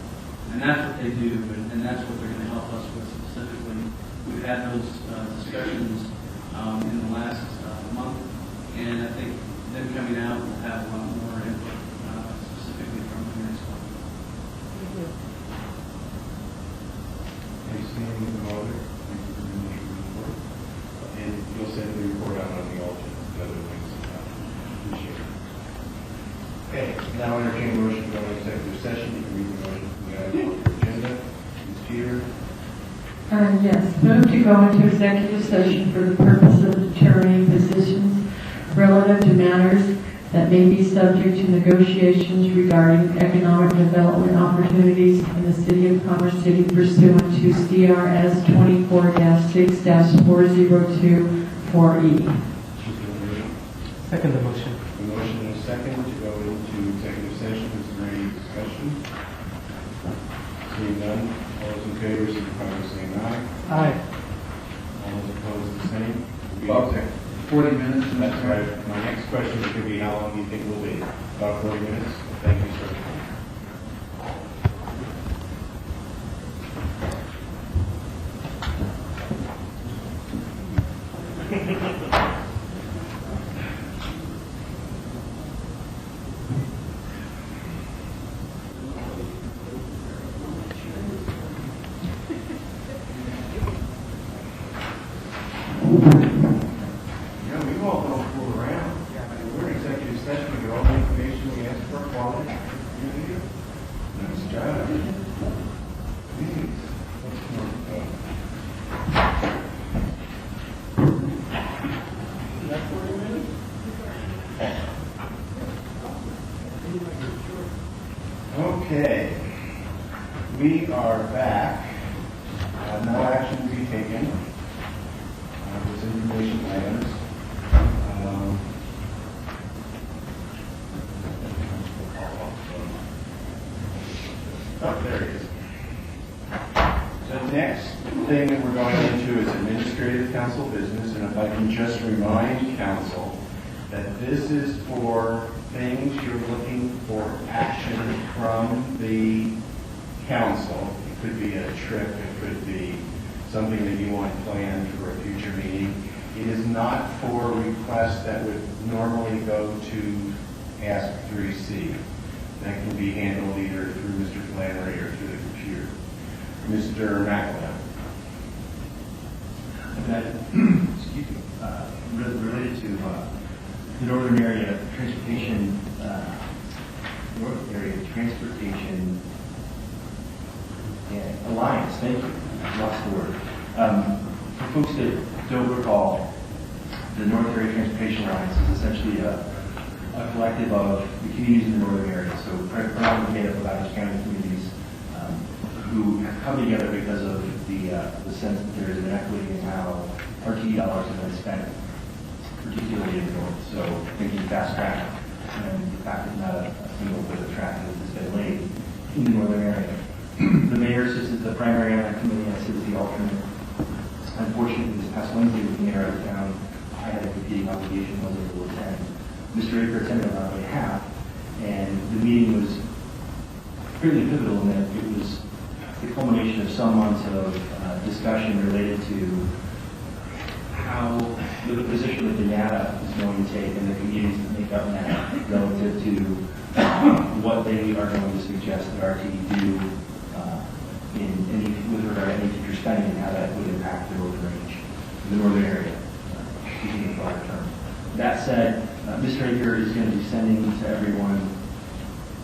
And that's what they do, and that's what they're going to help us with specifically. We've had those discussions in the last month, and I think them coming out will have a lot more input specifically from the next one. Thank you. Thanks, Sandy, the mother. Thank you very much for the report. And you'll send the report out on the alternate and other things. Appreciate it. Okay, now entertain a motion to go into executive session. You can read the motion from the item on your agenda. Ms. Peter? Yes, move to go into executive session for the purpose of determining positions relative to matters that may be subject to negotiations regarding economic development opportunities in the city of Commerce City pursuant to CRS 24-6-4024E. Second the motion. A motion and a second to go into executive session. Is there any discussion? Seeing none, all those in favor, signify by saying aye. Aye. All those opposed, the same. Okay. 40 minutes. That's right. My next question is going to be how long do you think we'll be? About 40 minutes? Thank you, sir. We've all gone fool around. We're in executive session. We get all the information we ask for quality. Nice job. We are back. No action to be taken. This information items. Oh, there it is. The next thing that we're going into is administrative council business, and if I can just remind council that this is for things you're looking for action from the council. It could be a trip, it could be something that you want planned for a future meeting. It is not for requests that would normally go to Ask 3C. That can be handled either through Mr. Flannery or through the computer. Mr. McElwain. Excuse me. Related to the Northern Area Transportation, Alliance. Thank you. I lost the word. For folks that don't recall, the North Area Transportation Alliance is essentially a collective of the communities in the northern area. So primarily made up of Adams County communities who have come together because of the sense that there is an equity in how RTD dollars have been spent, particularly in the north. So thinking fast track and the fact that not a single bit of track has been laid in the northern area. The mayor sits as the primary on that committee, I sit as the alternate. Unfortunately, this past Wednesday with the mayor out of town, I had a competing obligation, wasn't able to attend. Mr. Aker attended on my behalf, and the meeting was fairly pivotal in that it was the culmination of some months of discussion related to how the position that the NATA is going to take and the communities that make up NATA relative to what they are going to suggest that RTD do with regard to any future spending and how that would impact the northern range, the northern area, using a broader term. That said, Mr. Aker is going to be sending to everyone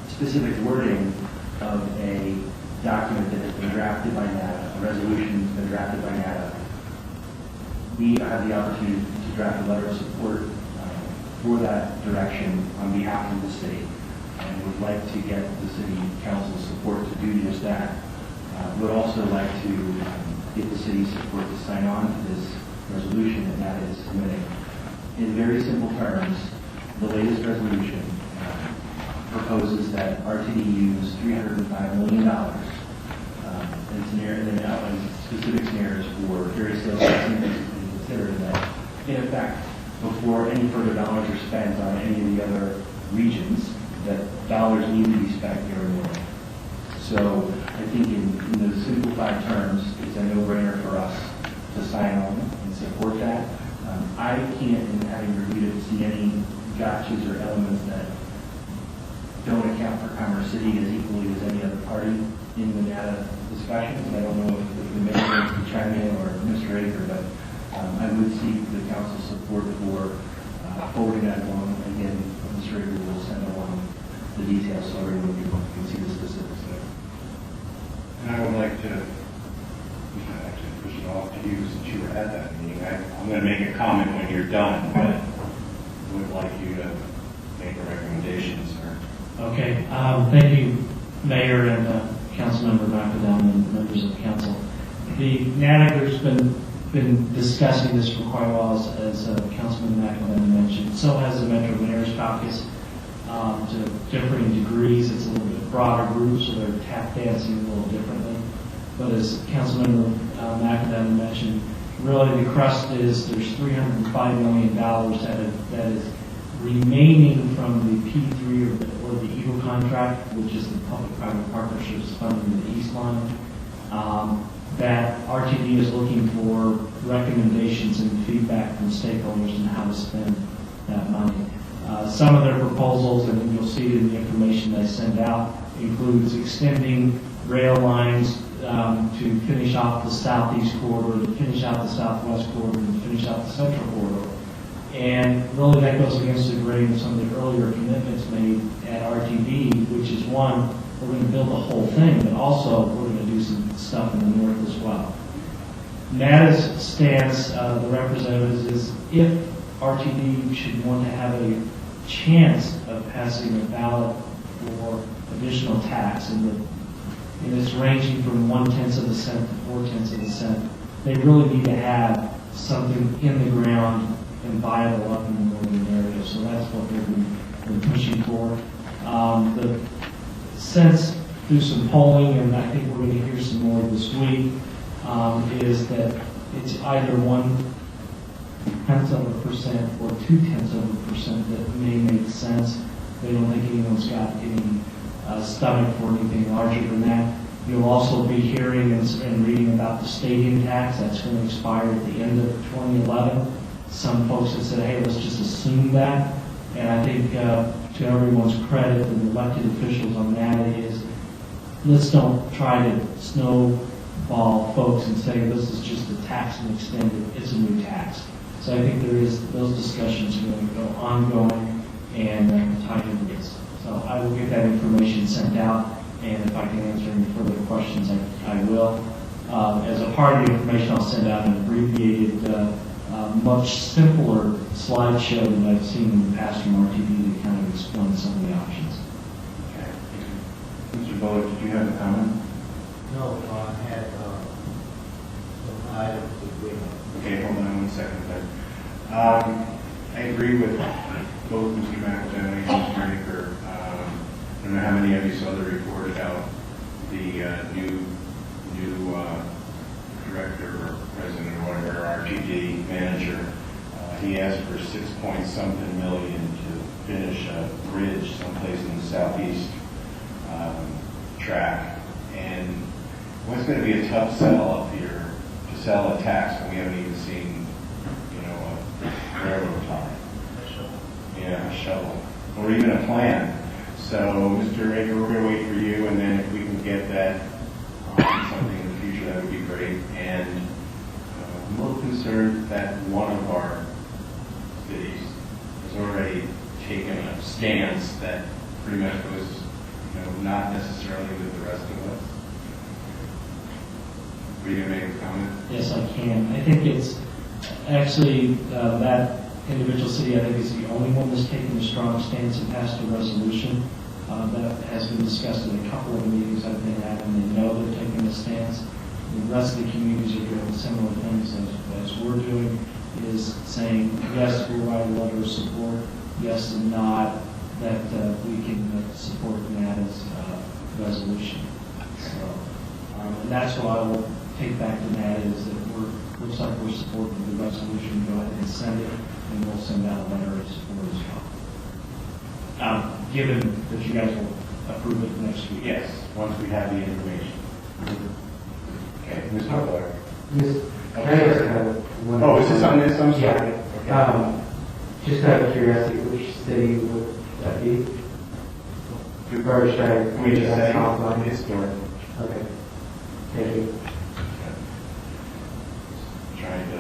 specific wording of a document that has been drafted by NATA, a resolution that's been drafted by NATA. We have the opportunity to draft a letter of support for that direction on behalf of the state, and would like to get the city council's support to do just that. Would also like to get the city's support to sign on to this resolution that NATA is submitting. In very simple terms, the latest resolution proposes that RTD use $305 million and then outlines specific scenarios for various sales tax increases to be considered, and that, in effect, before any further dollars are spent on any of the other regions, that dollars need to be spent here in Norway. So I think in those simplified terms, it's a no-brainer for us to sign on and support that. I can't, in having reviewed it, see any gotchas or elements that don't account for Commerce City as equally as any other party in the NATA discussions. I don't know if the mayor wants to chime in or Mr. Aker, but I would seek the council's support for forwarding that along. Again, Mr. Aker will send along the details so everyone can see the specifics there. And I would like to actually push it off to you since you were at that meeting. I'm going to make a comment when you're done, but I would like you to make a recommendation, sir. Okay. Thank you, Mayor and Councilmember McAdam and members of the council. The NATA group's been discussing this for quite a while, as Councilman McAdam mentioned. So has the Metro Mayor's Caucus. To differing degrees, it's a little bit broader group, so they're tap dancing a little differently. But as Councilmember McAdam mentioned, really the crust is there's $305 million that is remaining from the P3 or the EAGLE contract, which is the public-private partnerships funding the East Line, that RTD is looking for recommendations and feedback from stakeholders on how to spend that money. Some of their proposals, and you'll see it in the information they send out, includes extending rail lines to finish off the southeast corridor, to finish out the southwest corridor, and to finish out the central corridor. And really that goes against the grain of some of the earlier commitments made at RTD, which is one, we're going to build the whole thing, but also we're going to do some stuff in the north as well. NATA's stance, the representatives, is if RTD should want to have a chance of passing a ballot for additional tax, and and it's ranging from 1/10 of a cent to 4/10 of a cent. They really need to have something in the ground and viable up in the northern area, so that's what they've been pushing for. The sense through some polling, and I think we're going to hear some more this week, is that it's either 0.1% or 0.2% that may make sense. They don't think anyone's got any stomach for anything larger than that. You'll also be hearing and reading about the stadium tax that's going to expire at the end of 2011. Some folks have said, hey, let's just assume that. And I think to everyone's credit and the elected officials on that is, let's don't try to snowball folks and say this is just a tax and extend it. It's a new tax. So I think there is those discussions going to go ongoing and tied into this. So I will get that information sent out, and if I can answer any further questions, I will. As a part of the information, I'll send out an abbreviated, much simpler slideshow that I've seen in the past from RTD to kind of explain some of the options. Okay. Mr. Bullock, did you have a comment? No, I had some items to bring up. Okay, hold on 1 second then. I agree with both Mr. McEldowney and Mr. Raker. I don't know how many of you saw the report about the new director or president or whatever, RTD manager. He asked for $6-point-something million to finish a bridge someplace in the southeast track. And what's going to be a tough sell up here to sell a tax when we haven't even seen, a railroad tie. Yeah, a shovel. Or even a plan. So, Mr. Raker, we're going to wait for you, and then if we can get that something in the future, that would be great. And I'm a little concerned that one of our cities has already taken a stance that pretty much was, not necessarily with the rest of us. Are you going to make a comment? Yes, I can. I think it's actually that individual city, I think, is the only one that's taken a strong stance and passed a resolution. That has been discussed in a couple of meetings I've been at, and they know they're taking a stance. The rest of the communities are doing similar things as we're doing, is saying, yes, we'll write a letter of support, yes and nod, that we can support NADA's resolution. So, and that's what I will take back to NADA, is that looks like we're supporting the resolution. Go ahead and send it, and we'll send out a letter of support as well. Given that you guys will approve it next week. Yes, once we have the information. Okay, Ms. Butler. Oh, is this on this? I'm sorry. Yeah. Okay. Just out of curiosity, which city would that be? Or should I? We just say historic. Okay. Thank you. Trying to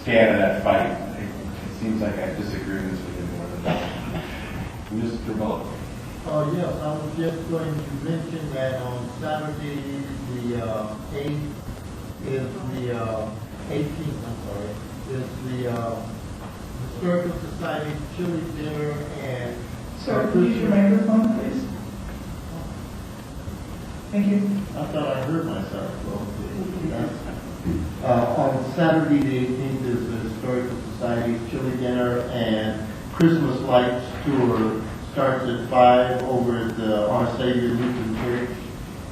stay out of that fight. It seems like I have disagreements with you more than that. Mr. Bullock. Oh, yes, I was just going to mention that on Saturday, the 8th is the 18th, is the Historical Society chili dinner and... Sir, could you use your microphone, please? Thank you. I thought I heard myself. On Saturday, the 18th is the Historical Society chili dinner and Christmas lights tour. Starts at 5 over at the Our Savior Lutheran Church,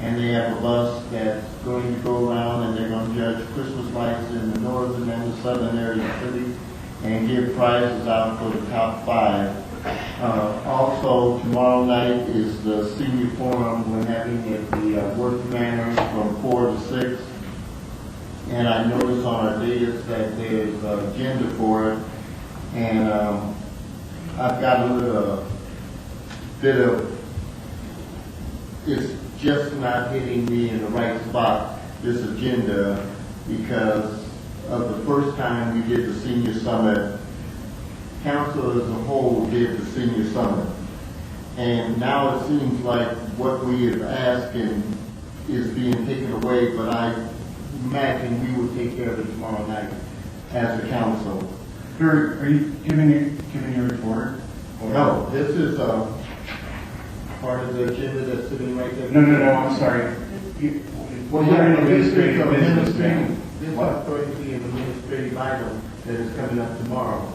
and they have a bus that's going to go around, and they're going to judge Christmas lights in the northern and the southern area of the city and give prizes out for the top 5. Also, tomorrow night is the senior forum we're having at the Work Manor from 4 to 6. And I noticed on our dais that there's an agenda for it, and I've got a little bit of, it's just not hitting me in the right spot, this agenda, because of the first time we did the senior summit, council as a whole did the senior summit. And now it seems like what we have asked is being taken away, but I imagine we will take care of it tomorrow night as a council. Are you giving your report? No, this is part of the agenda that's sitting right there. No, I'm sorry. Well, you're an administrative business thing. This is What? going to be an administrative item that is coming up tomorrow,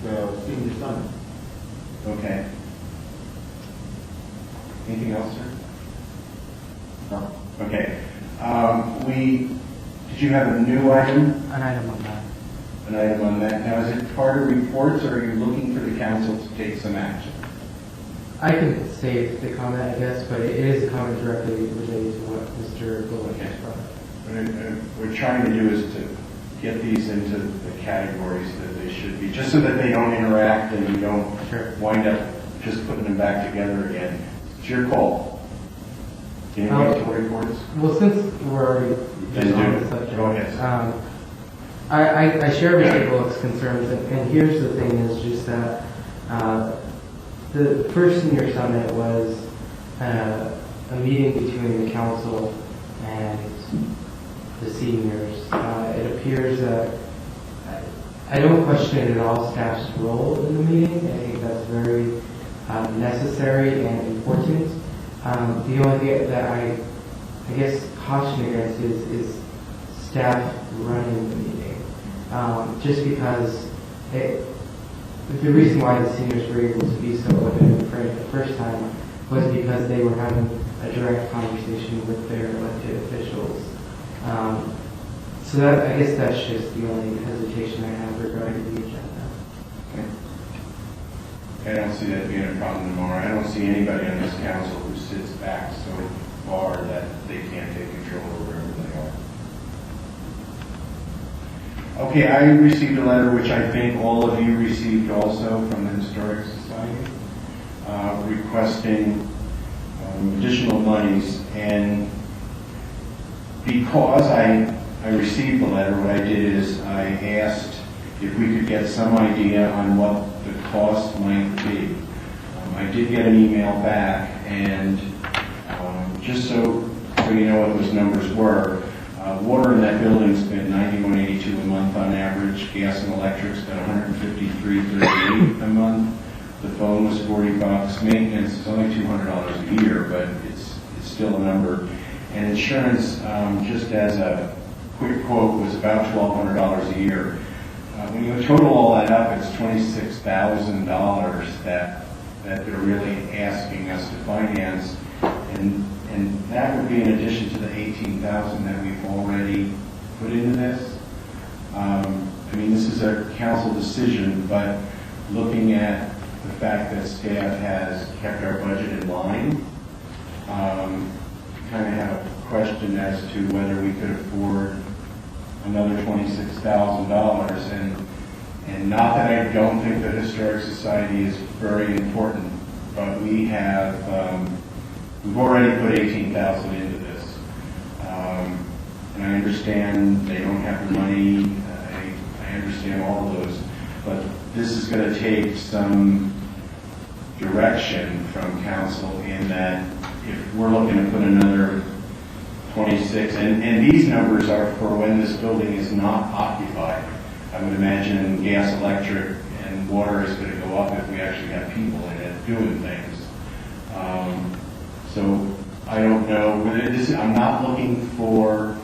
the senior summit. Okay. Anything else, sir? No. Okay. Did you have a new item? An item on that. An item on that. Now, is it part of reports, or are you looking for the council to take some action? I can save the comment, I guess, but it is a comment directly related to what Mr. Bullock has brought up. What we're trying to do is to get these into the categories that they should be, just so that they don't interact and you don't wind up just putting them back together again. It's your call. Can you wait till reports? Well, since we're already Then on do the it. subject, Go ahead. I share Mr. Bullock's concerns, and here's the thing: is just that the first senior summit was a meeting between the council and the seniors. It appears that I don't question at all staff's role in the meeting. I think that's very necessary and important. The only thing that I guess caution against is staff running the meeting. Just because the reason why the seniors were able to be so open and frank the first time was because they were having a direct conversation with their elected officials. So that, I guess that's just the only hesitation I have regarding the agenda. I don't see that being a problem tomorrow. I don't see anybody on this council who sits back so far that they can't take control over wherever they are. Okay, I received a letter, which I think all of you received also, from the Historic Society, requesting additional monies. And because I received the letter, what I did is I asked if we could get some idea on what the cost might be. I did get an email back, and just so you know what those numbers were, water in that building spent $91.82 a month on average. Gas and electric spent $153.38 a month. The phone was $40. Maintenance is only $200 a year, but it's still a number. And insurance, just as a quick quote, was about $1,200 a year. When you total all that up, it's $26,000 that they're really asking us to finance, and that would be in addition to the $18,000 that we've already put into this. I mean, this is a council decision, but looking at the fact that staff has kept our budget in line, kind of have a question as to whether we could afford another $26,000, and not that I don't think the Historic Society is very important, but we have we've already put $18,000 into this, and I understand they don't have the money. I understand all of those, but this is going to take some direction from council in that if we're looking to put another 26, and these numbers are for when this building is not occupied. I would imagine gas, electric, and water is going to go up if we actually have people in it doing things. So I don't know. I'm not looking for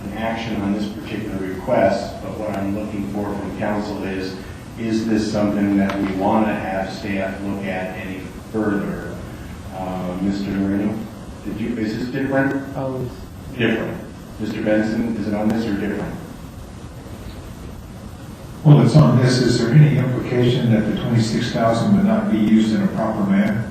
an action on this particular request, but what I'm looking for from council is this something that we want to have staff look at any further? Mr. Marino, is this different? Oh, different. Mr. Benson, is it on this or different? Well, it's on this. Is there any implication that the $26,000 would not be used in a proper manner?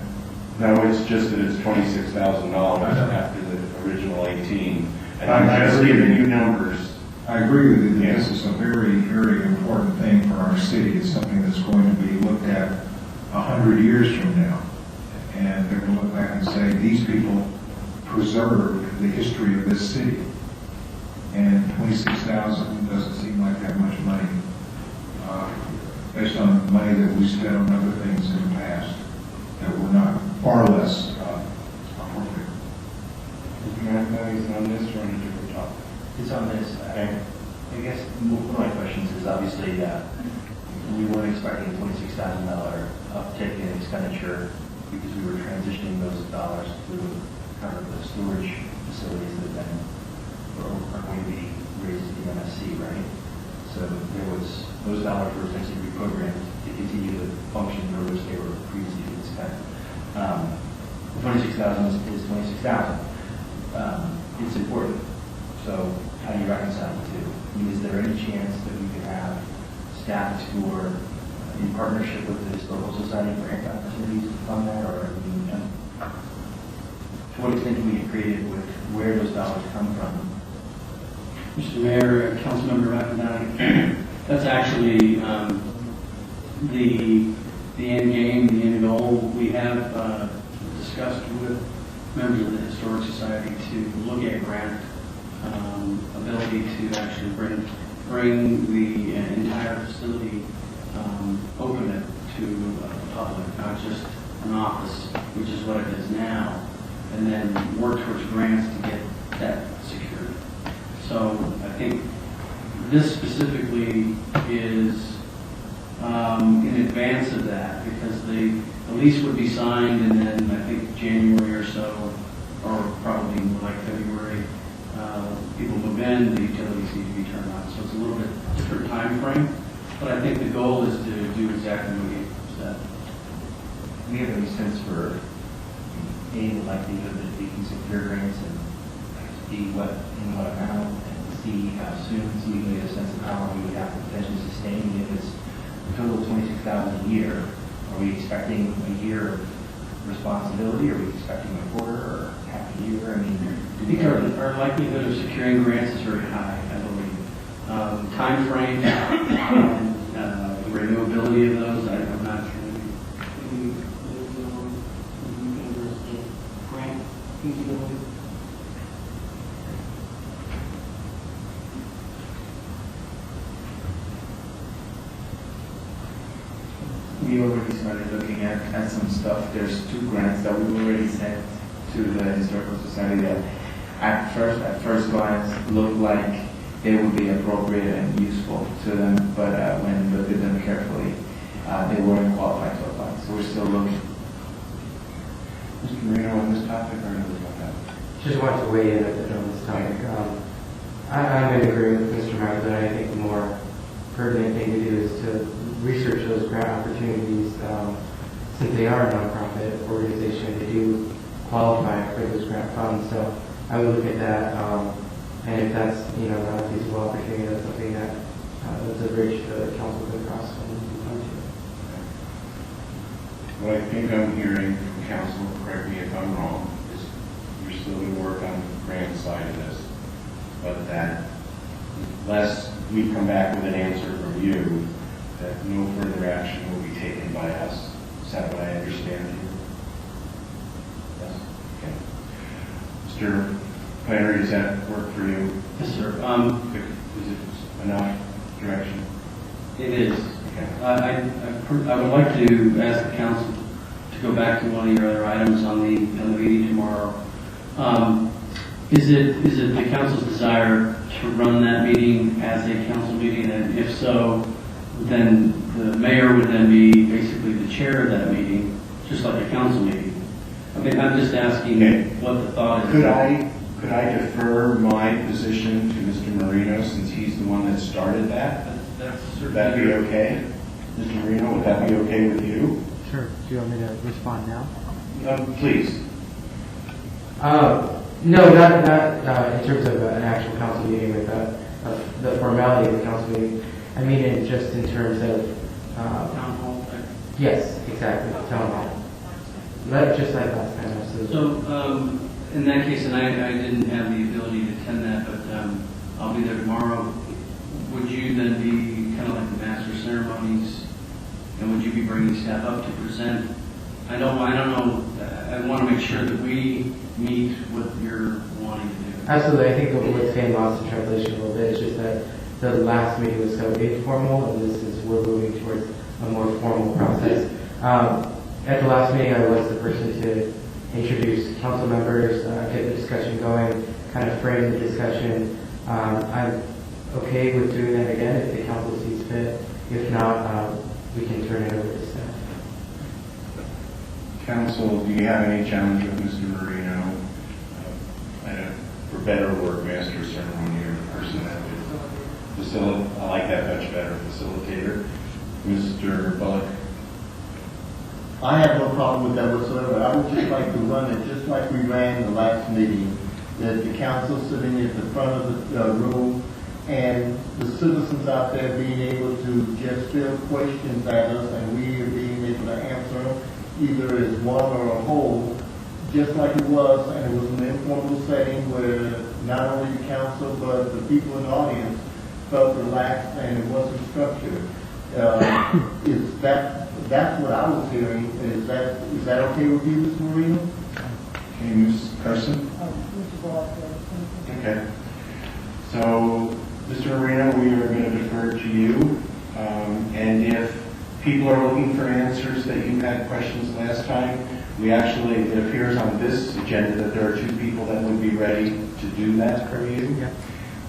No, it's just that it's $26,000 after the original 18. And I'm just giving you numbers. I agree with you that this is a very, very important thing for our city. It's something that's going to be looked at 100 years from now. And they're going to look back and say, these people preserved the history of this city. And $26,000 doesn't seem like that much money, based on the money that we spent on other things in the past that were not far less appropriate. Is it on this or on a different topic? It's on this. I guess one of my questions is obviously we weren't expecting a $26,000 uptick in expenditure because we were transitioning those dollars to cover the facilities that then are going to be raised at the MSC, right? So those dollars were essentially reprogrammed to continue to function for which they were previously being spent. 26,000 is 26,000. It's important. So how do you reconcile the two? I mean, is there any chance that we could have staff explore in partnership with the Historical Society grant opportunities to fund that, or to what extent can we get creative with where those dollars come from? Mr. Mayor, Councilmember McIntyre, that's actually the end game, the end goal. We have discussed with members of the Historic Society to look at grant ability to actually bring the entire facility, open it to the public, not just an office, which is what it is now, and then work towards grants to get that secured. So I think this specifically is in advance of that, because the lease would be signed, and then I think January or so, or probably more like February, people move in, the utilities need to be turned on. So it's a little bit different time frame, but I think the goal is to do exactly what you said. Do we have any sense for A, the likelihood that we can secure grants, and B, what amount, and C, how soon, so we can get a sense of how long we would have to potentially sustain? If it's a total of 26,000 a year, are we expecting a year of responsibility? Are we expecting a quarter or half a year? I mean, I think our likelihood of securing grants is very high, I believe. Time frame and the renewability of those, I'm not sure. Grant feasibility. We already started looking at some stuff. There's 2 grants that we've already sent to the Historical Society that at first glance looked like they would be appropriate and useful to them, but when we looked at them carefully, they weren't qualified to apply. So we're still looking. Mr. Marino, on this topic, or anything like that? Just wanted to weigh in a bit on this topic. I'm in agreement with Mr. Martin. I think the more pertinent thing to do is to research those grant opportunities. Since they are a nonprofit organization, they do qualify for those grant funds. So I would look at that, and if that's not a feasible opportunity, that's something that's a bridge the council could cross and come to. What I think I'm hearing from council, correct me if I'm wrong, is you're still going to work on the grant side of this, but that unless we come back with an answer from you, that no further action will be taken by us. Is that what I understand here? Yes? Okay. Mr. Planner, does that work for you? Yes, sir. Is it enough direction? It is. Okay. I would like to ask the council to go back to one of your other items on the meeting tomorrow. Is it the council's desire to run that meeting as a council meeting? And if so, then the mayor would then be basically the chair of that meeting, just like a council meeting. I mean, I'm just asking what the thought is. Could I defer my position to Mr. Marino, since he's the one that started that? Would that be okay? Mr. Marino, would that be okay with you? Sure. Do you want me to respond now? Please. No, not in terms of an actual council meeting with the formality of the council meeting. I mean it just in terms of Town hall. yes, exactly, town hall. Just like last time. Absolutely. So in that case, and I didn't have the ability to attend that, but I'll be there tomorrow. Would you then be kind of like the master of ceremonies, and would you be bringing staff up to present? I don't know. I want to make sure that we meet what you're wanting to do. Absolutely. I think what's getting lost in translation a little bit is just that the last meeting was so informal, and we're moving towards a more formal process. At the last meeting, I was the person to introduce council members, get the discussion going, kind of frame the discussion. I'm okay with doing that again if the council sees fit. If not, we can turn it over to staff. Council, do you have any challenge with Mr. Marino? I like that much better, facilitator. Mr. Bullock? I have no problem with that whatsoever. I would just like to run it just like we ran the last meeting, that the council sitting at the front of the room and the citizens out there being able to just fill questions at us and we are being able to answer them either as one or a whole, just like it was, and it was an informal setting where not only the council but the people in the audience felt relaxed and it wasn't structured. That's what I was hearing. Is that okay with you, Mr. Marino? Okay, Ms. Carson? Okay. So, Mr. Marino, we are going to defer to you. And if people are looking for answers that you had questions last time, it appears on this agenda that there are 2 people that would be ready to do that for you. Yeah.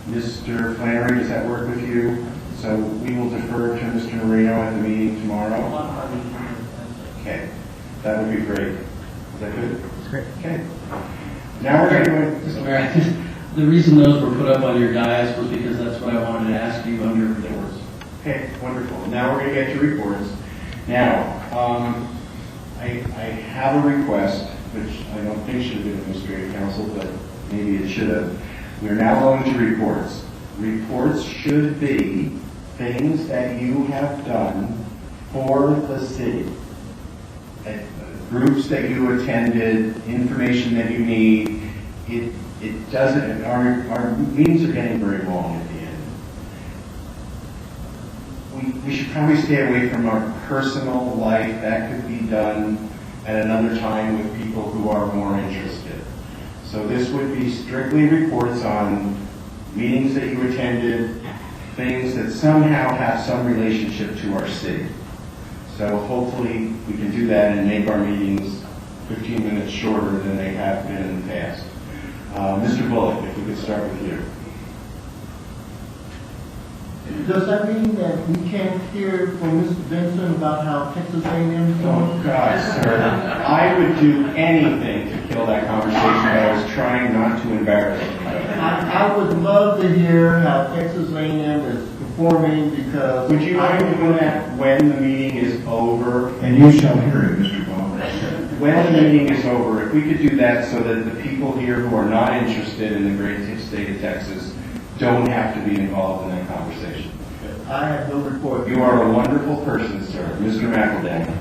Mr. Flannery, does that work with you? So we will defer to Mr. Marino at the meeting tomorrow. Okay, that would be great. Is that good? That's great. Okay. Now we're going to go. Mr. Mayor, the reason those were put up on your dais was because that's what I wanted to ask you under reports. Okay, wonderful. Now we're going to get to reports. Now, I have a request, which I don't think should have been administrative council, but maybe it should have. We're now going to reports. Reports should be things that you have done for the city. Groups that you attended, information that you need. It doesn't, our meetings are getting very long at the end. We should probably stay away from our personal life. That could be done at another time with people who are more interested. So this would be strictly reports on meetings that you attended, things that somehow have some relationship to our city. So hopefully we can do that and make our meetings 15 minutes shorter than they have been in the past. Mr. Bullock, if we could start with you. Does that mean that we can't hear from Mr. Benson about how Texas A&M is doing? Oh, God, sir. I would do anything to kill that conversation, but I was trying not to embarrass you. I would love to hear how Texas A&M is performing because... Would you mind doing that when the meeting is over? And you shall hear it, Mr. Ball. When the meeting is over, if we could do that so that the people here who are not interested in the great state of Texas don't have to be involved in that conversation. I have no report. You are a wonderful person, sir. Mr. McEldanny.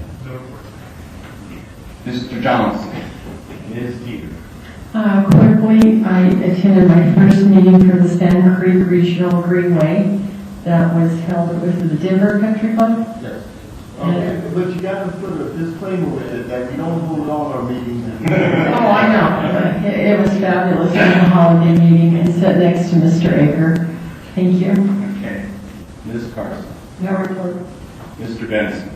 Mr. Johnson. Ms. Dieter. Quickly, I attended my first meeting for the Sand Creek Regional Greenway that was held with the Denver Country Club. Yes. Okay, but you got to put a disclaimer with it that we don't hold all our meetings. Oh, I know. It was fabulous. It was a holiday meeting and sat next to Mr. Aker. Thank you. Okay. Ms. Carson. No report. Mr. Benson.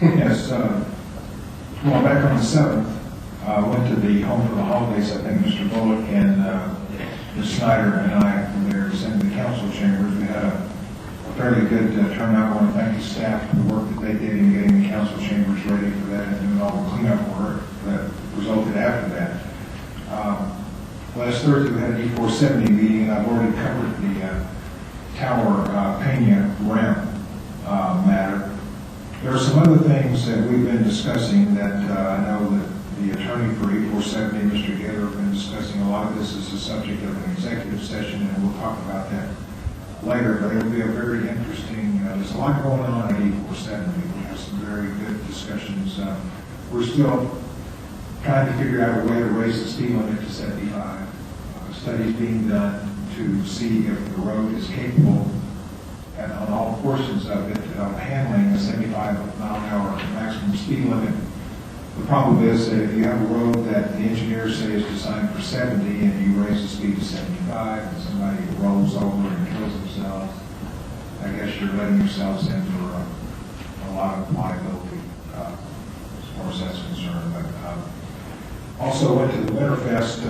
Yes, well, back on the 7th, went to the Home for the Holidays. I think Mr. Bullock and Ms. Snyder and I were there to send the council chambers. We had a fairly good turnout. I want to thank the staff for the work that they did in getting the council chambers ready for that and doing all the cleanup work that resulted after that. Last Thursday we had an E470 meeting, and I've already covered the Tower Pena ramp matter. There are some other things that we've been discussing that I know that the attorney for E470, Mr. Gator, have been discussing. A lot of this is the subject of an executive session, and we'll talk about that later, but it'll be a very interesting, there's a lot going on at E470. We have some very good discussions. We're still trying to figure out a way to raise the speed limit to 75. Studies being done to see if the road is capable, and on all portions of it, of handling a 75 mile an hour maximum speed limit. The problem is that if you have a road that the engineers say is designed for 70 and you raise the speed to 75 and somebody rolls over and kills themselves, I guess you're letting yourselves in for a lot of liability as far as that's concerned. But also went to the Winterfest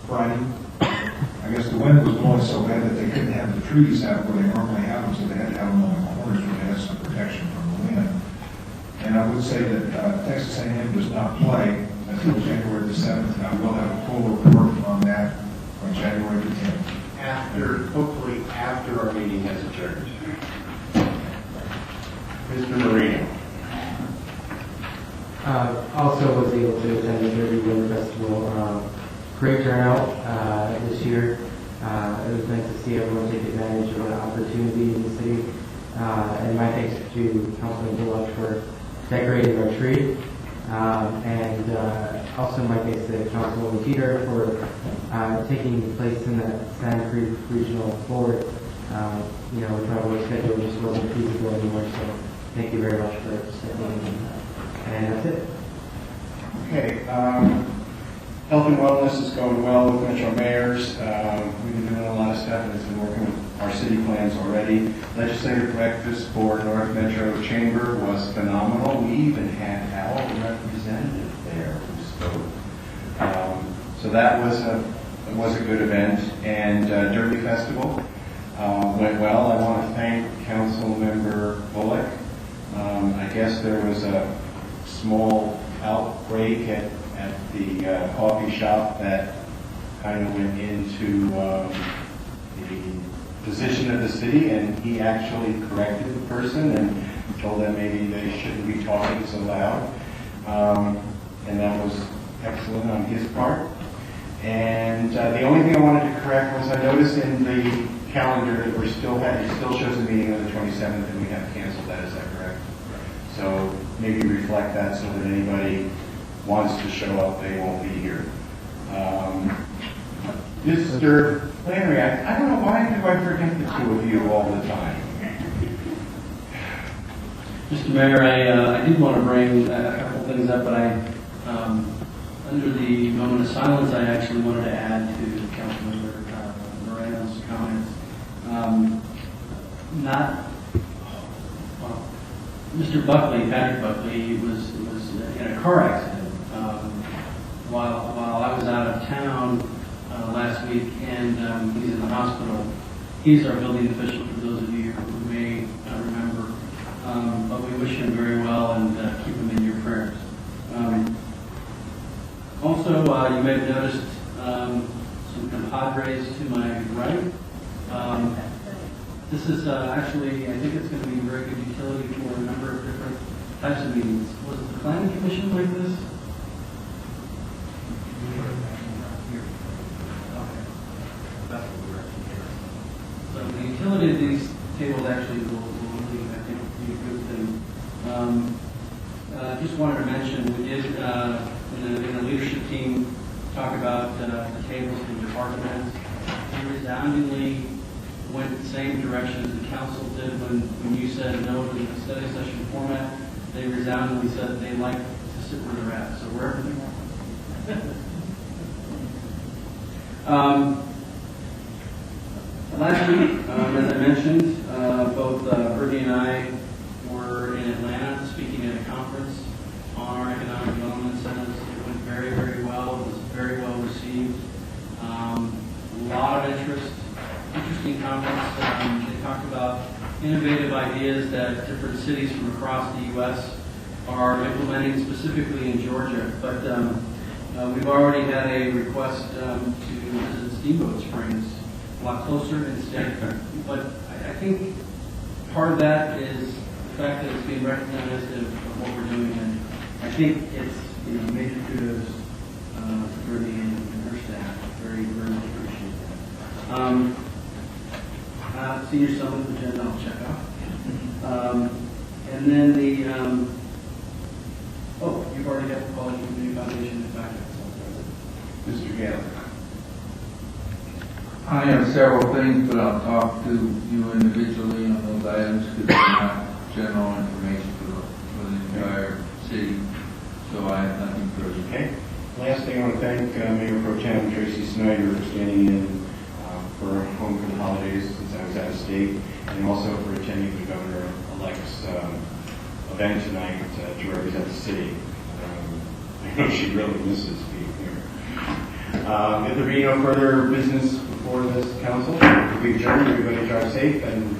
Friday. I guess the wind was blowing so bad that they couldn't have the trees out where they normally have them, so they had to have them on the corners where they had some protection from the wind. And I would say that Texas A&M does not play until January the 7th, and I will have a full report on that on January the 10th. hopefully after our meeting has adjourned. Mr. Marino. Also was able to attend the Derby Winter Festival. Great turnout this year. It was nice to see everyone take advantage of an opportunity in the city. And my thanks to Councilman Bullock for decorating our tree. And also my thanks to Councilwoman Peter for taking place in the Santa Cruz Regional Board. With our work schedule just wasn't feasible anymore. So thank you very much for stepping in. And that's it. Okay. Health and wellness is going well with Metro Mayors. We've been doing a lot of stuff and it's been working with our city plans already. Legislative breakfast for North Metro Chamber was phenomenal. We even had our representative there who spoke. So that was a good event. And Derby Festival went well. I want to thank Council Member Bullock. I guess there was a small outbreak at the coffee shop that kind of went into the position of the city, and he actually corrected the person and told them maybe they shouldn't be talking so loud. And that was excellent on his part. And the only thing I wanted to correct was I noticed in the calendar that it still shows a meeting on the 27th, and we have canceled that. Is that correct? So maybe reflect that so that anybody wants to show up, they won't be here. Mr. Flannery, I don't know why do I forget the two of you all the time. Mr. Mayor, I did want to bring a couple of things up, but under the moment of silence, I actually wanted to add to Councilmember Moreno's comments. Mr. Buckley, Patrick Buckley, was in a car accident while I was out of town last week, and he's in the hospital. He's our building official, for those of you who may remember. But we wish him very well and keep him in your prayers. Also, you may have noticed some compadres to my right. This is actually, I think it's going to be a very good utility for a number of different types of meetings. Was the planning commission like this? So the utility of these tables actually will really, I think, be a good thing. Just wanted to mention, we did, in the leadership team, talk about the tables and departments. We resoundingly went the same direction as the council did when you said no to the study session format. They resoundingly said that they like to sit where they're at, so wherever they want. Last week, as I mentioned, both Bertie and I were in Atlanta speaking at a conference on our economic development incentives. It went very, very well. It was very well received. A lot of interesting conference. They talked about innovative ideas that different cities from across the U.S. are implementing, specifically in Georgia. But we've already had a request to visit Steamboat Springs, a lot closer in state. But I think part of that is the fact that it's being recognized of what we're doing. And I think it's major kudos to Brittany and her staff. Very, very much appreciate that. Senior Summit agenda, I'll check out. And then you've already got the College Community Foundation back. Mr. Gallagher. I have several things, but I'll talk to you individually on those items because they're not general information for the entire city. So I have nothing further. Okay. Last thing, I want to thank Mayor Pro Tem Tracy Snyder for standing in for home for the holidays since I was out of state, and also for attending the Governor-elect's event tonight to represent the city. I know she really misses being here. If there be no further business before this council, we adjourn. Everybody drive safe and